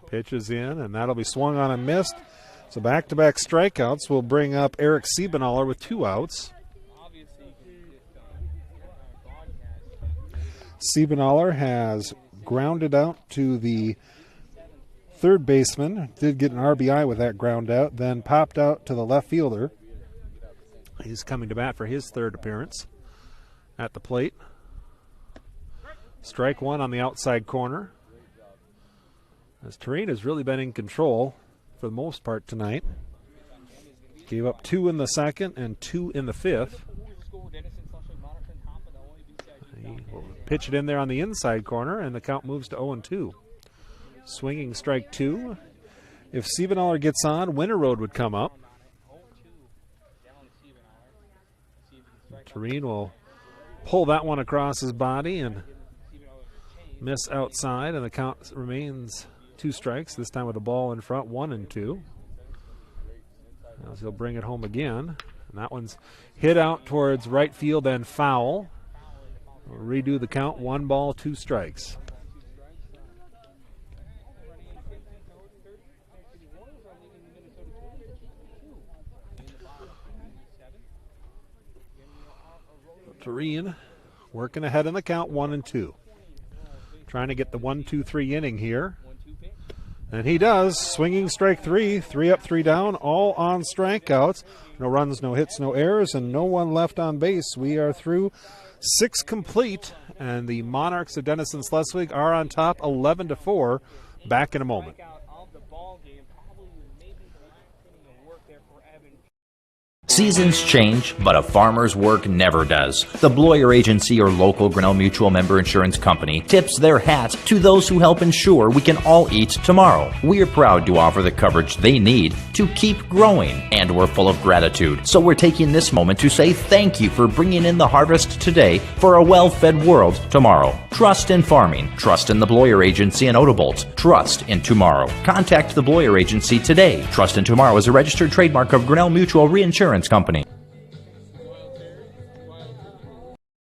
Pitches in, and that'll be swung on and missed. So back-to-back strikeouts will bring up Eric Siebenaller with 2 outs. Siebenaller has grounded out to the third baseman. Did get an RBI with that ground out, then popped out to the left fielder. He's coming to bat for his third appearance at the plate. Strike one on the outside corner. As Terrain has really been in control for the most part tonight. Gave up 2 in the second and 2 in the fifth. He will pitch it in there on the inside corner, and the count moves to 0-2. Swinging strike 2. If Siebenaller gets on, Winter Road would come up. Terrain will pull that one across his body and miss outside, and the count remains 2 strikes, this time with the ball in front, 1-2. As he'll bring it home again. And that one's hit out towards right field and foul. We'll redo the count, 1 ball, 2 strikes. Terrain working ahead in the count, 1-2. Trying to get the 1-2-3 inning here. And he does. Swinging strike 3. 3 up, 3 down, all on strikeouts. No runs, no hits, no errors, and no one left on base. We are through 6 complete, and the Monarchs of Denison-Schleswig are on top 11-4. Back in a moment. Seasons change, but a farmer's work never does. The Bloyer Agency, or local Grinnell Mutual member insurance company, tips their hat to those who help ensure we can all eat tomorrow. We are proud to offer the coverage they need to keep growing, and we're full of gratitude. So we're taking this moment to say thank you for bringing in the harvest today for a well-fed world tomorrow. Trust in farming. Trust in the Bloyer Agency in Odobolt. Trust in tomorrow. Contact the Bloyer Agency today. Trust in Tomorrow is a registered trademark of Grinnell Mutual Reinsurance Company.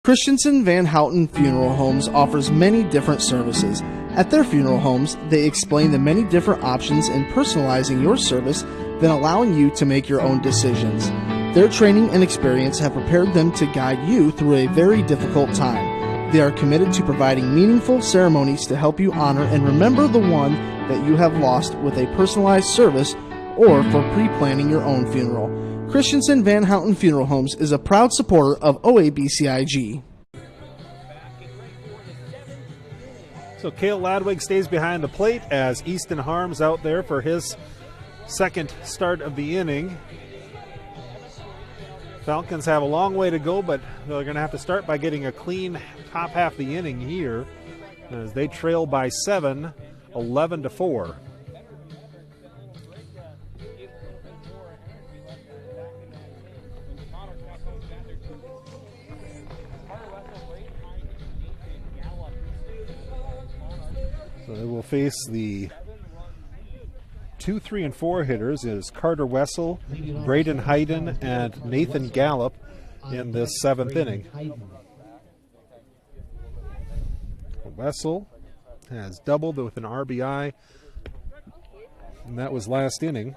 Christensen Van Houten Funeral Homes offers many different services. At their funeral homes, they explain the many different options in personalizing your service, then allowing you to make your own decisions. Their training and experience have prepared them to guide you through a very difficult time. They are committed to providing meaningful ceremonies to help you honor and remember the one that you have lost with a personalized service or for pre-planning your own funeral. Christensen Van Houten Funeral Homes is a proud supporter of OABCIG. So Cale Ladwig stays behind the plate as Easton Harms out there for his second start of the inning. Falcons have a long way to go, but they're going to have to start by getting a clean top half of the inning here as they trail by 7, 11-4. So they will face the 2, 3, and 4 hitters is Carter Wessel, Braden Hayden, and Nathan Gallup in this 7th inning. Wessel has doubled with an RBI, and that was last inning.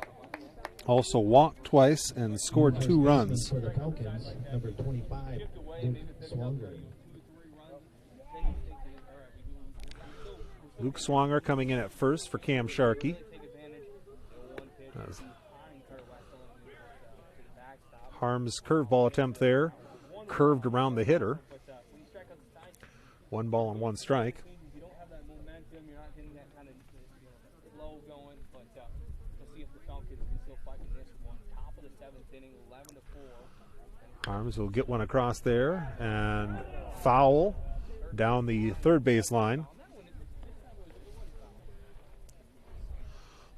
Also walked twice and scored 2 runs. For the Falcons, number 25, Luke Swanger. Luke Swanger coming in at first for Cam Sharkey. Harm's curveball attempt there, curved around the hitter. 1 ball and 1 strike. Harms will get one across there and foul down the third base line.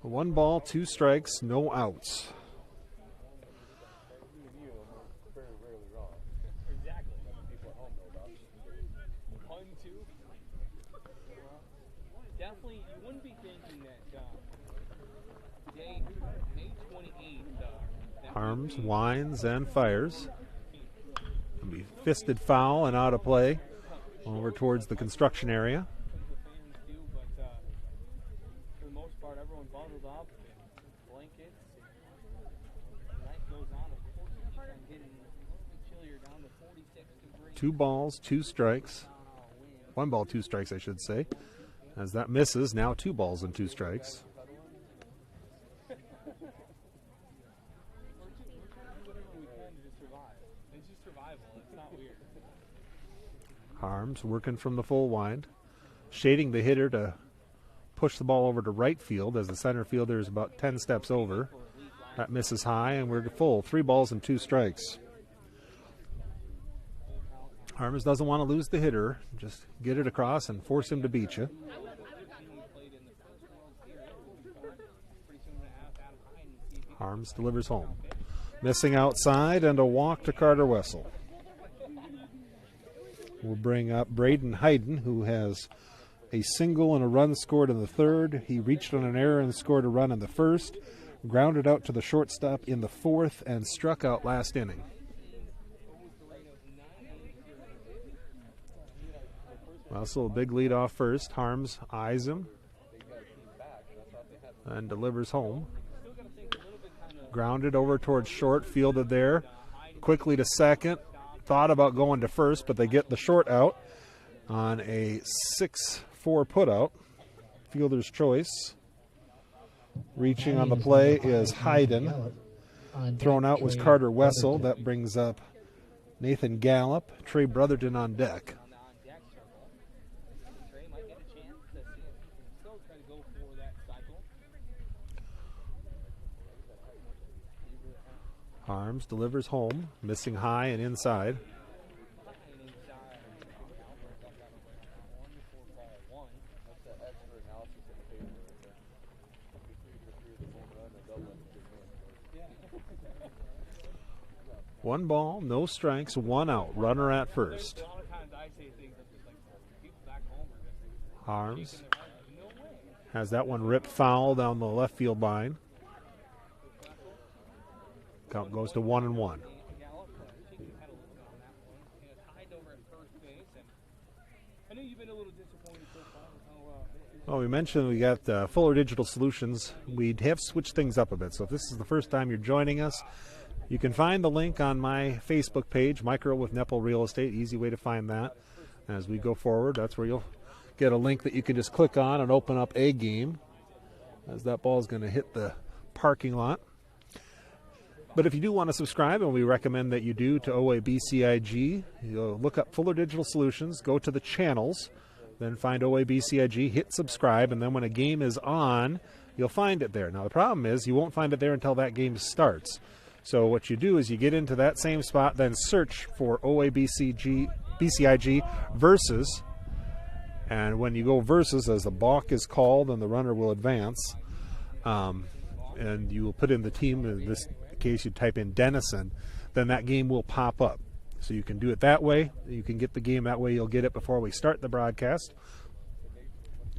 1 ball, 2 strikes, no outs. Definitely, you wouldn't be thinking that May 28th. Harms whines and fires. It'll be fisted foul and out of play over towards the construction area. Up and blankets. Night goes on, of course, it keeps on getting chillier down to 46 degrees. 2 balls, 2 strikes. 1 ball, 2 strikes, I should say. As that misses, now 2 balls and 2 strikes. Harms working from the full wind, shading the hitter to push the ball over to right field as the center fielder is about 10 steps over. That misses high, and we're full. 3 balls and 2 strikes. Harms doesn't want to lose the hitter. Just get it across and force him to beat you. Harms delivers home. Missing outside and a walk to Carter Wessel. We'll bring up Braden Hayden, who has a single and a run scored in the 3rd. He reached on an error and scored a run in the 1st. Grounded out to the shortstop in the 4th and struck out last inning. Wessel, a big lead off first. Harms eyes him and delivers home. Grounded over towards short, fielded there. Quickly to second. Thought about going to first, but they get the short out on a 6-4 putout. Fielder's choice. Reaching on the play is Hayden. Thrown out was Carter Wessel. That brings up Nathan Gallup. Trey Brotherton on deck. Harms delivers home, missing high and inside. One ball, no strikes, 1 out. Runner at first. Harms has that one ripped foul down the left field line. Count goes to 1-1. Well, we mentioned we got Fuller Digital Solutions. We have switched things up a bit. So if this is the first time you're joining us, you can find the link on my Facebook page, Micro with Nepal Real Estate. Easy way to find that. As we go forward, that's where you'll get a link that you can just click on and open up a game, as that ball is going to hit the parking lot. But if you do want to subscribe, and we recommend that you do, to OABCIG, you'll look up Fuller Digital Solutions, go to the channels, then find OABCIG, hit subscribe, and then when a game is on, you'll find it there. Now, the problem is you won't find it there until that game starts. So what you do is you get into that same spot, then search for OABCIG versus, and when you go versus, as the balk is called and the runner will advance, and you will put in the team, in this case you type in Denison, then that game will pop up. So you can do it that way. You can get the game that way. You'll get it before we start the broadcast.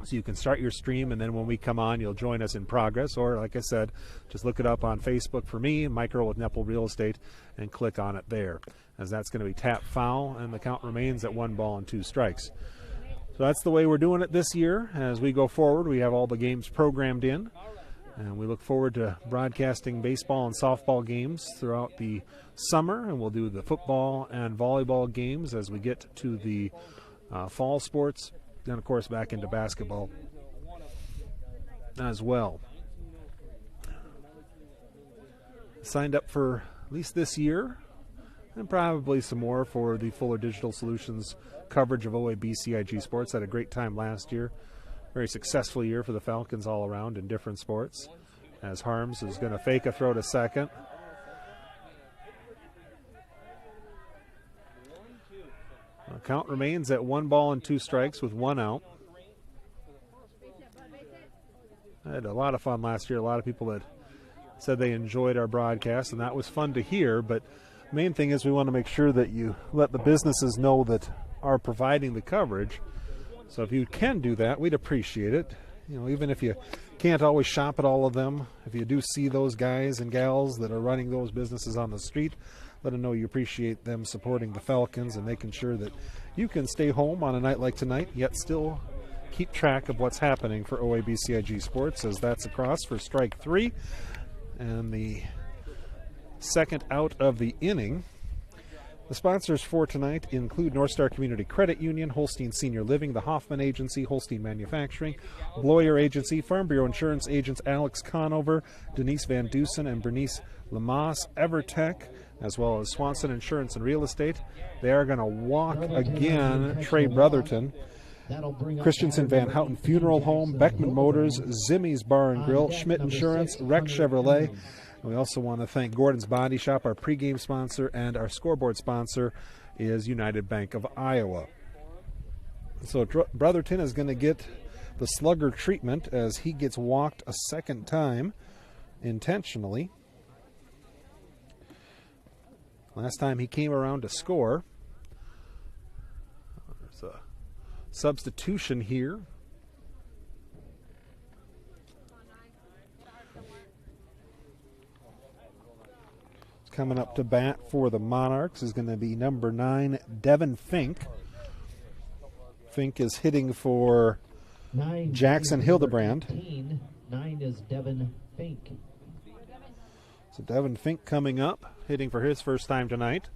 So you can start your stream, and then when we come on, you'll join us in progress. Or, like I said, just look it up on Facebook for me, Micro with Nepal Real Estate, and click on it there, as that's going to be tap foul, and the count remains at 1 ball and 2 strikes. So that's the way we're doing it this year. As we go forward, we have all the games programmed in. And we look forward to broadcasting baseball and softball games throughout the summer, and we'll do the football and volleyball games as we get to the fall sports, then of course back into basketball as well. Signed up for at least this year, and probably some more for the Fuller Digital Solutions coverage of OABCIG sports. Had a great time last year. Very successful year for the Falcons all around in different sports. As Harms is going to fake a throw to second. The count remains at 1 ball and 2 strikes with 1 out. I had a lot of fun last year. A lot of people that said they enjoyed our broadcast, and that was fun to hear. But the main thing is we want to make sure that you let the businesses know that are providing the coverage. So if you can do that, we'd appreciate it. You know, even if you can't always shop at all of them, if you do see those guys and gals that are running those businesses on the street, let them know you appreciate them supporting the Falcons and making sure that you can stay home on a night like tonight, yet still keep track of what's happening for OABCIG Sports, as that's across for strike 3. And the second out of the inning The sponsors for tonight include North Star Community Credit Union, Holstein Senior Living, the Hoffman Agency, Holstein Manufacturing, Bloyer Agency, Farm Bureau Insurance agents Alex Conover, Denise Van Dusen, and Bernice Lamas, Evertech, as well as Swanson Insurance and Real Estate. They are going to walk again Trey Brotherton. Christensen Van Houten Funeral Home, Beckman Motors, Zimmy's Bar and Grill, Schmidt Insurance, Rex Chevrolet. And we also want to thank Gordon's Body Shop, our pregame sponsor, and our scoreboard sponsor is United Bank of Iowa. So Brotherton is going to get the slugger treatment as he gets walked a second time intentionally. Last time he came around to score. There's a substitution here. Coming up to bat for the Monarchs is going to be number 9, Devin Fink. Fink is hitting for Jackson Hildebrand. 9 is Devin Fink. So Devin Fink coming up, hitting for his first time tonight.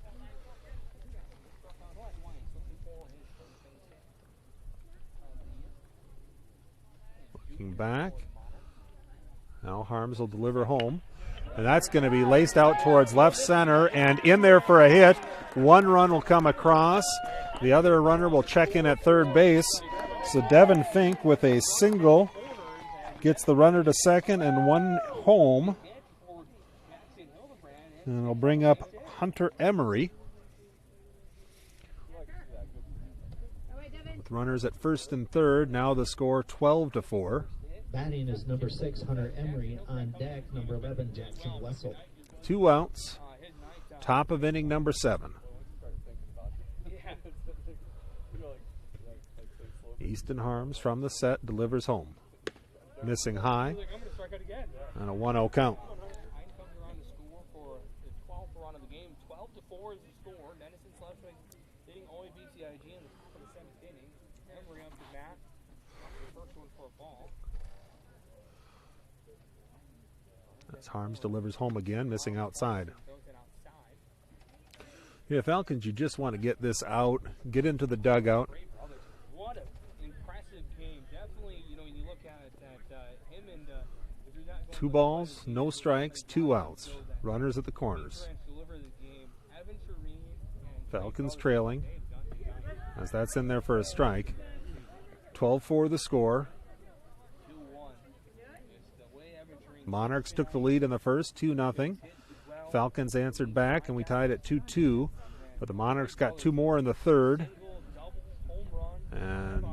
Looking back. Now Harms will deliver home. And that's going to be laced out towards left center and in there for a hit. One run will come across. The other runner will check in at third base. So Devin Fink with a single gets the runner to second and one home. And it'll bring up Hunter Emery. With runners at first and third, now the score 12-4. Batting is number 6, Hunter Emery. On deck, number 11, Jackson Wessel. 2 outs. Top of inning number 7. Easton Harms from the set delivers home. Missing high. And a 1-0 count. Denison-Schleswig hitting OABCIG in the top of the 7th inning. Emery up to bat. First one for a ball. As Harms delivers home again, missing outside. Yeah, Falcons, you just want to get this out, get into the dugout. What an impressive game. Definitely, you know, when you look at it, him and if you're not 2 balls, no strikes, 2 outs. Runners at the corners. Falcons trailing, as that's in there for a strike. 12-4 the score. Monarchs took the lead in the first, 2-0. Falcons answered back, and we tied at 2-2. But the Monarchs got 2 more in the third. And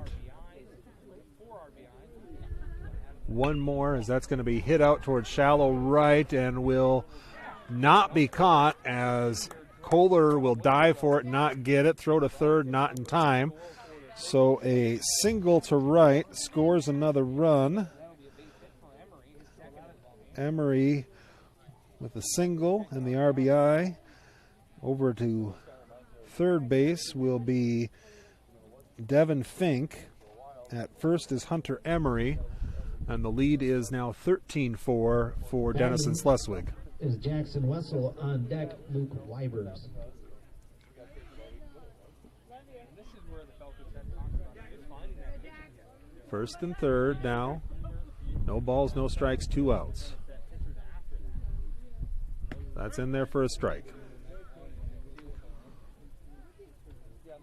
1 more, as that's going to be hit out towards shallow right and will not be caught, as Kohler will dive for it, not get it, throw to third, not in time. So a single to right scores another run. Emery with a single and the RBI. Over to third base will be Devin Fink. At first is Hunter Emery, and the lead is now 13-4 for Denison-Schleswig. Is Jackson Wessel. On deck, Luke Weibers. First and third now. No balls, no strikes, 2 outs. That's in there for a strike.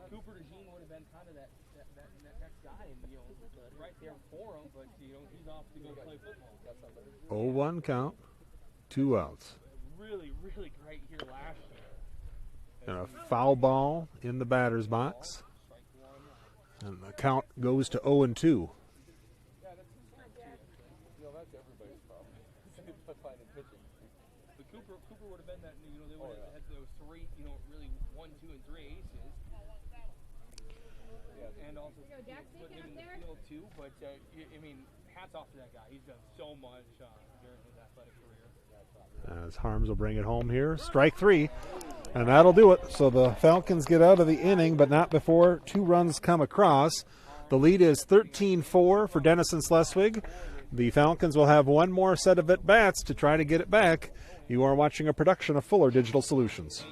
Cooper DeJean would have been kind of that next guy, and you know, right there for him, but you know, he's off to go play football. 0-1 count, 2 outs. Really, really great here last year. And a foul ball in the batter's box. And the count goes to 0-2. Cooper would have been that, you know, they would have had those 3, you know, really 1, 2, and 3 aces. And also put him in the field too, but I mean, hats off to that guy. He's done so much during his athletic career. As Harms will bring it home here. Strike 3. And that'll do it. So the Falcons get out of the inning, but not before 2 runs come across. The lead is 13-4 for Denison-Schleswig. The Falcons will have 1 more set of at-bats to try to get it back. You are watching a production of Fuller Digital Solutions.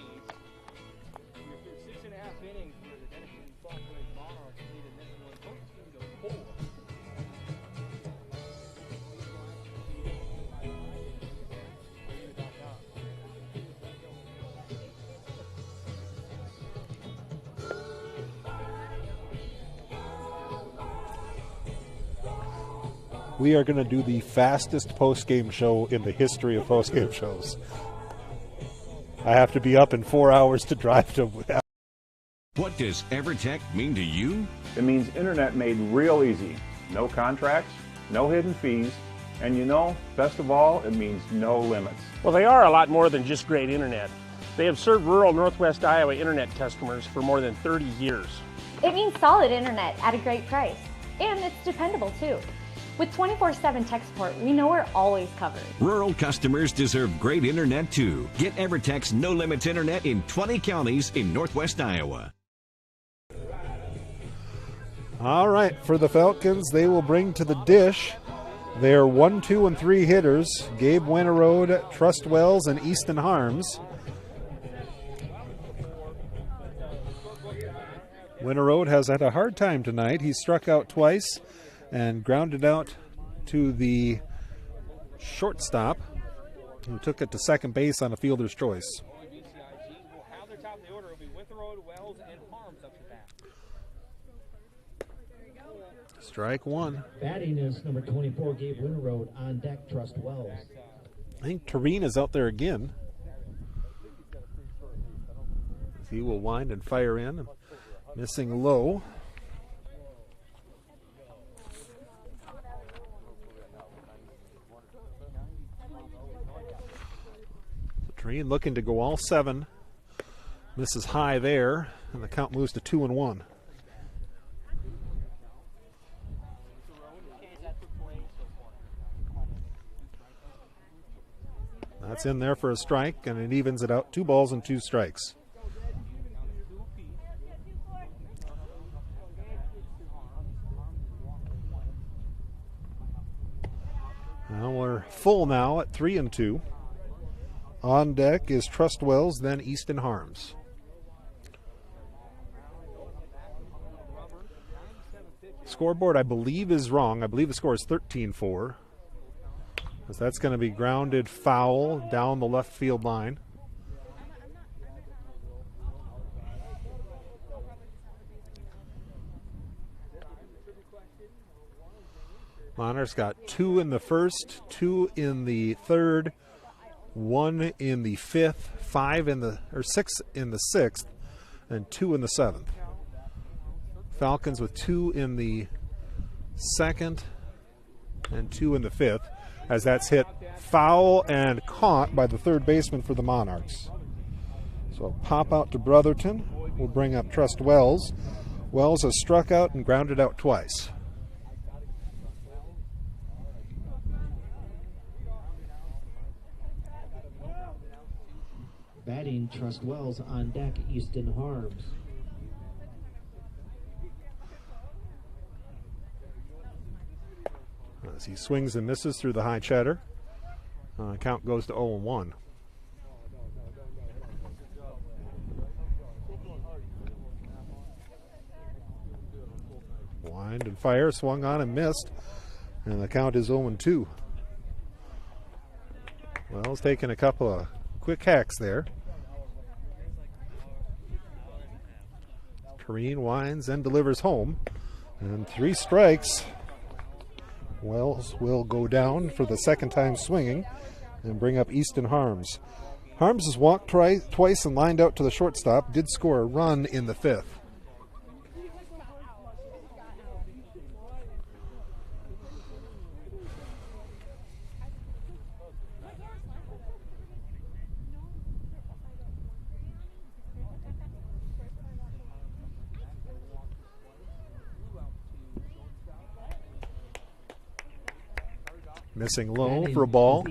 we are going to do the fastest post-game show in the history of post-game shows. I have to be up in 4 hours to drive to. What does EverTech mean to you? It means internet made real easy. No contracts, no hidden fees, and you know, best of all, it means no limits. Well, they are a lot more than just great internet. They have served rural Northwest Iowa internet customers for more than 30 years. It means solid internet at a great price. And it's dependable too. With 24/7 tech support, we know we're always covered. Rural customers deserve great internet too. Get EverTech's no-limits internet in 20 counties in Northwest Iowa. All right, for the Falcons, they will bring to the dish their 1, 2, and 3 hitters, Gabe Winterode, Trust Wells, and Easton Harms. Winterode has had a hard time tonight. He struck out twice and grounded out to the shortstop, who took it to second base on a fielder's choice. How they're top of the order will be Winterode, Wells, and Harms up to bat. Strike one. Batting is number 24, Gabe Winterode. On deck, Trust Wells. I think Tareen is out there again. He will wind and fire in. Missing low. Tareen looking to go all 7. Misses high there, and the count moves to 2-1. That's in there for a strike, and it evens it out. 2 balls and 2 strikes. Now we're full now at 3-2. On deck is Trust Wells, then Easton Harms. Scoreboard, I believe, is wrong. I believe the score is 13-4. Because that's going to be grounded foul down the left field line. Monarchs got 2 in the first, 2 in the third, 1 in the fifth, 6 in the sixth, and 2 in the seventh. Falcons with 2 in the second and 2 in the fifth, as that's hit foul and caught by the third baseman for the Monarchs. So pop out to Brotherton. We'll bring up Trust Wells. Wells has struck out and grounded out twice. Batting, Trust Wells. On deck, Easton Harms. As he swings and misses through the high cheddar, count goes to 0-1. Wind and fire, swung on and missed, and the count is 0-2. Wells taking a couple of quick hacks there. Kareen winds and delivers home, and 3 strikes. Wells will go down for the second time swinging and bring up Easton Harms. Harms has walked twice and lined out to the shortstop, did score a run in the fifth. Missing low for a ball.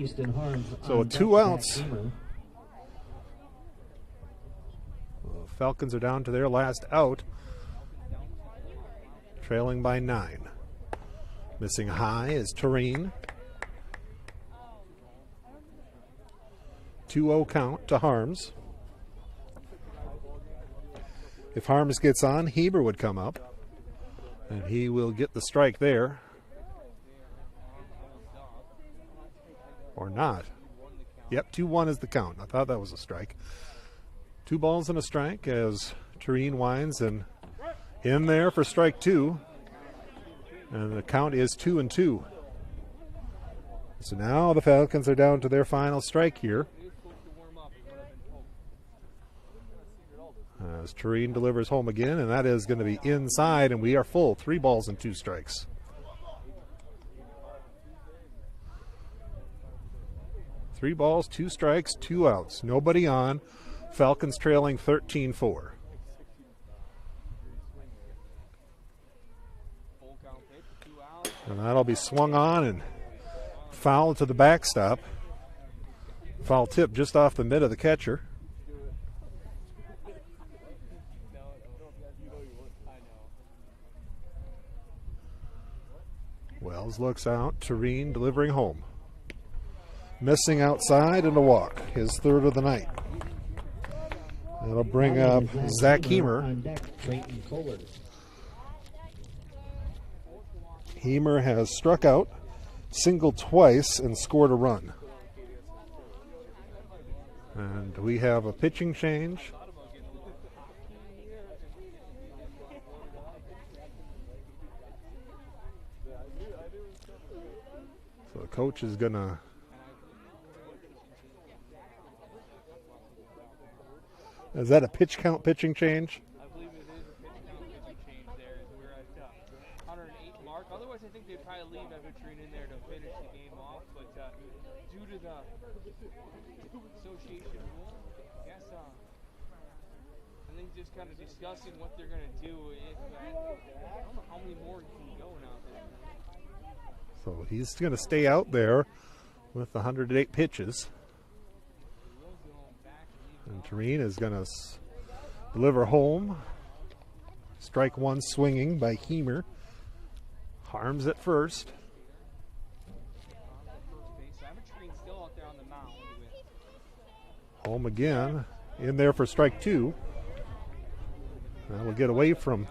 So 2 outs. Falcons are down to their last out, trailing by 9. Missing high is Tareen. 2-0 count to Harms. If Harms gets on, Heber would come up, and he will get the strike there. Or not. Yep, 2-1 is the count. I thought that was a strike. 2 balls and a strike as Tareen winds and in there for strike 2. And the count is 2-2. So now the Falcons are down to their final strike here. As Tureen delivers home again, and that is going to be inside, and we are full. 3 balls and 2 strikes. Three balls, 2 strikes, 2 outs. Nobody on. Falcons trailing 13-4. And that'll be swung on and foul to the backstop. Foul tip just off the mid of the catcher. Wells looks out. Tureen delivering home. Missing outside and a walk. His 3rd of the night. That'll bring up Zach Heemer. Heemer has struck out, singled twice, and scored a run. And we have a pitching change. So the coach is going to... Is that a pitch count pitching change? I believe it is a pitch count pitching change there. We're at 108 mark. Otherwise, I think they'd probably leave Evertreen in there to finish the game off. But due to the association rule, I guess I think just kind of discussing what they're going to do. I don't know how many more you can go now. So he's going to stay out there with 108 pitches. And Tureen is going to deliver home. Strike 1 swinging by Heemer. Harms at first. Home again. In there for strike 2. That will get away from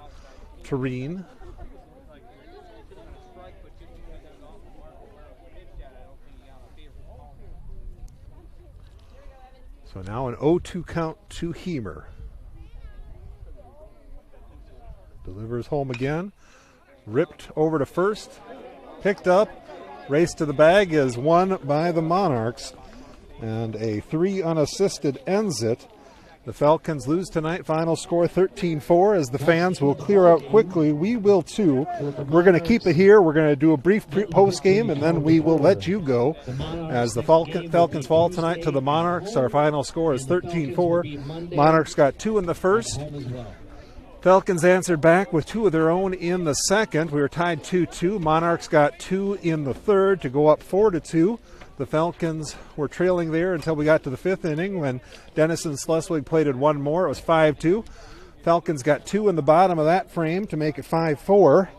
Tureen. So now an 0-2 count to Heemer. Delivers home again. Ripped over to first. Picked up. Race to the bag is won by the Monarchs. And a 3 unassisted ends it. The Falcons lose tonight. Final score 13-4. As the fans will clear out quickly, we will too. We're going to keep it here. We're going to do a brief post game, and then we will let you go. As the Falcons fall tonight to the Monarchs, our final score is 13-4. Monarchs got 2 in the first. Falcons answered back with 2 of their own in the second. We were tied 2-2. Monarchs got 2 in the third to go up 4-2. The Falcons were trailing there until we got to the 5th inning when Denison-Schleswig plated 1 more. It was 5-2. Falcons got 2 in the bottom of that frame to make it 5-4.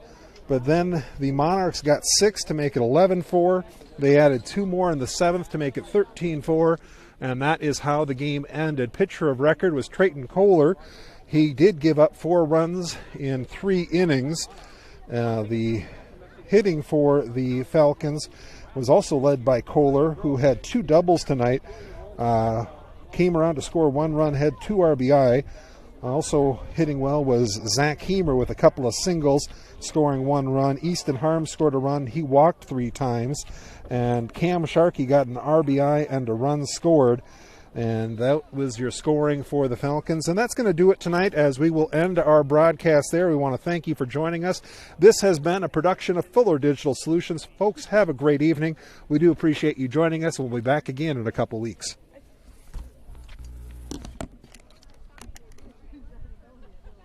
But then the Monarchs got 6 to make it 11-4. They added 2 more in the 7th to make it 13-4. And that is how the game ended. Pitcher of record was Trayton Kohler. He did give up 4 runs in 3 innings. The hitting for the Falcons was also led by Kohler, who had 2 doubles tonight. Came around to score 1 run, had 2 RBI. Also hitting well was Zach Heemer with a couple of singles, scoring 1 run. Easton Harms scored a run. He walked 3 times. And Cam Sharkey got an RBI and a run scored. And that was your scoring for the Falcons. And that's going to do it tonight as we will end our broadcast there. We want to thank you for joining us. This has been a production of Fuller Digital Solutions. Folks, have a great evening. We do appreciate you joining us. We'll be back again in a couple weeks.